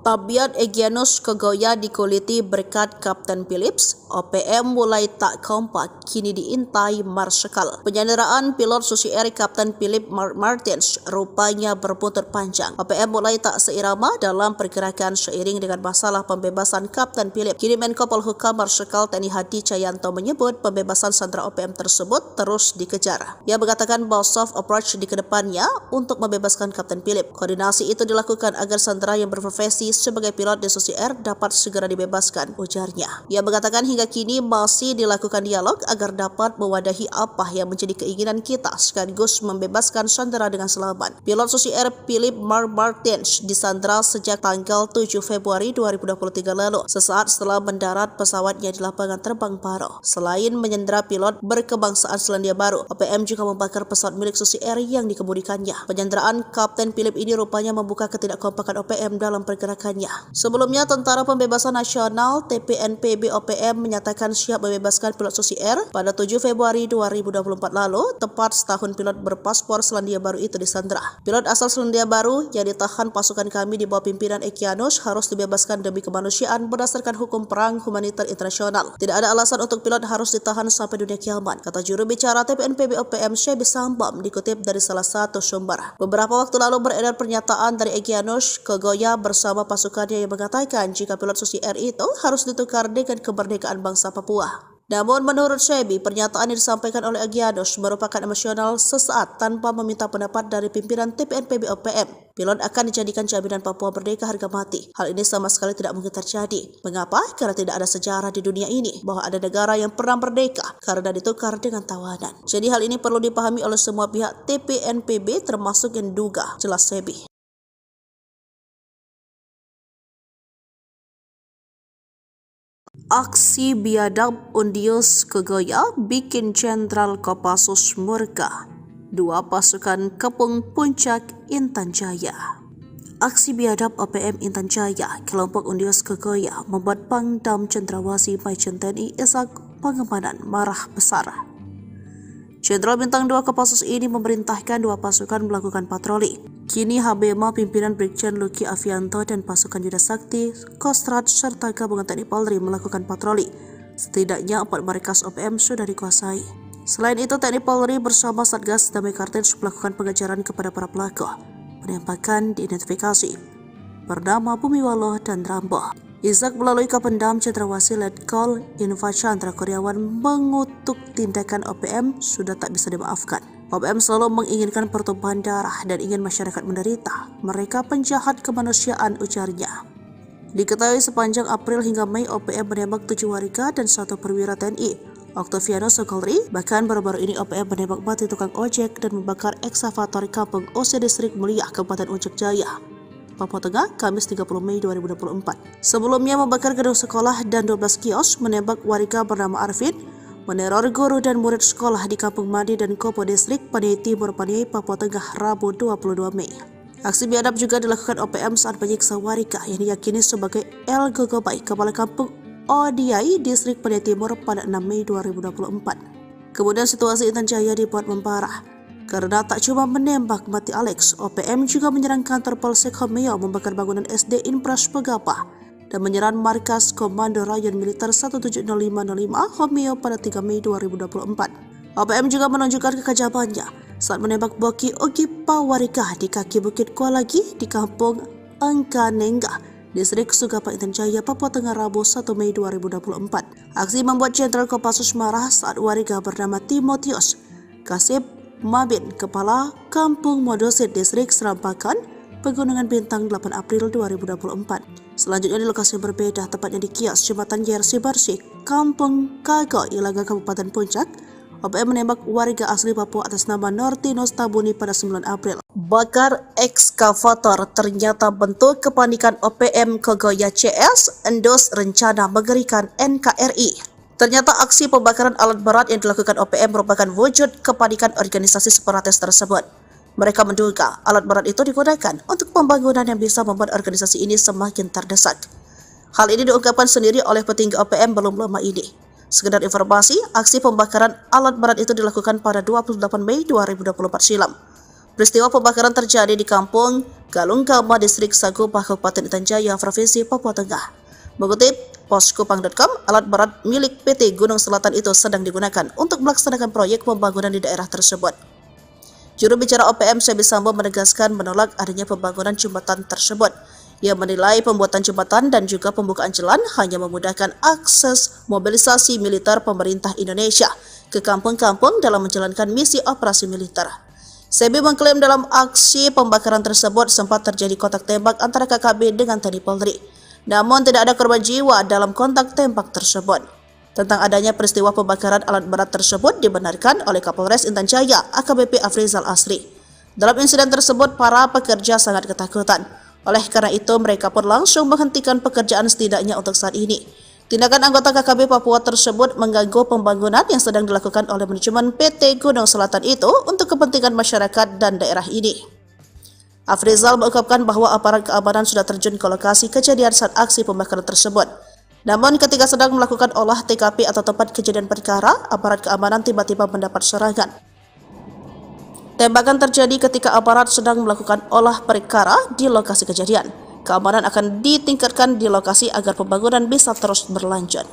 Tabiat Egyanus Kogoya dikuliti berkat Kapten Philips. OPM mulai tak kompak, kini diintai Marsikal. Penyanderaan pilot Susi Air Kapten Philip Martins rupanya berbuntut panjang. OPM mulai tak seirama dalam pergerakan seiring dengan masalah pembebasan Kapten Philip. Kini Menko Polhukam Marsikal TNI Hadi Cahyanto menyebut pembebasan sandera OPM tersebut terus dikejar. Ia mengatakan bahwa soft approach di kedepannya untuk membebaskan Kapten Philip. Koordinasi itu dilakukan agar sandera yang berprofesi sebagai pilot di Susi Air dapat segera dibebaskan, ujarnya. Ia mengatakan hingga kini masih dilakukan dialog agar dapat mewadahi apa yang menjadi keinginan kita sekaligus membebaskan sandera dengan selamat. Pilot Susi Air Philip Martins disandera sejak tanggal 7 Februari 2023 lalu, sesaat setelah mendarat pesawatnya di lapangan terbang Paro. Selain menyandera pilot berkebangsaan Selandia Baru, OPM juga membakar pesawat milik Susi Air yang dikemudikannya. Penyanderaan Kapten Philip ini rupanya membuka ketidakkompakan OPM dalam pergerakan. Sebelumnya, Tentara Pembebasan Nasional TPNPB OPM menyatakan siap membebaskan pilot Susi Air pada 7 Februari 2024 lalu, tepat setahun pilot berpaspor Selandia Baru itu disandera. Pilot asal Selandia Baru yang ditahan pasukan kami di bawah pimpinan Egyanus harus dibebaskan demi kemanusiaan berdasarkan hukum perang humaniter internasional. Tidak ada alasan untuk pilot harus ditahan sampai dunia kiamat, kata juru bicara TPNPB OPM Shebi Sambam dikutip dari salah satu sumber. Beberapa waktu lalu beredar pernyataan dari Egyanus Kogoya bersama pasukannya yang mengatakan jika pilot Susi Air itu harus ditukar dengan kemerdekaan bangsa Papua. Namun menurut Sebi, pernyataan yang disampaikan oleh Egyanus merupakan emosional sesaat tanpa meminta pendapat dari pimpinan TPNPB OPM. Pilot akan dijadikan jaminan Papua merdeka harga mati. Hal ini sama sekali tidak mungkin terjadi. Mengapa? Karena tidak ada sejarah di dunia ini bahwa ada negara yang pernah merdeka karena ditukar dengan tawanan. Jadi hal ini perlu dipahami oleh semua pihak TPNPB termasuk yang diduga, jelas Sebi. Aksi biadab Undius Kegoya bikin Jenderal Kopassus murka. Dua pasukan kepung Puncak Intan Jaya. Aksi biadab OPM Intan Jaya, kelompok Undius Kegoya membuat Pangdam Cendrawasih Majen TNI Ishak Pangemanan marah besar. Jenderal Bintang 2 Kopassus ini memerintahkan dua pasukan melakukan patroli. Kini HBMA pimpinan Brigjen Luki Avianto dan pasukan Yuda Sakti, Kostrad serta gabungan TNI Polri melakukan patroli. Setidaknya 4 markas OPM sudah dikuasai. Selain itu, TNI Polri bersama Satgas Damai Kartens melakukan pengejaran kepada para pelaku. Penembakan diidentifikasi bernama Bumiwalo dan Rambo. Ishak melalui Kapendam Cendrawasih Letkol Infa Chandra Kurniawan mengutuk tindakan OPM sudah tak bisa dimaafkan. OPM selalu menginginkan pertumpahan darah dan ingin masyarakat menderita. Mereka penjahat kemanusiaan, ujarnya. Diketahui sepanjang April hingga Mei OPM menembak 7 warga dan 1 perwira TNI. Oktavianus Sokolri, bahkan baru-baru ini OPM menembak mati tukang ojek dan membakar eksavator kampung Ose Distrik Mulia, Kabupaten Puncak Jaya, Papua Tengah, Kamis 30 Mei 2024. Sebelumnya membakar gedung sekolah dan 12 kios, menembak warga bernama Arvin, meneror guru dan murid sekolah di Kampung Madi dan Kopo Distrik, Paniai Timur, Paniai, Papua Tengah, Rabu 22 Mei. Aksi biadab juga dilakukan OPM saat menyiksa warga yang diyakini sebagai El Gogobai, Kepala Kampung Odiai, Distrik Paniai Timur pada 6 Mei 2024. Kemudian situasi Intan Jaya dibuat memparah. Karena tak cuma menembak mati Alex, OPM juga menyerang kantor Polsek Homeo, membakar bangunan SD Inpras Pegapa, dan menyerang markas Komando Rayon Militer 1700505 Homeo pada 3 Mei 2024. OPM juga menunjukkan kekajabannya saat menembak Boki Ogipa warga di kaki Bukit Kualagi di Kampung Angkanengga, Distrik Sugapa Intan Jaya, Papua Tengah, Rabu 1 Mei 2024. Aksi membuat Jenderal Kopassus marah saat warga bernama Timotius Kasib Mabin, Kepala Kampung Modosit Distrik Serampakan, Pegunungan Bintang 8 April 2024. Selanjutnya di lokasi yang berbeda, tepatnya di kios Jembatan Yersi Barsih, Kampung Kago, Ilaga, Kabupaten Puncak, OPM menembak warga asli Papua atas nama Nortinus Tabuni pada 9 April. Bakar ekskavator ternyata bentuk kepanikan OPM Kegoya CS, endus rencana mengerikan NKRI. Ternyata aksi pembakaran alat berat yang dilakukan OPM merupakan wujud kepanikan organisasi separatis tersebut. Mereka menduga alat berat itu digunakan untuk pembangunan yang bisa membuat organisasi ini semakin terdesak. Hal ini diungkapkan sendiri oleh petinggi OPM belum lama ini. Sekedar informasi, aksi pembakaran alat berat itu dilakukan pada 28 Mei 2024 silam. Peristiwa pembakaran terjadi di Kampung Galunggama, Distrik Sagupah, Kabupaten Intan Jaya, Provinsi Papua Tengah. Mengutip poskupang.com, alat berat milik PT Gunung Selatan itu sedang digunakan untuk melaksanakan proyek pembangunan di daerah tersebut. Juru bicara OPM Sebi Sambo menegaskan menolak adanya pembangunan jembatan tersebut. Ia menilai pembuatan jembatan dan juga pembukaan jalan hanya memudahkan akses mobilisasi militer pemerintah Indonesia ke kampung-kampung dalam menjalankan misi operasi militer. Sebi mengklaim dalam aksi pembakaran tersebut sempat terjadi kontak tembak antara KKB dengan TNI Polri. Namun tidak ada korban jiwa dalam kontak tembak tersebut. Tentang adanya peristiwa pembakaran alat berat tersebut dibenarkan oleh Kapolres Intan Jaya AKBP Afrizal Asri. Dalam insiden tersebut, para pekerja sangat ketakutan. Oleh karena itu, mereka pun langsung menghentikan pekerjaan setidaknya untuk saat ini. Tindakan anggota KKB Papua tersebut mengganggu pembangunan yang sedang dilakukan oleh manajemen PT Gunung Selatan itu untuk kepentingan masyarakat dan daerah ini. Afrizal mengungkapkan bahwa aparat keamanan sudah terjun ke lokasi kejadian saat aksi pembakaran tersebut. Namun ketika sedang melakukan olah TKP atau tempat kejadian perkara, aparat keamanan tiba-tiba mendapat serangan. Tembakan terjadi ketika aparat sedang melakukan olah perkara di lokasi kejadian. Keamanan akan ditingkatkan di lokasi agar pembangunan bisa terus berlanjut.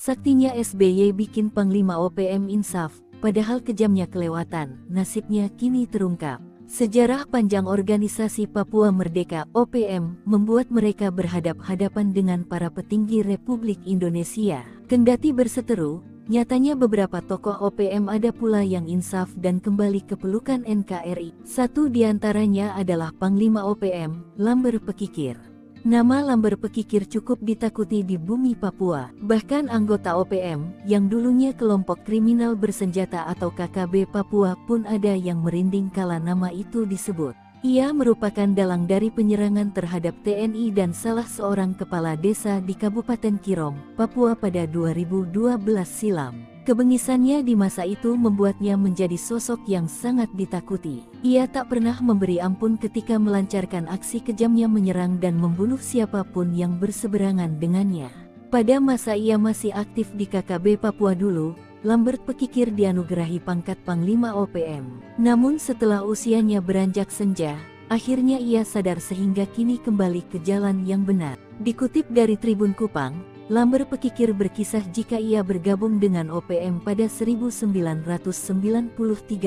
Saktinya SBY bikin Panglima OPM insaf. Padahal kejamnya kelewatan, nasibnya kini terungkap. Sejarah panjang organisasi Papua Merdeka (OPM) membuat mereka berhadap-hadapan dengan para petinggi Republik Indonesia. Kendati berseteru, nyatanya beberapa tokoh OPM ada pula yang insaf dan kembali ke pelukan NKRI. Satu di antaranya adalah Panglima OPM, Lamber Pekikir. Nama Lamber Pekikir cukup ditakuti di bumi Papua. Bahkan anggota OPM, yang dulunya kelompok kriminal bersenjata atau KKB Papua pun ada yang merinding kala nama itu disebut. Ia merupakan dalang dari penyerangan terhadap TNI dan salah seorang kepala desa di Kabupaten Kirom, Papua pada 2012 silam. Kebengisannya di masa itu membuatnya menjadi sosok yang sangat ditakuti. Ia tak pernah memberi ampun ketika melancarkan aksi kejamnya menyerang dan membunuh siapapun yang berseberangan dengannya. Pada masa ia masih aktif di KKB Papua dulu, Lambert Pekikir dianugerahi pangkat Panglima OPM. Namun setelah usianya beranjak senja, akhirnya ia sadar sehingga kini kembali ke jalan yang benar. Dikutip dari Tribun Kupang, Lamber Pekikir berkisah jika ia bergabung dengan OPM pada 1993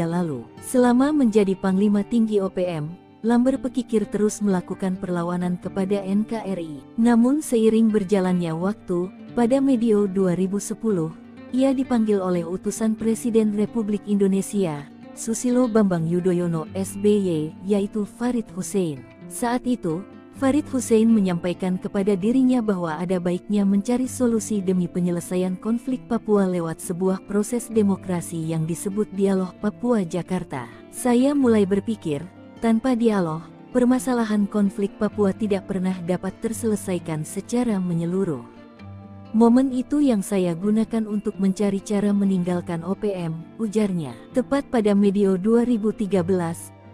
lalu. Selama menjadi Panglima Tinggi OPM, Lamber Pekikir terus melakukan perlawanan kepada NKRI. Namun seiring berjalannya waktu, pada medio 2010, ia dipanggil oleh utusan Presiden Republik Indonesia, Susilo Bambang Yudhoyono SBY, yaitu Farid Hussein. Saat itu, Farid Hussein menyampaikan kepada dirinya bahwa ada baiknya mencari solusi demi penyelesaian konflik Papua lewat sebuah proses demokrasi yang disebut Dialog Papua Jakarta. Saya mulai berpikir, tanpa dialog, permasalahan konflik Papua tidak pernah dapat terselesaikan secara menyeluruh. Momen itu yang saya gunakan untuk mencari cara meninggalkan OPM, ujarnya. Tepat pada medio 2013,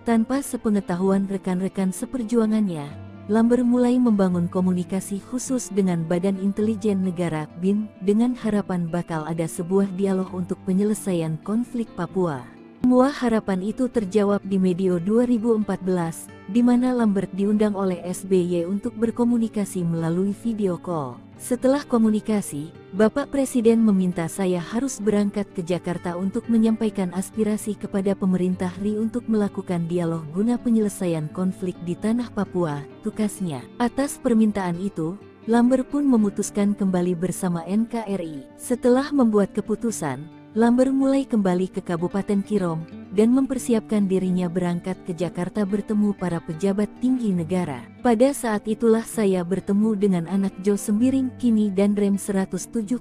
tanpa sepengetahuan rekan-rekan seperjuangannya, Lamber mulai membangun komunikasi khusus dengan Badan Intelijen Negara (BIN) dengan harapan bakal ada sebuah dialog untuk penyelesaian konflik Papua. Semua harapan itu terjawab di medio 2014, di mana Lambert diundang oleh SBY untuk berkomunikasi melalui video call. Setelah komunikasi, Bapak Presiden meminta saya harus berangkat ke Jakarta untuk menyampaikan aspirasi kepada pemerintah RI untuk melakukan dialog guna penyelesaian konflik di tanah Papua, tukasnya. Atas permintaan itu, Lamber pun memutuskan kembali bersama NKRI. Setelah membuat keputusan, Lamber mulai kembali ke Kabupaten Kirom dan mempersiapkan dirinya berangkat ke Jakarta bertemu para pejabat tinggi negara. Pada saat itulah saya bertemu dengan anak Jo Sembiring kini dan Rem 172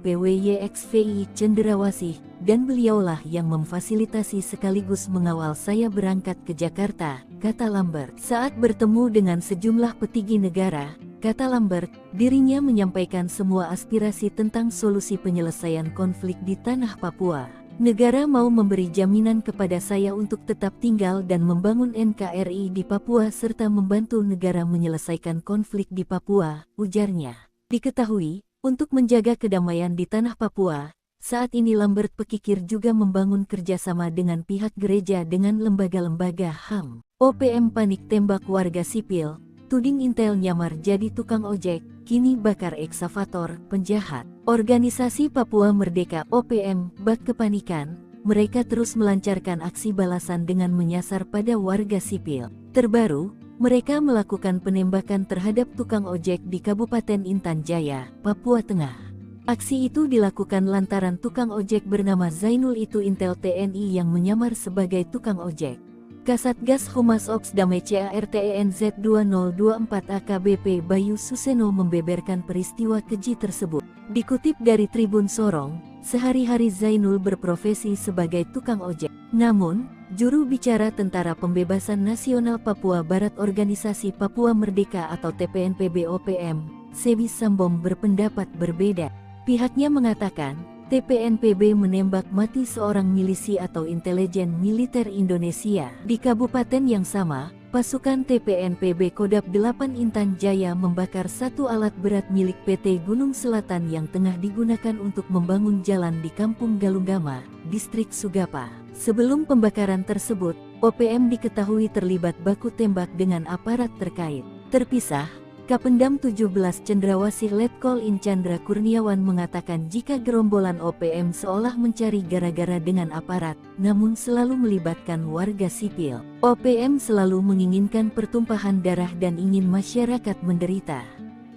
PWYXVI Cenderawasih, dan beliaulah yang memfasilitasi sekaligus mengawal saya berangkat ke Jakarta, kata Lambert. Saat bertemu dengan sejumlah petinggi negara, kata Lambert, dirinya menyampaikan semua aspirasi tentang solusi penyelesaian konflik di tanah Papua. Negara mau memberi jaminan kepada saya untuk tetap tinggal dan membangun NKRI di Papua serta membantu negara menyelesaikan konflik di Papua, ujarnya. Diketahui, untuk menjaga kedamaian di tanah Papua, saat ini Lambert Pekikir juga membangun kerjasama dengan pihak gereja dengan lembaga-lembaga HAM. OPM panik tembak warga sipil. Tuding Intel nyamar jadi tukang ojek, kini bakar eksavator, penjahat. Organisasi Papua Merdeka (OPM) bak kepanikan, mereka terus melancarkan aksi balasan dengan menyasar pada warga sipil. Terbaru, mereka melakukan penembakan terhadap tukang ojek di Kabupaten Intan Jaya, Papua Tengah. Aksi itu dilakukan lantaran tukang ojek bernama Zainul itu Intel TNI yang menyamar sebagai tukang ojek. Kasatgas Humas Oks Damai CARTENZ 2024 AKBP Bayu Suseno membeberkan peristiwa keji tersebut. Dikutip dari Tribun Sorong, sehari-hari Zainul berprofesi sebagai tukang ojek. Namun, juru bicara Tentara Pembebasan Nasional Papua Barat Organisasi Papua Merdeka atau TPNPB OPM, Sebi Sambom berpendapat berbeda. Pihaknya mengatakan, TPNPB menembak mati seorang milisi atau intelijen militer Indonesia. Di kabupaten yang sama, pasukan TPNPB Kodap 8 Intan Jaya membakar satu alat berat milik PT Gunung Selatan yang tengah digunakan untuk membangun jalan di Kampung Galunggama, Distrik Sugapa. Sebelum pembakaran tersebut, OPM diketahui terlibat baku tembak dengan aparat terkait. Terpisah, Kapendam 17 Cendrawasih Letkol In Chandra Kurniawan mengatakan jika gerombolan OPM seolah mencari gara-gara dengan aparat, namun selalu melibatkan warga sipil. OPM selalu menginginkan pertumpahan darah dan ingin masyarakat menderita.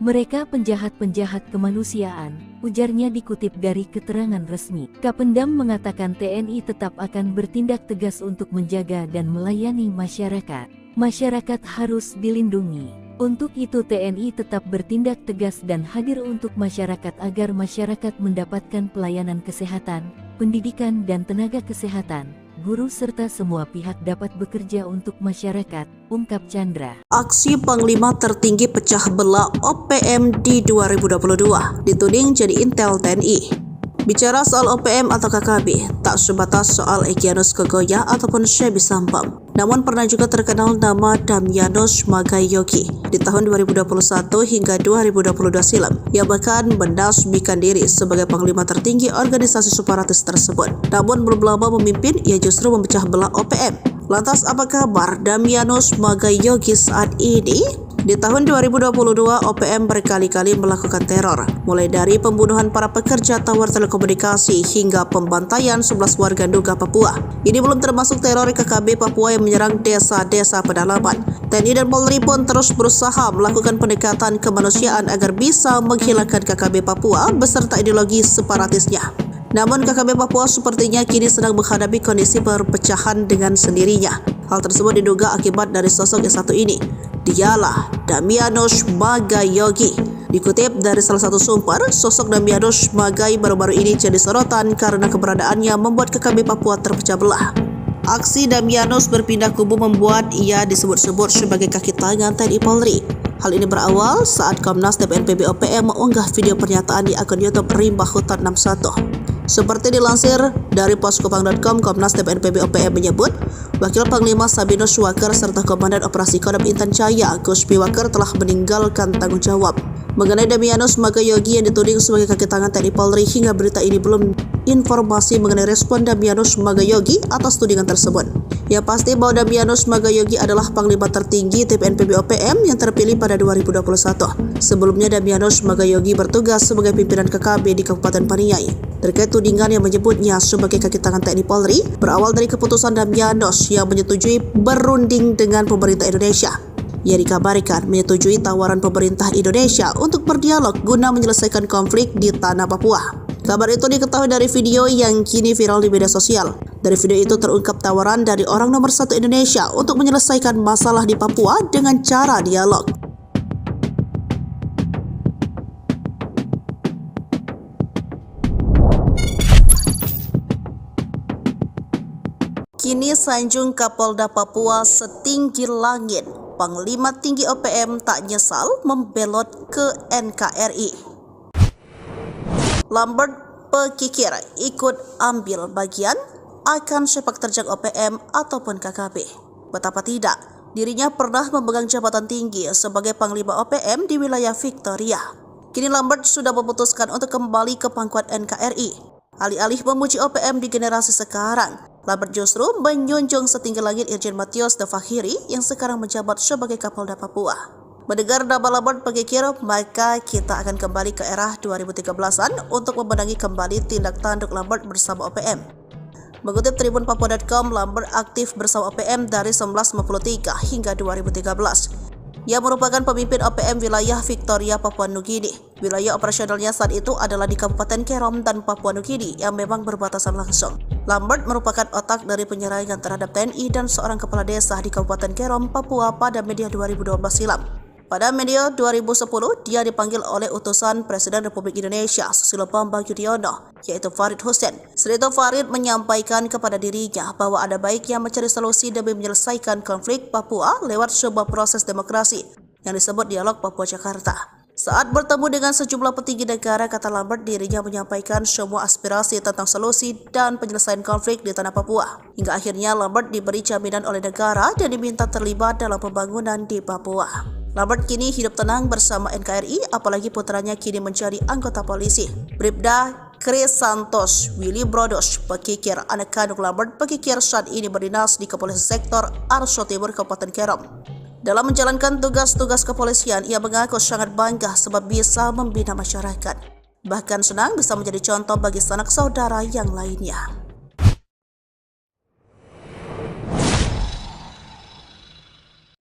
Mereka penjahat-penjahat kemanusiaan, ujarnya dikutip dari keterangan resmi. Kapendam mengatakan TNI tetap akan bertindak tegas untuk menjaga dan melayani masyarakat. Masyarakat harus dilindungi. Untuk itu TNI tetap bertindak tegas dan hadir untuk masyarakat agar masyarakat mendapatkan pelayanan kesehatan, pendidikan dan tenaga kesehatan. Guru serta semua pihak dapat bekerja untuk masyarakat, ungkap Chandra. Aksi Panglima tertinggi pecah belah OPM di 2022 dituding jadi intel TNI. Bicara soal OPM atau KKB, tak sebatas soal Egyanus Kogoya ataupun Shebi Sampam. Namun pernah juga terkenal nama Damyanus Magayogi di tahun 2021 hingga 2022 silam. Ia bahkan mendasbikan diri sebagai panglima tertinggi organisasi separatis tersebut. Namun belum lama memimpin, ia justru memecah belah OPM. Lantas apa kabar Damyanus Magayogi saat ini? Di tahun 2022, OPM berkali-kali melakukan teror, mulai dari pembunuhan para pekerja tower telekomunikasi hingga pembantaian 11 warga Nduga Papua. Ini belum termasuk teror KKB Papua yang menyerang desa-desa pedalaman. TNI dan Polri pun terus berusaha melakukan pendekatan kemanusiaan agar bisa menghilangkan KKB Papua beserta ideologi separatisnya. Namun KKB Papua sepertinya kini sedang menghadapi kondisi perpecahan dengan sendirinya. Hal tersebut diduga akibat dari sosok yang satu ini. Dialah Damyanus Magayogi. Dikutip dari salah satu sumber, sosok Damyanus Magai baru-baru ini jadi sorotan karena keberadaannya membuat KKB Papua terpecah belah. Aksi Damyanus berpindah kubu membuat ia disebut-sebut sebagai kaki tangan TNI Polri. Hal ini berawal saat Komnas TPNPB OPM mengunggah video pernyataan di akun YouTube Rimba Hutan 61. Seperti dilansir dari poskopang.com, Komnas TPNPB OPM menyebut, Wakil Panglima Sabinus Waker serta Komandan Operasi Kodam Intan Jaya, Guspi Waker telah meninggalkan tanggung jawab. Mengenai Damyanus Magayogi yang dituding sebagai kaki tangan TNI Polri, hingga berita ini belum informasi mengenai respon Damyanus Magayogi atas tudingan tersebut. Yang pasti bahwa Damyanus Magayogi adalah Panglima tertinggi TPNPB OPM yang terpilih pada 2021. Sebelumnya Damyanus Magayogi bertugas sebagai pimpinan KKB di Kabupaten Paniai. Terkait tudingan yang menyebutnya sebagai kaki tangan TNI Polri, berawal dari keputusan Damyanus yang menyetujui berunding dengan pemerintah Indonesia. Ia dikabarkan menyetujui tawaran pemerintah Indonesia untuk berdialog guna menyelesaikan konflik di tanah Papua. Kabar itu diketahui dari video yang kini viral di media sosial. Dari video itu terungkap tawaran dari orang nomor 1 Indonesia untuk menyelesaikan masalah di Papua dengan cara dialog. Kini sanjung Kapolda Papua setinggi langit. Panglima tinggi OPM tak nyesal membelot ke NKRI. Lambert Pekikir ikut ambil bagian akan sepak terjang OPM ataupun KKB. Betapa tidak, dirinya pernah memegang jabatan tinggi sebagai Panglima OPM di wilayah Victoria. Kini Lambert sudah memutuskan untuk kembali ke pangkuan NKRI. Alih-alih memuji OPM di generasi sekarang, Lambert justru menjunjung setinggi langit Irjen Matius De Fakhiri yang sekarang menjabat sebagai Kapolda Papua. Mendengar nama Lambert Pekikir, maka kita akan kembali ke era 2013-an untuk membenahi kembali tindak tanduk Lambert bersama OPM. Mengutip Tribun Papua.com, Lambert aktif bersama OPM dari 1953 hingga 2013. Ia merupakan pemimpin OPM wilayah Victoria, Papua Nugini. Wilayah operasionalnya saat itu adalah di Kabupaten Kerom dan Papua Nugini yang memang berbatasan langsung. Lambert merupakan otak dari penyerangan terhadap TNI dan seorang kepala desa di Kabupaten Kerom, Papua pada media 2012 silam. Pada media 2010, dia dipanggil oleh utusan Presiden Republik Indonesia Susilo Bambang Yudhoyono, yaitu Farid Hussein. Setelah itu Farid menyampaikan kepada dirinya bahwa ada baiknya mencari solusi demi menyelesaikan konflik Papua lewat sebuah proses demokrasi yang disebut Dialog Papua Jakarta. Saat bertemu dengan sejumlah petinggi negara, kata Lambert, dirinya menyampaikan semua aspirasi tentang solusi dan penyelesaian konflik di tanah Papua. Hingga akhirnya Lambert diberi jaminan oleh negara dan diminta terlibat dalam pembangunan di Papua. Lambert kini hidup tenang bersama NKRI, apalagi putranya kini menjadi anggota polisi. Bribda Chris Santos Willy Brodos Pekikir, anak kandung Lambert Pekikir, saat ini berdinas di Kepolisian Sektor Arso Timur, Kabupaten Kerom. Dalam menjalankan tugas-tugas kepolisian, ia mengaku sangat bangga sebab bisa membina masyarakat. Bahkan senang bisa menjadi contoh bagi sanak saudara yang lainnya.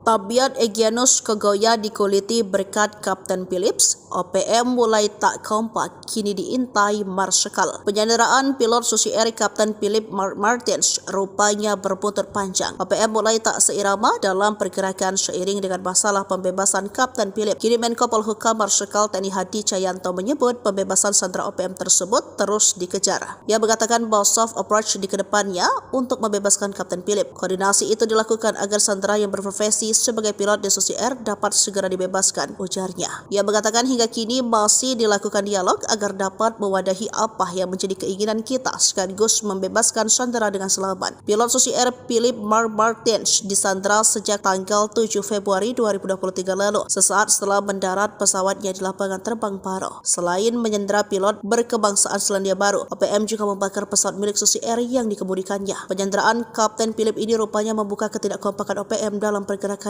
Tabiat Egyanus Kogoya dikuliti berkat Kapten Philips, OPM mulai tak kompak, kini diintai Marsikal. Penyanderaan pilot Susi Air Kapten Philip Martins rupanya berbuntut panjang. OPM mulai tak seirama dalam pergerakan seiring dengan masalah pembebasan Kapten Philip. Kini Menko Polhukam Marsikal TNI Hadi Cahyanto menyebut pembebasan sandera OPM tersebut terus dikejar. Ia mengatakan bahwa soft approach di kedepannya untuk membebaskan Kapten Philip. Koordinasi itu dilakukan agar sandera yang berprofesi sebagai pilot di Susi Air dapat segera dibebaskan, ujarnya. Ia mengatakan hingga kini masih dilakukan dialog agar dapat mewadahi apa yang menjadi keinginan kita sekaligus membebaskan sandera dengan selamat. Pilot Susi Air Philip Martins disandera sejak tanggal 7 Februari 2023 lalu, sesaat setelah mendarat pesawatnya di lapangan terbang Paro. Selain menyandera pilot berkebangsaan Selandia Baru, OPM juga membakar pesawat milik Susi Air yang dikemudikannya. Penyanderaan Kapten Philip ini rupanya membuka ketidakkompakan OPM dalam pergerakan.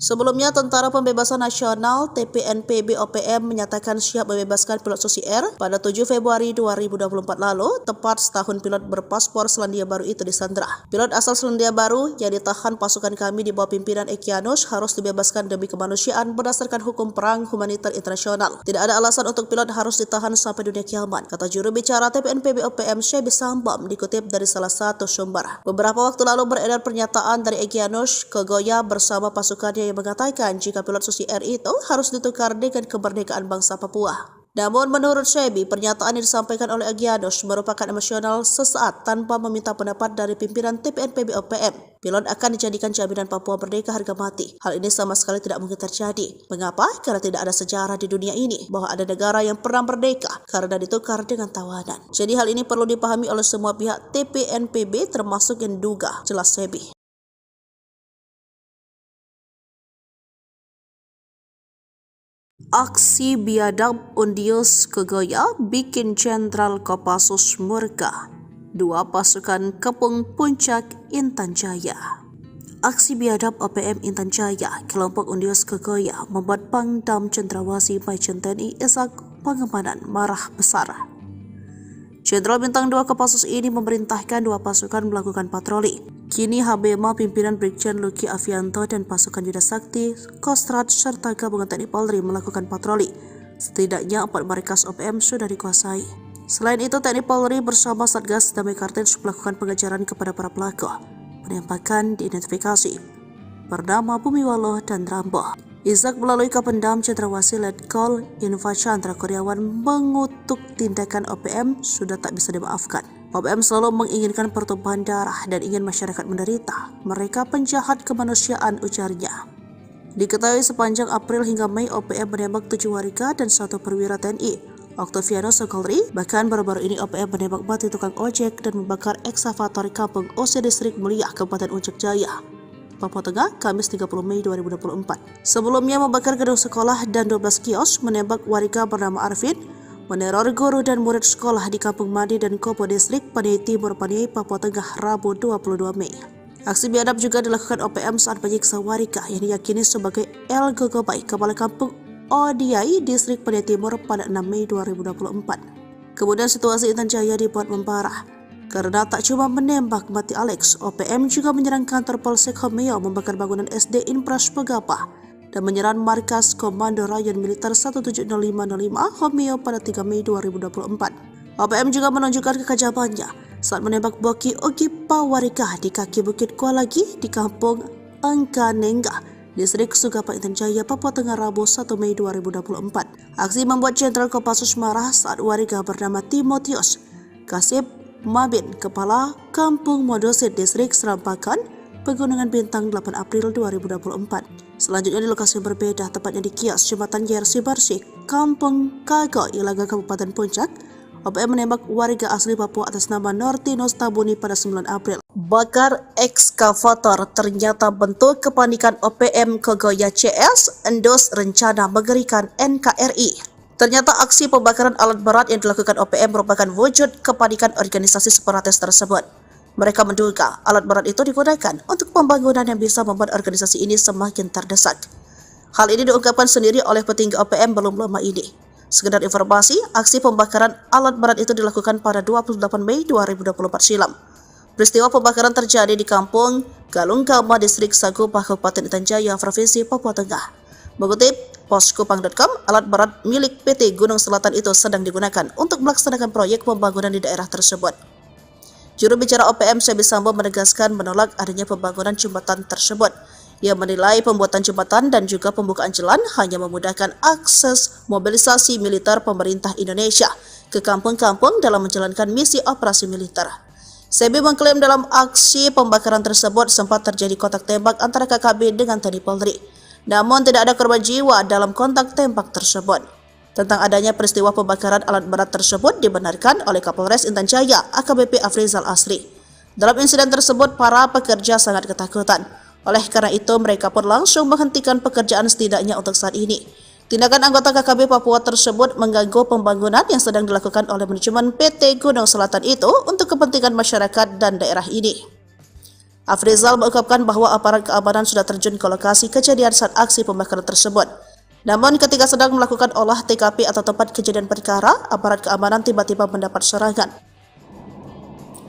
Sebelumnya, Tentara Pembebasan Nasional TPNPB OPM menyatakan siap membebaskan pilot Susi Air pada 7 Februari 2024 lalu, tepat setahun pilot berpaspor Selandia Baru itu disandera. Pilot asal Selandia Baru yang ditahan pasukan kami di bawah pimpinan Egyanus harus dibebaskan demi kemanusiaan berdasarkan hukum perang humaniter internasional. Tidak ada alasan untuk pilot harus ditahan sampai dunia kiamat, kata juru bicara TPNPB OPM Shebi Sambam dikutip dari salah satu sumber. Beberapa waktu lalu beredar pernyataan dari Egyanus Kogoya bersama pasukannya yang mengatakan jika pilot Susi Air itu harus ditukar dengan kemerdekaan bangsa Papua. Namun menurut Shebi, pernyataan yang disampaikan oleh Egyanus merupakan emosional sesaat tanpa meminta pendapat dari pimpinan TPNPB OPM. Pilot akan dijadikan jaminan Papua merdeka harga mati. Hal ini sama sekali tidak mungkin terjadi. Mengapa? Karena tidak ada sejarah di dunia ini bahwa ada negara yang pernah merdeka karena ditukar dengan tawanan. Jadi hal ini perlu dipahami oleh semua pihak TPNPB termasuk yang diduga, jelas Shebi. Aksi biadab Undius Kogoya bikin Jenderal Kopassus murka. Dua pasukan kepung Puncak Intan Jaya. Aksi biadab OPM Intan Jaya, kelompok Undius Kogoya membuat Pangdam Cendrawasih Majen TNI Ishak Pangemanan marah besar. Jenderal Bintang 2 Kopassus ini memerintahkan dua pasukan melakukan patroli. Kini HBMA pimpinan Brigjen Luki Avianto dan pasukan Yuda Sakti, Kostrad serta gabungan TNI Polri melakukan patroli. Setidaknya 4 markas OPM sudah dikuasai. Selain itu, TNI Polri bersama Satgas Damai Kartens melakukan pengejaran kepada para pelaku. Penembakan diidentifikasi bernama Bumiwalo dan Rambo. Ishak melalui Kapendam Cendrawasih Letkol Infa Chandra Kurniawan mengutuk tindakan OPM sudah tak bisa dimaafkan. OPM selalu menginginkan pertumpahan darah dan ingin masyarakat menderita. Mereka penjahat kemanusiaan, ujarnya. Diketahui sepanjang April hingga Mei OPM menembak 7 warga dan 1 perwira TNI. Oktaviano Sokolri, bahkan baru-baru ini OPM menembak mati tukang ojek dan membakar eksavator kampung OC Distrik Mulia, Kabupaten Puncak Jaya, Papua Tengah, Kamis 30 Mei 2024. Sebelumnya membakar gedung sekolah dan 12 kios, menembak warga bernama Arvin, meneror guru dan murid sekolah di Kampung Madi dan Kopo Distrik Paniai Timur, Paniai, Papua Tengah, Rabu 22 Mei. Aksi biadab juga dilakukan OPM saat menyiksa warga yang diyakini sebagai El Gogobai, Kepala Kampung Odiai, Distrik Paniai Timur pada 6 Mei 2024. Kemudian situasi Intan Jaya dibuat memparah. Karena tak cuma menembak mati Alex, OPM juga menyerang kantor Polsek Homeo, membakar bangunan SD Inpras Pegapa, dan menyerang markas Komando Rayon Militer 1700505 Homeo pada 3 Mei 2024. OPM juga menunjukkan kekajabannya saat menembak Boki Ogipa warga di kaki Bukit Kualagi di Kampung Angkanengga, Distrik Sugapa Intan Jaya, Papua Tengah, Rabu 1 Mei 2024. Aksi membuat Jenderal Kopassus marah saat warga bernama Timotius Kasip Mabin, Kepala Kampung Modosit Distrik Serampakan, Pegunungan Bintang 8 April 2024. Selanjutnya di lokasi yang berbeda, tepatnya di kios Jembatan Yersi Barsih, Kampung Kago, Ilaga, Kabupaten Puncak, OPM menembak warga asli Papua atas nama Nortinus Tabuni pada 9 April. Bakar ekskavator ternyata bentuk kepanikan OPM Kogoya CS, endos rencana mengerikan NKRI. Ternyata aksi pembakaran alat berat yang dilakukan OPM merupakan wujud kepanikan organisasi separatis tersebut. Mereka menduga alat berat itu digunakan untuk pembangunan yang bisa membuat organisasi ini semakin terdesak. Hal ini diungkapkan sendiri oleh petinggi OPM belum lama ini. Sekedar informasi, aksi pembakaran alat berat itu dilakukan pada 28 Mei 2024 silam. Peristiwa pembakaran terjadi di Kampung Galunggama, Distrik Sagupa, Kabupaten Intan Jaya, Provinsi Papua Tengah. Mengutip poskupang.com, alat berat milik PT Gunung Selatan itu sedang digunakan untuk melaksanakan proyek pembangunan di daerah tersebut. Juru bicara OPM Sebi Sambo menegaskan menolak adanya pembangunan jembatan tersebut. Ia menilai pembuatan jembatan dan juga pembukaan jalan hanya memudahkan akses mobilisasi militer pemerintah Indonesia ke kampung-kampung dalam menjalankan misi operasi militer. Sebi mengklaim dalam aksi pembakaran tersebut sempat terjadi kontak tembak antara KKB dengan TNI Polri. Namun tidak ada korban jiwa dalam kontak tembak tersebut. Tentang adanya peristiwa pembakaran alat berat tersebut dibenarkan oleh Kapolres Intan Jaya AKBP Afrizal Asri. Dalam insiden tersebut, para pekerja sangat ketakutan. Oleh karena itu, mereka pun langsung menghentikan pekerjaan setidaknya untuk saat ini. Tindakan anggota KKB Papua tersebut mengganggu pembangunan yang sedang dilakukan oleh manajemen PT Gunung Selatan itu untuk kepentingan masyarakat dan daerah ini. Afrizal mengungkapkan bahwa aparat keamanan sudah terjun ke lokasi kejadian saat aksi pembakaran tersebut. Namun ketika sedang melakukan olah TKP atau tempat kejadian perkara, aparat keamanan tiba-tiba mendapat serangan.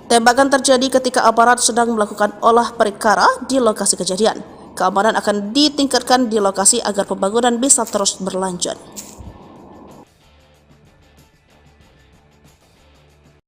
Tembakan terjadi ketika aparat sedang melakukan olah perkara di lokasi kejadian. Keamanan akan ditingkatkan di lokasi agar pembangunan bisa terus berlanjut.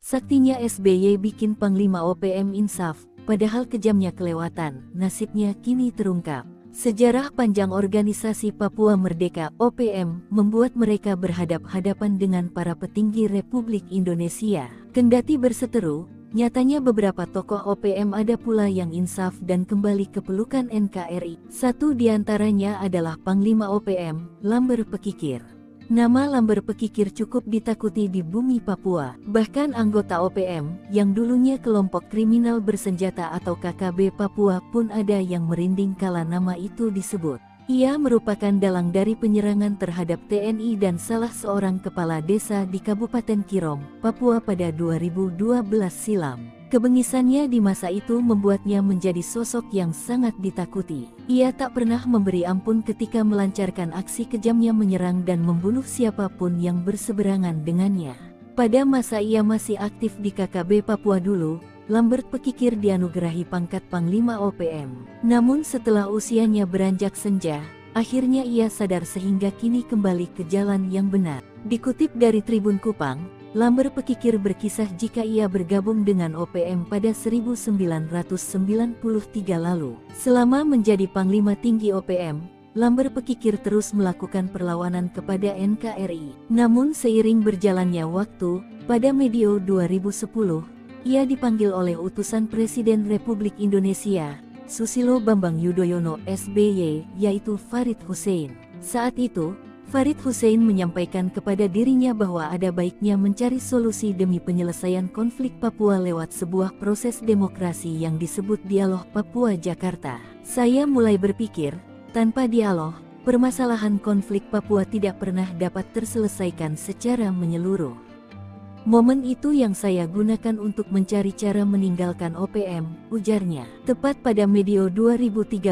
Saktinya SBY bikin Panglima OPM insaf, padahal kejamnya kelewatan, nasibnya kini terungkap. Sejarah panjang organisasi Papua Merdeka OPM membuat mereka berhadap-hadapan dengan para petinggi Republik Indonesia. Kendati berseteru, nyatanya beberapa tokoh OPM ada pula yang insaf dan kembali ke pelukan NKRI. Satu diantaranya adalah Panglima OPM, Lamber Pekikir. Nama Lamber Pekikir cukup ditakuti di bumi Papua. Bahkan anggota OPM, yang dulunya kelompok kriminal bersenjata atau KKB Papua pun ada yang merinding kala nama itu disebut. Ia merupakan dalang dari penyerangan terhadap TNI dan salah seorang kepala desa di Kabupaten Kirom, Papua pada 2012 silam. Kebengisannya di masa itu membuatnya menjadi sosok yang sangat ditakuti. Ia tak pernah memberi ampun ketika melancarkan aksi kejamnya menyerang dan membunuh siapapun yang berseberangan dengannya. Pada masa ia masih aktif di KKB Papua dulu, Lambert Pekikir dianugerahi pangkat Panglima OPM. Namun setelah usianya beranjak senja, akhirnya ia sadar sehingga kini kembali ke jalan yang benar. Dikutip dari Tribun Kupang, Lamber Pekikir berkisah jika ia bergabung dengan OPM pada 1993 lalu. Selama menjadi Panglima Tinggi OPM, Lamber Pekikir terus melakukan perlawanan kepada NKRI. Namun seiring berjalannya waktu, pada medio 2010, ia dipanggil oleh utusan Presiden Republik Indonesia, Susilo Bambang Yudhoyono SBY, yaitu Farid Hussein. Saat itu, Farid Hussein menyampaikan kepada dirinya bahwa ada baiknya mencari solusi demi penyelesaian konflik Papua lewat sebuah proses demokrasi yang disebut Dialog Papua Jakarta. Saya mulai berpikir, tanpa dialog, permasalahan konflik Papua tidak pernah dapat terselesaikan secara menyeluruh. Momen itu yang saya gunakan untuk mencari cara meninggalkan OPM, ujarnya. Tepat pada medio 2013,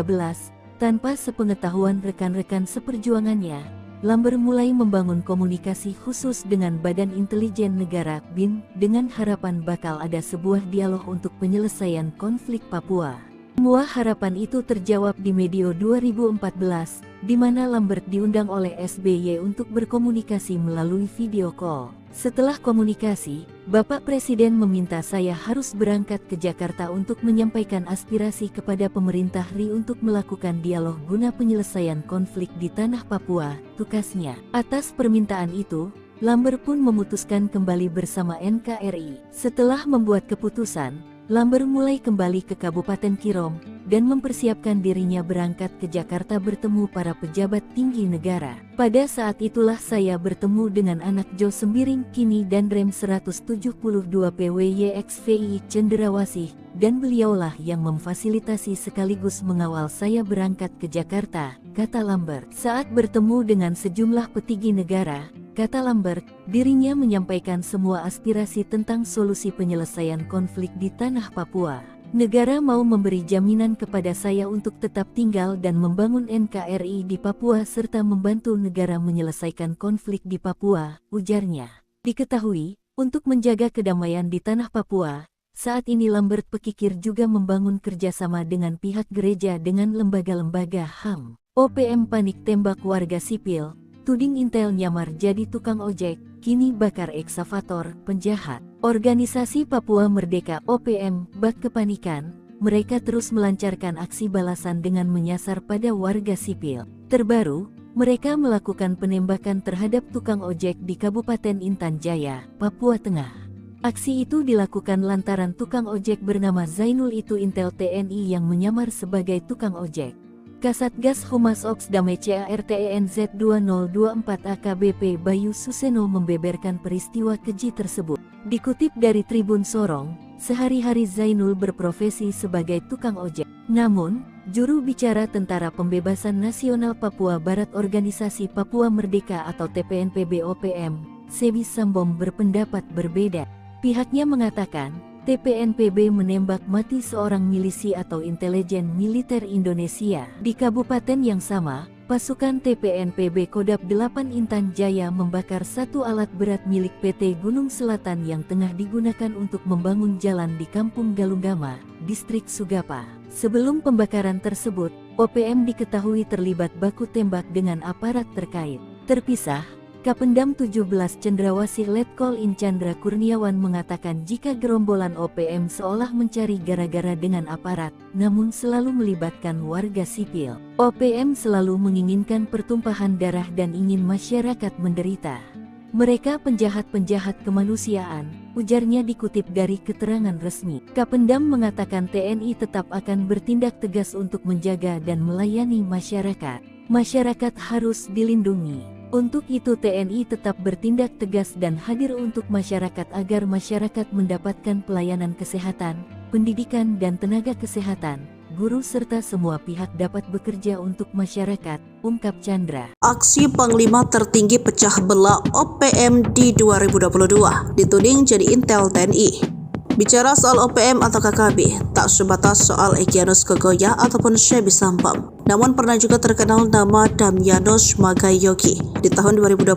tanpa sepengetahuan rekan-rekan seperjuangannya, Lamber mulai membangun komunikasi khusus dengan Badan Intelijen Negara (BIN) dengan harapan bakal ada sebuah dialog untuk penyelesaian konflik Papua. Semua harapan itu terjawab di medio 2014, di mana Lambert diundang oleh SBY untuk berkomunikasi melalui video call. Setelah komunikasi, Bapak Presiden meminta saya harus berangkat ke Jakarta untuk menyampaikan aspirasi kepada pemerintah RI untuk melakukan dialog guna penyelesaian konflik di tanah Papua, tukasnya. Atas permintaan itu, Lamber pun memutuskan kembali bersama NKRI. Setelah membuat keputusan, Lamber mulai kembali ke Kabupaten Kirom dan mempersiapkan dirinya berangkat ke Jakarta bertemu para pejabat tinggi negara. Pada saat itulah saya bertemu dengan anak Jo Sembiring kini Danrem 172 PWYXVI Cenderawasih, dan beliaulah yang memfasilitasi sekaligus mengawal saya berangkat ke Jakarta, kata Lamber. Saat bertemu dengan sejumlah petinggi negara, Kata Lambert, dirinya menyampaikan semua aspirasi tentang solusi penyelesaian konflik di tanah Papua. Negara mau memberi jaminan kepada saya untuk tetap tinggal dan membangun NKRI di Papua serta membantu negara menyelesaikan konflik di Papua, ujarnya. Diketahui, untuk menjaga kedamaian di tanah Papua, saat ini Lambert Pekikir juga membangun kerjasama dengan pihak gereja dengan lembaga-lembaga HAM. OPM panik tembak warga sipil, tuding Intel nyamar jadi tukang ojek, kini bakar eksavator, penjahat. Organisasi Papua Merdeka OPM bak kepanikan, mereka terus melancarkan aksi balasan dengan menyasar pada warga sipil. Terbaru, mereka melakukan penembakan terhadap tukang ojek di Kabupaten Intan Jaya, Papua Tengah. Aksi itu dilakukan lantaran tukang ojek bernama Zainul itu Intel TNI yang menyamar sebagai tukang ojek. Kasatgas Humas Ops Damai CARTENZ 2024 AKBP Bayu Suseno membeberkan peristiwa keji tersebut. Dikutip dari Tribun Sorong, sehari-hari Zainul berprofesi sebagai tukang ojek. Namun, juru bicara Tentara Pembebasan Nasional Papua Barat Organisasi Papua Merdeka atau TPNPB OPM, Sebi Sambom berpendapat berbeda. Pihaknya mengatakan, TPNPB menembak mati seorang milisi atau intelijen militer Indonesia. Di kabupaten yang sama, pasukan TPNPB Kodam 8 Intan Jaya membakar satu alat berat milik PT Gunung Selatan yang tengah digunakan untuk membangun jalan di Kampung Galunggama, Distrik Sugapa. Sebelum pembakaran tersebut, OPM diketahui terlibat baku tembak dengan aparat terkait. Terpisah, Kapendam 17 Cendrawasih Letkol In Chandra Kurniawan mengatakan jika gerombolan OPM seolah mencari gara-gara dengan aparat, namun selalu melibatkan warga sipil. OPM selalu menginginkan pertumpahan darah dan ingin masyarakat menderita. Mereka penjahat-penjahat kemanusiaan, ujarnya dikutip dari keterangan resmi. Kapendam mengatakan TNI tetap akan bertindak tegas untuk menjaga dan melayani masyarakat. Masyarakat harus dilindungi. Untuk itu TNI tetap bertindak tegas dan hadir untuk masyarakat agar masyarakat mendapatkan pelayanan kesehatan, pendidikan dan tenaga kesehatan, guru serta semua pihak dapat bekerja untuk masyarakat, ungkap Chandra. Aksi Panglima tertinggi pecah belah OPM di 2022 dituding jadi intel TNI. Bicara soal OPM atau KKB, tak sebatas soal Egyanus Kogoya ataupun Sebi Sambom. Namun pernah juga terkenal nama Damyanus Magayogi di tahun 2021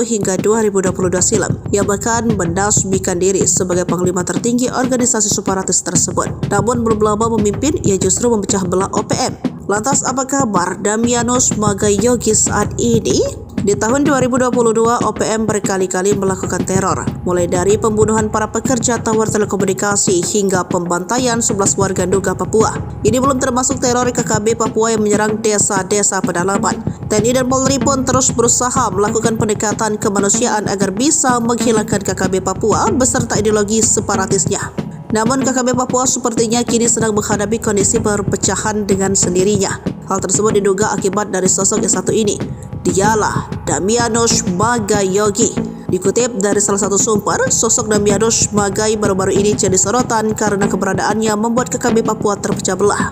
hingga 2022 silam. Ia bahkan mendasbikan diri sebagai panglima tertinggi organisasi separatis tersebut. Namun belum lama memimpin, ia justru memecah belah OPM. Lantas apa kabar Damyanus Magayogi saat ini? Di tahun 2022, OPM berkali-kali melakukan teror, mulai dari pembunuhan para pekerja tower telekomunikasi hingga pembantaian 11 warga Nduga Papua. Ini belum termasuk teror KKB Papua yang menyerang desa-desa pedalaman. TNI dan Polri pun terus berusaha melakukan pendekatan kemanusiaan agar bisa menghilangkan KKB Papua beserta ideologi separatisnya. Namun KKB Papua sepertinya kini sedang menghadapi kondisi perpecahan dengan sendirinya. Hal tersebut diduga akibat dari sosok yang satu ini. Dialah Damyanus Magayogi. Dikutip dari salah satu sumber, sosok Damyanus Magai baru-baru ini jadi sorotan karena keberadaannya membuat KKB Papua terpecah belah.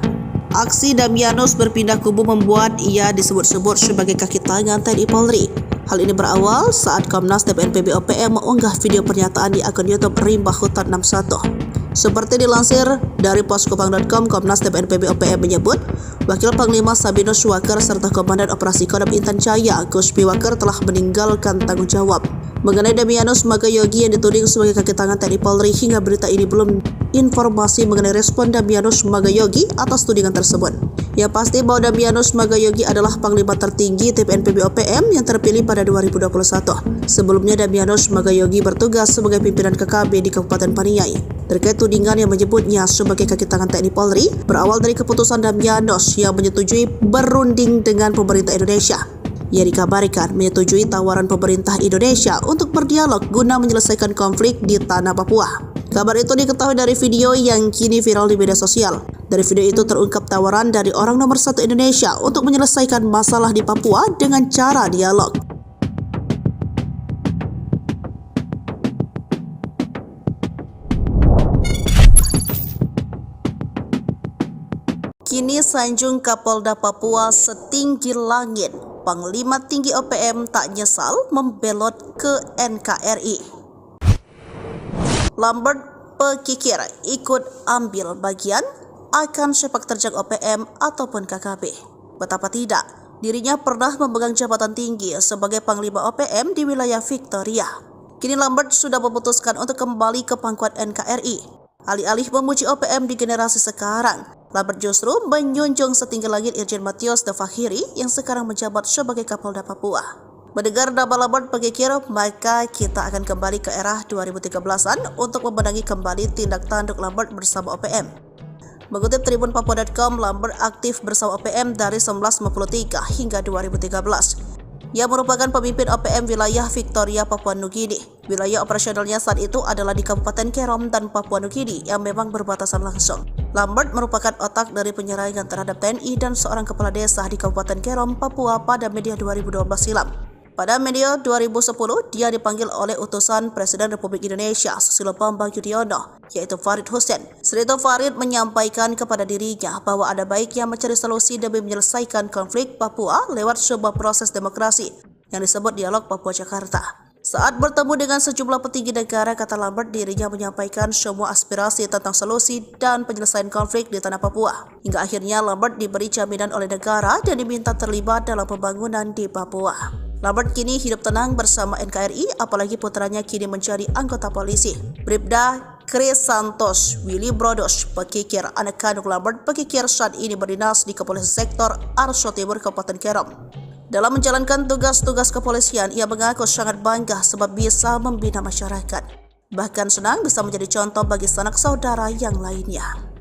Aksi Damyanus berpindah kubu membuat ia disebut-sebut sebagai kaki tangan TNI Polri. Hal ini berawal saat Komnas TPNPB OPM mengunggah video pernyataan di akun YouTube Rimba Hutan 61. Seperti dilansir dari poskopang.com, Komnas TPNPB OPM menyebut, Wakil Panglima Sabinus Waker serta Komandan Operasi Kodam Intan Jaya, Guspi Waker telah meninggalkan tanggung jawab. Mengenai Damyanus Magayogi yang dituding sebagai kaki tangan TNI Polri, hingga berita ini belum informasi mengenai respon Damyanus Magayogi atas tudingan tersebut. Yang pasti bahwa Damyanus Magayogi adalah Panglima tertinggi TPNPB OPM yang terpilih pada 2021. Sebelumnya Damyanus Magayogi bertugas sebagai pimpinan KKB di Kabupaten Paniai. Terkait tudingan yang menyebutnya sebagai kaki tangan TNI Polri, berawal dari keputusan Damyanus yang menyetujui berunding dengan pemerintah Indonesia. Ia dikabarkan menyetujui tawaran pemerintah Indonesia untuk berdialog guna menyelesaikan konflik di tanah Papua. Kabar itu diketahui dari video yang kini viral di media sosial. Dari video itu terungkap tawaran dari orang nomor 1 Indonesia untuk menyelesaikan masalah di Papua dengan cara dialog. Kini sanjung Kapolda Papua setinggi langit. Panglima Tinggi OPM tak nyesal membelot ke NKRI. Lambert Pekikir ikut ambil bagian akan sepak terjang OPM ataupun KKB. Betapa tidak, dirinya pernah memegang jabatan tinggi sebagai Panglima OPM di wilayah Victoria. Kini Lambert sudah memutuskan untuk kembali ke pangkuan NKRI. Alih-alih memuji OPM di generasi sekarang, Lambert justru menjunjung setinggi langit Irjen Matius De Fakhiri yang sekarang menjabat sebagai Kapolda Papua. Mendengar nama Lambert Pekikir, maka kita akan kembali ke era 2013-an untuk membenahi kembali tindak tanduk Lambert bersama OPM. Mengutip Tribun Papua.com, Lambert aktif bersama OPM dari 1953 hingga 2013. Ia merupakan pemimpin OPM wilayah Victoria, Papua Nugini. Wilayah operasionalnya saat itu adalah di Kabupaten Kerom dan Papua Nugini yang memang berbatasan langsung. Lambert merupakan otak dari penyerangan terhadap TNI dan seorang kepala desa di Kabupaten Kerom, Papua pada Media 2012 silam. Pada Media 2010, dia dipanggil oleh utusan Presiden Republik Indonesia Susilo Bambang Yudhoyono, yaitu Farid Hussein. Selain itu, Farid menyampaikan kepada dirinya bahwa ada baiknya mencari solusi demi menyelesaikan konflik Papua lewat sebuah proses demokrasi yang disebut Dialog Papua-Jakarta. Saat bertemu dengan sejumlah petinggi negara, kata Lambert, dirinya menyampaikan semua aspirasi tentang solusi dan penyelesaian konflik di tanah Papua. Hingga akhirnya Lambert diberi jaminan oleh negara dan diminta terlibat dalam pembangunan di Papua. Lambert kini hidup tenang bersama NKRI, apalagi putranya kini menjadi anggota polisi. Bribda Chris Santos Willy Brodos Pekikir, anak kandung Lambert Pekikir, saat ini berdinas di Kepolisian Sektor Arso Timur, Kabupaten Kerom. Dalam menjalankan tugas-tugas kepolisian, ia mengaku sangat bangga sebab bisa membina masyarakat. Bahkan senang bisa menjadi contoh bagi sanak saudara yang lainnya.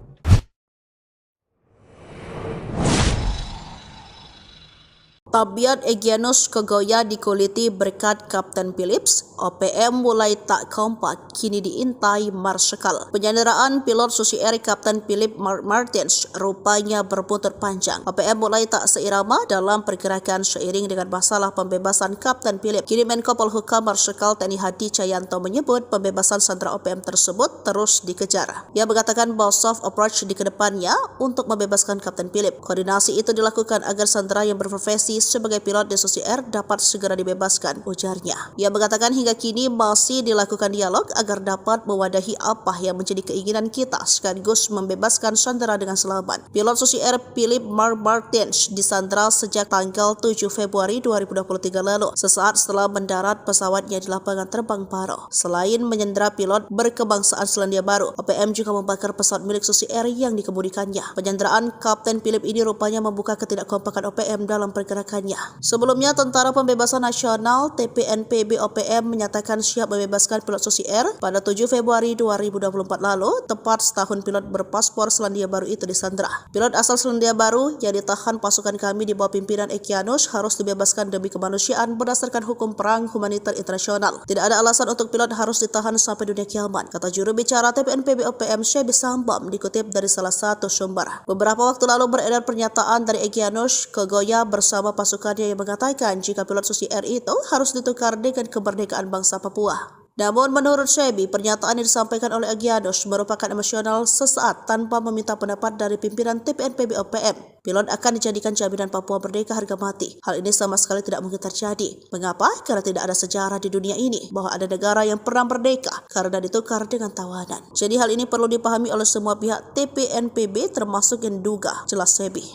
Tabiat Egyanus Kogoya dikuliti berkat Kapten Philips. OPM mulai tak kompak, kini diintai Marsikal. Penyanderaan pilot Susi Air Kapten Philip Martins rupanya berbuntut panjang. OPM mulai tak seirama dalam pergerakan seiring dengan masalah pembebasan Kapten Philip. Kini Menko Polhukam Marsikal TNI Hadi Cahyanto menyebut pembebasan sandera OPM tersebut terus dikejar. Ia mengatakan bahwa soft approach di kedepannya untuk membebaskan Kapten Philip. Koordinasi itu dilakukan agar sandera yang berprofesi sebagai pilot di Susi Air dapat segera dibebaskan, ujarnya. Ia mengatakan hingga kini masih dilakukan dialog agar dapat mewadahi apa yang menjadi keinginan kita sekaligus membebaskan sandera dengan selamat. Pilot Susi Air Philip Martins disandera sejak tanggal 7 Februari 2023 lalu, sesaat setelah mendarat pesawatnya di lapangan terbang Paro. Selain menyandera pilot berkebangsaan Selandia Baru, OPM juga membakar pesawat milik Susi Air yang dikemudikannya. Penyanderaan Kapten Philip ini rupanya membuka ketidakkompakan OPM dalam pergerakan. Sebelumnya, Tentara Pembebasan Nasional TPNPB OPM menyatakan siap membebaskan pilot Susi Air pada 7 Februari 2024 lalu, tepat setahun pilot berpaspor Selandia Baru itu disandera. Pilot asal Selandia Baru yang ditahan pasukan kami di bawah pimpinan Egyanus harus dibebaskan demi kemanusiaan berdasarkan hukum perang humaniter internasional. Tidak ada alasan untuk pilot harus ditahan sampai dunia kiamat, kata juru bicara TPNPB OPM Shebi Sambam dikutip dari salah satu sumber. Beberapa waktu lalu beredar pernyataan dari Egyanus Kogoya bersama pasukannya yang mengatakan jika pilot Susi Air itu harus ditukar dengan kemerdekaan bangsa Papua. Namun menurut Shebi, pernyataan yang disampaikan oleh Egyanus merupakan emosional sesaat tanpa meminta pendapat dari pimpinan TPNPB OPM. Pilot akan dijadikan jaminan Papua merdeka harga mati. Hal ini sama sekali tidak mungkin terjadi. Mengapa? Karena tidak ada sejarah di dunia ini bahwa ada negara yang pernah merdeka karena ditukar dengan tawanan. Jadi hal ini perlu dipahami oleh semua pihak TPNPB termasuk yang diduga, jelas Shebi.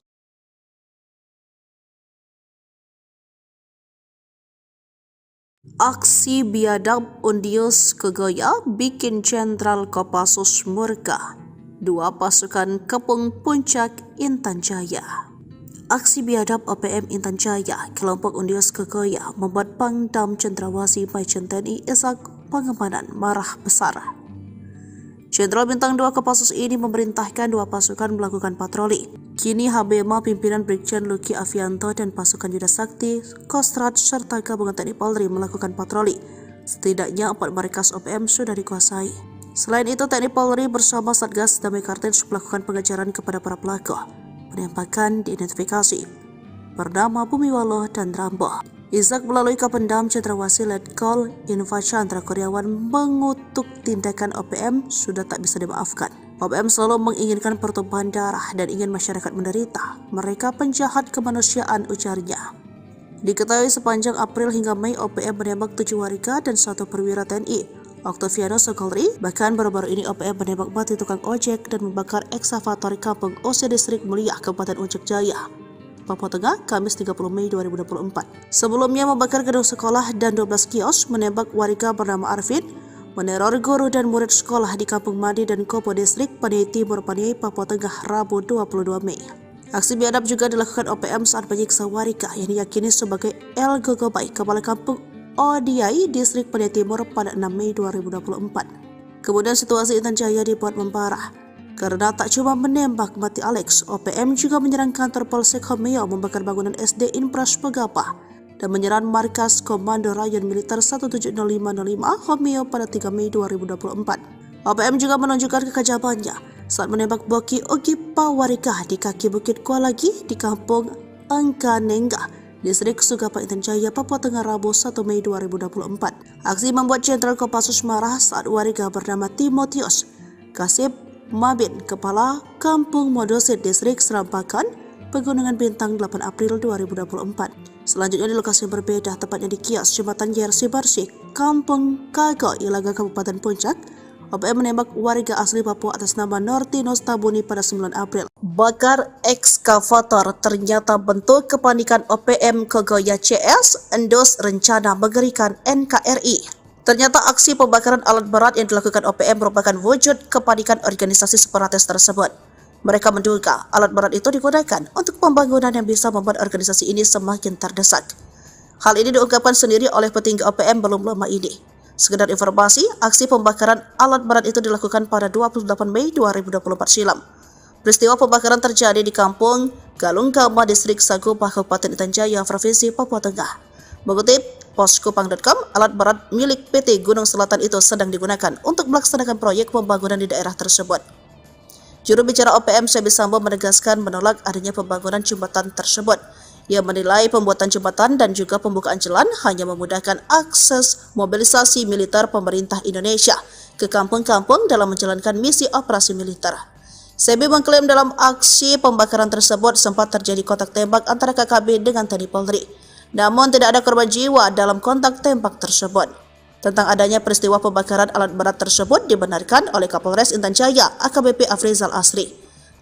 Aksi biadab Undius Kogoya bikin Jenderal Kopassus murka. Dua pasukan kepung puncak Intan Jaya. Aksi biadab OPM Intan Jaya, kelompok Undius Kogoya, membuat Pangdam Cendrawasih Majen TNI Ishak Pangemanan marah besar. Jenderal Bintang 2 Kopassus ini memerintahkan dua pasukan melakukan patroli. Kini HBMA pimpinan Brigjen Luki Avianto dan pasukan Yuda Sakti, Kostrad serta gabungan TNI Polri melakukan patroli. Setidaknya 4 markas OPM sudah dikuasai. Selain itu, TNI Polri bersama Satgas Damai Kartens melakukan pengejaran kepada para pelaku. Penembakan diidentifikasi bernama Bumiwalo dan Rambo. Ishak melalui Kapendam Cendrawasih Letkol Infa Chandra Kuryawan mengutuk tindakan OPM sudah tak bisa dimaafkan. OPM selalu menginginkan pertumpahan darah dan ingin masyarakat menderita. Mereka penjahat kemanusiaan, ujarnya. Diketahui sepanjang April hingga Mei OPM menembak 7 warga dan 1 perwira TNI. Oktaviano Sokolri, bahkan baru-baru ini OPM menembak mati tukang ojek dan membakar ekskavator di Kampung OC Distrik Mulia, Kabupaten Ujek Jaya, Papua Tengah, Kamis 30 Mei 2024. Sebelumnya membakar gedung sekolah dan 12 kios, menembak warga bernama Arvin, meneror guru dan murid sekolah di Kampung Madi dan Kopo Distrik, Paniai Timur, Paniai, Papua Tengah, Rabu 22 Mei. Aksi biadab juga dilakukan OPM saat menyiksa warga yang diyakini sebagai El Gogobai, Kepala Kampung Odiai, Distrik Paniai Timur pada 6 Mei 2024. Kemudian situasi Intan Jaya dibuat memparah. Karena tak cuma menembak mati Alex, OPM juga menyerang kantor Polsek Homeo, membakar bangunan SD Inpras Pegapa, dan menyerang markas Komando Rayon Militer 17505 Homeo pada 3 Mei 2024. OPM juga menunjukkan kekajabannya saat menembak Boki Ogipa warga di kaki Bukit Kualagi di Kampung Angkanengga, Distrik Sugapa, Intan Jaya, Papua Tengah, Rabu 1 Mei 2024. Aksi membuat Jenderal Kopassus marah saat warga bernama Timotius Kasib Mabin, Kepala Kampung Modosit, Distrik Serampakan, Pegunungan Bintang, 8 April 2024. Selanjutnya di lokasi yang berbeda, tepatnya di kios Jembatan Yersi Barsik, Kampung Kago, Ilaga, Kabupaten Puncak, OPM menembak warga asli Papua atas nama Nortinus Tabuni pada 9 April. Bakar ekskavator, ternyata bentuk kepanikan OPM Kogoya CS, endos rencana mengerikan NKRI. Ternyata aksi pembakaran alat berat yang dilakukan OPM merupakan wujud kepanikan organisasi separatis tersebut. Mereka menduga alat berat itu digunakan untuk pembangunan yang bisa membuat organisasi ini semakin terdesak. Hal ini diungkapkan sendiri oleh petinggi OPM belum lama ini. Sekedar informasi, aksi pembakaran alat berat itu dilakukan pada 28 Mei 2024 silam. Peristiwa pembakaran terjadi di Kampung Galunggama, Distrik Sagupa, Kabupaten Intan Jaya, Provinsi Papua Tengah. Mengutip poskupang.com, alat berat milik PT Gunung Selatan itu sedang digunakan untuk melaksanakan proyek pembangunan di daerah tersebut. Juru bicara OPM Sebi Sambo menegaskan menolak adanya pembangunan jembatan tersebut. Ia menilai pembuatan jembatan dan juga pembukaan jalan hanya memudahkan akses mobilisasi militer pemerintah Indonesia ke kampung-kampung dalam menjalankan misi operasi militer. Sebi mengklaim dalam aksi pembakaran tersebut sempat terjadi kontak tembak antara KKB dengan TNI Polri. Namun tidak ada korban jiwa dalam kontak tembak tersebut. Tentang adanya peristiwa pembakaran alat berat tersebut dibenarkan oleh Kapolres Intan Jaya AKBP Afrizal Asri.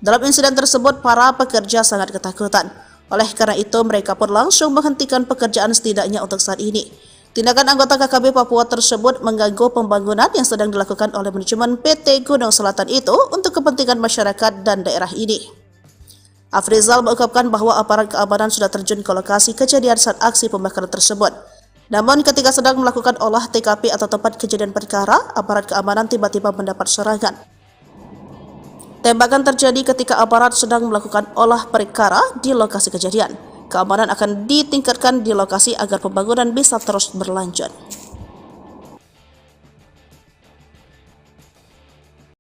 Dalam insiden tersebut, para pekerja sangat ketakutan. Oleh karena itu, mereka pun langsung menghentikan pekerjaan setidaknya untuk saat ini. Tindakan anggota KKB Papua tersebut mengganggu pembangunan yang sedang dilakukan oleh manajemen PT Gunung Selatan itu untuk kepentingan masyarakat dan daerah ini. Afrizal mengungkapkan bahwa aparat keamanan sudah terjun ke lokasi kejadian saat aksi pembakaran tersebut. Namun ketika sedang melakukan olah TKP atau tempat kejadian perkara, aparat keamanan tiba-tiba mendapat serangan. Tembakan terjadi ketika aparat sedang melakukan olah perkara di lokasi kejadian. Keamanan akan ditingkatkan di lokasi agar pembangunan bisa terus berlanjut.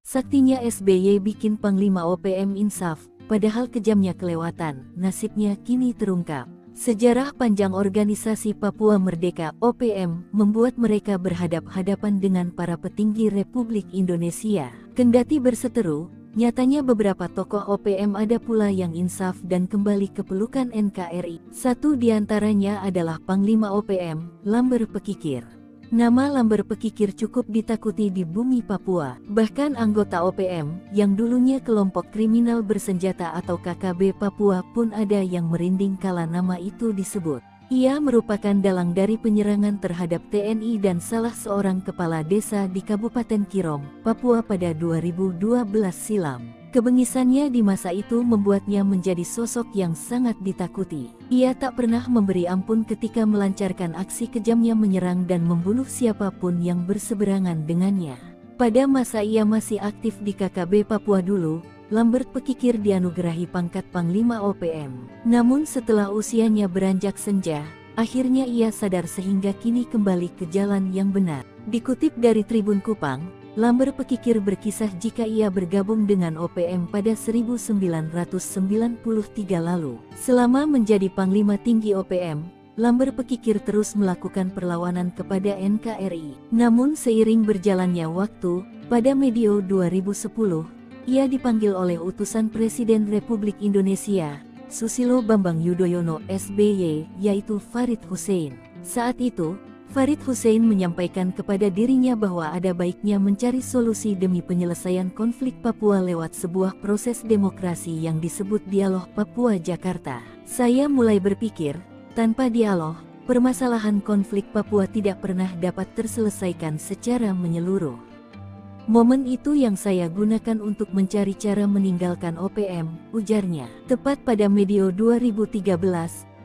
Saktinya SBY bikin Panglima OPM insaf, padahal kejamnya kelewatan, nasibnya kini terungkap. Sejarah panjang organisasi Papua Merdeka (OPM) membuat mereka berhadap-hadapan dengan para petinggi Republik Indonesia. Kendati berseteru, nyatanya beberapa tokoh OPM ada pula yang insaf dan kembali ke pelukan NKRI. Satu diantaranya adalah Panglima OPM, Lamber Pekikir. Nama Lamber Pekikir cukup ditakuti di bumi Papua. Bahkan anggota OPM, yang dulunya kelompok kriminal bersenjata atau KKB Papua pun ada yang merinding kala nama itu disebut. Ia merupakan dalang dari penyerangan terhadap TNI dan salah seorang kepala desa di Kabupaten Kirom, Papua pada 2012 silam. Kebengisannya di masa itu membuatnya menjadi sosok yang sangat ditakuti. Ia tak pernah memberi ampun ketika melancarkan aksi kejamnya menyerang dan membunuh siapapun yang berseberangan dengannya. Pada masa ia masih aktif di KKB Papua dulu, Lambert Pekikir dianugerahi pangkat Panglima OPM. Namun setelah usianya beranjak senja, akhirnya ia sadar sehingga kini kembali ke jalan yang benar. Dikutip dari Tribun Kupang, Lamber Pekikir berkisah jika ia bergabung dengan OPM pada 1993 lalu. Selama menjadi Panglima Tinggi OPM, Lamber Pekikir terus melakukan perlawanan kepada NKRI. Namun seiring berjalannya waktu, pada medio 2010, ia dipanggil oleh utusan Presiden Republik Indonesia, Susilo Bambang Yudhoyono SBY, yaitu Farid Hussein. Saat itu, Farid Hussein menyampaikan kepada dirinya bahwa ada baiknya mencari solusi demi penyelesaian konflik Papua lewat sebuah proses demokrasi yang disebut Dialog Papua Jakarta. Saya mulai berpikir, tanpa dialog, permasalahan konflik Papua tidak pernah dapat terselesaikan secara menyeluruh. Momen itu yang saya gunakan untuk mencari cara meninggalkan OPM, ujarnya. Tepat pada medio 2013,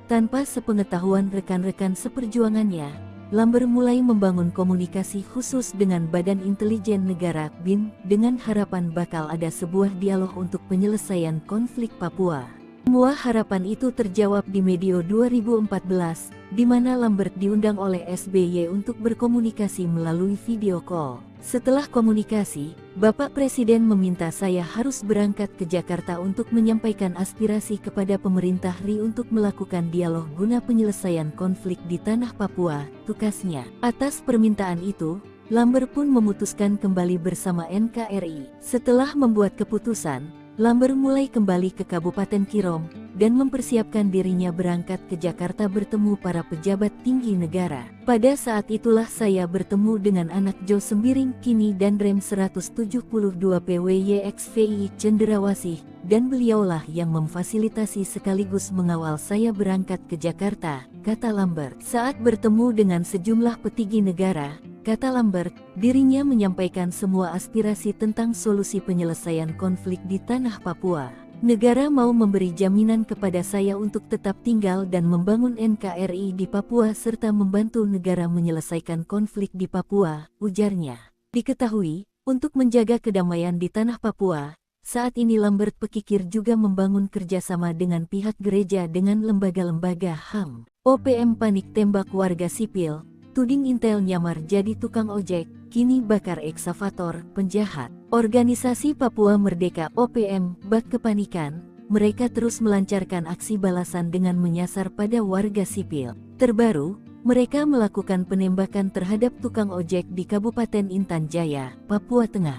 tanpa sepengetahuan rekan-rekan seperjuangannya, Lamber mulai membangun komunikasi khusus dengan Badan Intelijen Negara (BIN) dengan harapan bakal ada sebuah dialog untuk penyelesaian konflik Papua. Semua harapan itu terjawab di medio 2014, di mana Lambert diundang oleh SBY untuk berkomunikasi melalui video call. Setelah komunikasi, Bapak Presiden meminta saya harus berangkat ke Jakarta untuk menyampaikan aspirasi kepada pemerintah RI untuk melakukan dialog guna penyelesaian konflik di tanah Papua, tukasnya. Atas permintaan itu, Lambert pun memutuskan kembali bersama NKRI. Setelah membuat keputusan, Lambert mulai kembali ke Kabupaten Kirom dan mempersiapkan dirinya berangkat ke Jakarta bertemu para pejabat tinggi negara. Pada saat itulah saya bertemu dengan anak Jo Sembiring Kini dan Rem 172 PWYXVI Cenderawasih, dan beliaulah yang memfasilitasi sekaligus mengawal saya berangkat ke Jakarta, kata Lambert. Saat bertemu dengan sejumlah petinggi negara, kata Lambert, dirinya menyampaikan semua aspirasi tentang solusi penyelesaian konflik di tanah Papua. Negara mau memberi jaminan kepada saya untuk tetap tinggal dan membangun NKRI di Papua serta membantu negara menyelesaikan konflik di Papua, ujarnya. Diketahui, untuk menjaga kedamaian di tanah Papua, saat ini Lambert Pekikir juga membangun kerjasama dengan pihak gereja dengan lembaga-lembaga HAM. OPM panik tembak warga sipil. Tuding Intel nyamar jadi tukang ojek, kini bakar eksavator, penjahat. Organisasi Papua Merdeka OPM bak kepanikan, mereka terus melancarkan aksi balasan dengan menyasar pada warga sipil. Terbaru, mereka melakukan penembakan terhadap tukang ojek di Kabupaten Intan Jaya, Papua Tengah.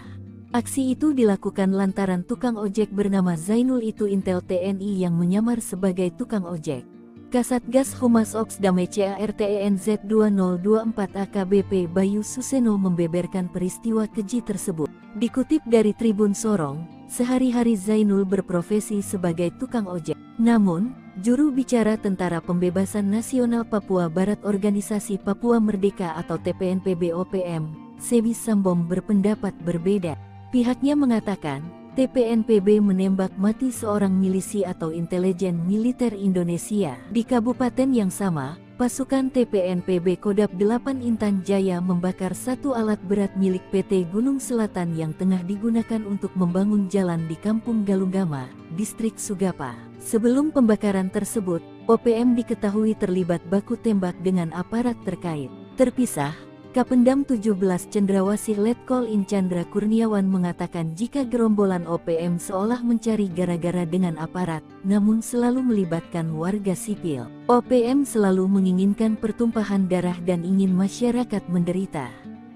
Aksi itu dilakukan lantaran tukang ojek bernama Zainul itu Intel TNI yang menyamar sebagai tukang ojek. Kasatgas Humas Ops Damai CARTENZ 2024 AKBP Bayu Suseno membeberkan peristiwa keji tersebut. Dikutip dari Tribun Sorong, sehari-hari Zainul berprofesi sebagai tukang ojek. Namun, juru bicara Tentara Pembebasan Nasional Papua Barat Organisasi Papua Merdeka atau TPNPB OPM, Sebi Sambom berpendapat berbeda. Pihaknya mengatakan, TPNPB menembak mati seorang milisi atau intelijen militer Indonesia. Di kabupaten yang sama, pasukan TPNPB Kodap 8 Intan Jaya membakar satu alat berat milik PT Gunung Selatan yang tengah digunakan untuk membangun jalan di Kampung Galunggama, Distrik Sugapa. Sebelum pembakaran tersebut, OPM diketahui terlibat baku tembak dengan aparat terkait. Terpisah, Kapendam 17 Cendrawasih Letkol In Chandra Kurniawan mengatakan jika gerombolan OPM seolah mencari gara-gara dengan aparat, namun selalu melibatkan warga sipil. OPM selalu menginginkan pertumpahan darah dan ingin masyarakat menderita.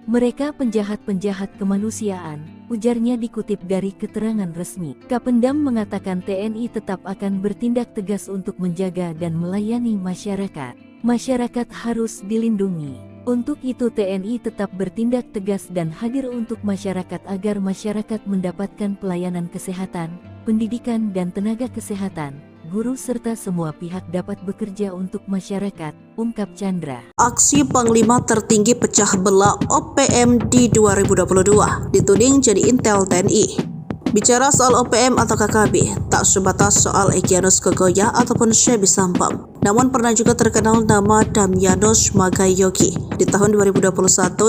Mereka penjahat-penjahat kemanusiaan, ujarnya dikutip dari keterangan resmi. Kapendam mengatakan TNI tetap akan bertindak tegas untuk menjaga dan melayani masyarakat. Masyarakat harus dilindungi. Untuk itu TNI tetap bertindak tegas dan hadir untuk masyarakat agar masyarakat mendapatkan pelayanan kesehatan, pendidikan dan tenaga kesehatan, guru serta semua pihak dapat bekerja untuk masyarakat, ungkap Chandra. Aksi Panglima tertinggi pecah belah OPM di 2022 dituding jadi intel TNI. Bicara soal OPM atau KKB, tak sebatas soal Egyanus Kogoya ataupun Sebi Sambom. Namun pernah juga terkenal nama Damyanus Magayogi di tahun 2021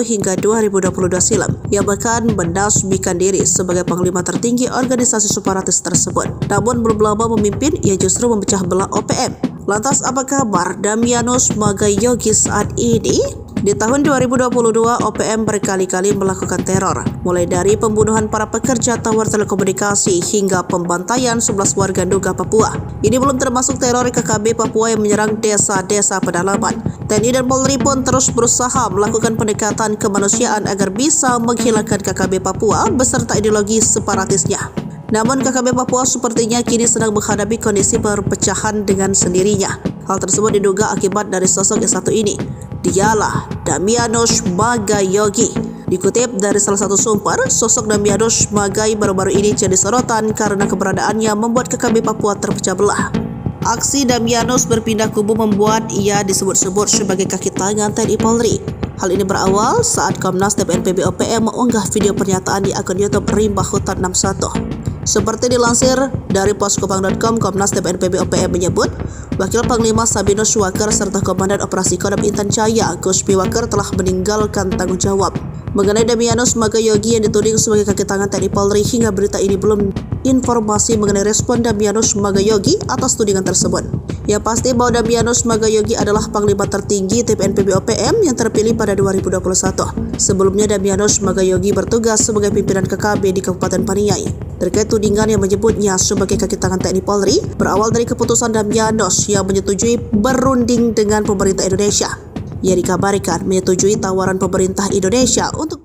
hingga 2022 silam. Ia bahkan mendasbikan diri sebagai panglima tertinggi organisasi separatis tersebut. Namun belum lama memimpin, ia justru memecah belah OPM. Lantas apa kabar Damyanus Magayogi saat ini? Di tahun 2022, OPM berkali-kali melakukan teror, mulai dari pembunuhan para pekerja tower telekomunikasi hingga pembantaian 11 warga Nduga Papua. Ini belum termasuk teror KKB Papua yang menyerang desa-desa pedalaman. TNI dan Polri pun terus berusaha melakukan pendekatan kemanusiaan agar bisa menghilangkan KKB Papua beserta ideologi separatisnya. Namun KKB Papua sepertinya kini sedang menghadapi kondisi perpecahan dengan sendirinya. Hal tersebut diduga akibat dari sosok yang satu ini. Dialah Damianus Magayogi. Dikutip dari salah satu sumber, sosok Damianus Magai baru-baru ini jadi sorotan karena keberadaannya membuat KKB Papua terpecah belah. Aksi Damianus berpindah kubu membuat ia disebut-sebut sebagai kaki tangan TNI Polri. Hal ini berawal saat Komnas TPNPB OPM mengunggah video pernyataan di akun YouTube Rimba Hutan 61. Seperti dilansir dari poskopang.com, Komnas TPNPB OPM menyebut, Wakil Panglima Sabinus Waker serta Komandan Operasi Kodam Intan Jaya, Guspi Waker telah meninggalkan tanggung jawab. Mengenai Damianus Magayogi yang dituding sebagai kaki tangan TNI Polri, hingga berita ini belum informasi mengenai respon Damianus Magayogi atas tudingan tersebut. Yang pasti bahwa Damianus Magayogi adalah Panglima tertinggi TPNPB OPM yang terpilih pada 2021. Sebelumnya Damianus Magayogi bertugas sebagai pimpinan KKB di Kabupaten Paniai. Terkait tudingan yang menyebutnya sebagai kaki tangan TNI Polri, berawal dari keputusan Damianus yang menyetujui berunding dengan pemerintah Indonesia. Ia dikabarkan menyetujui tawaran pemerintah Indonesia untuk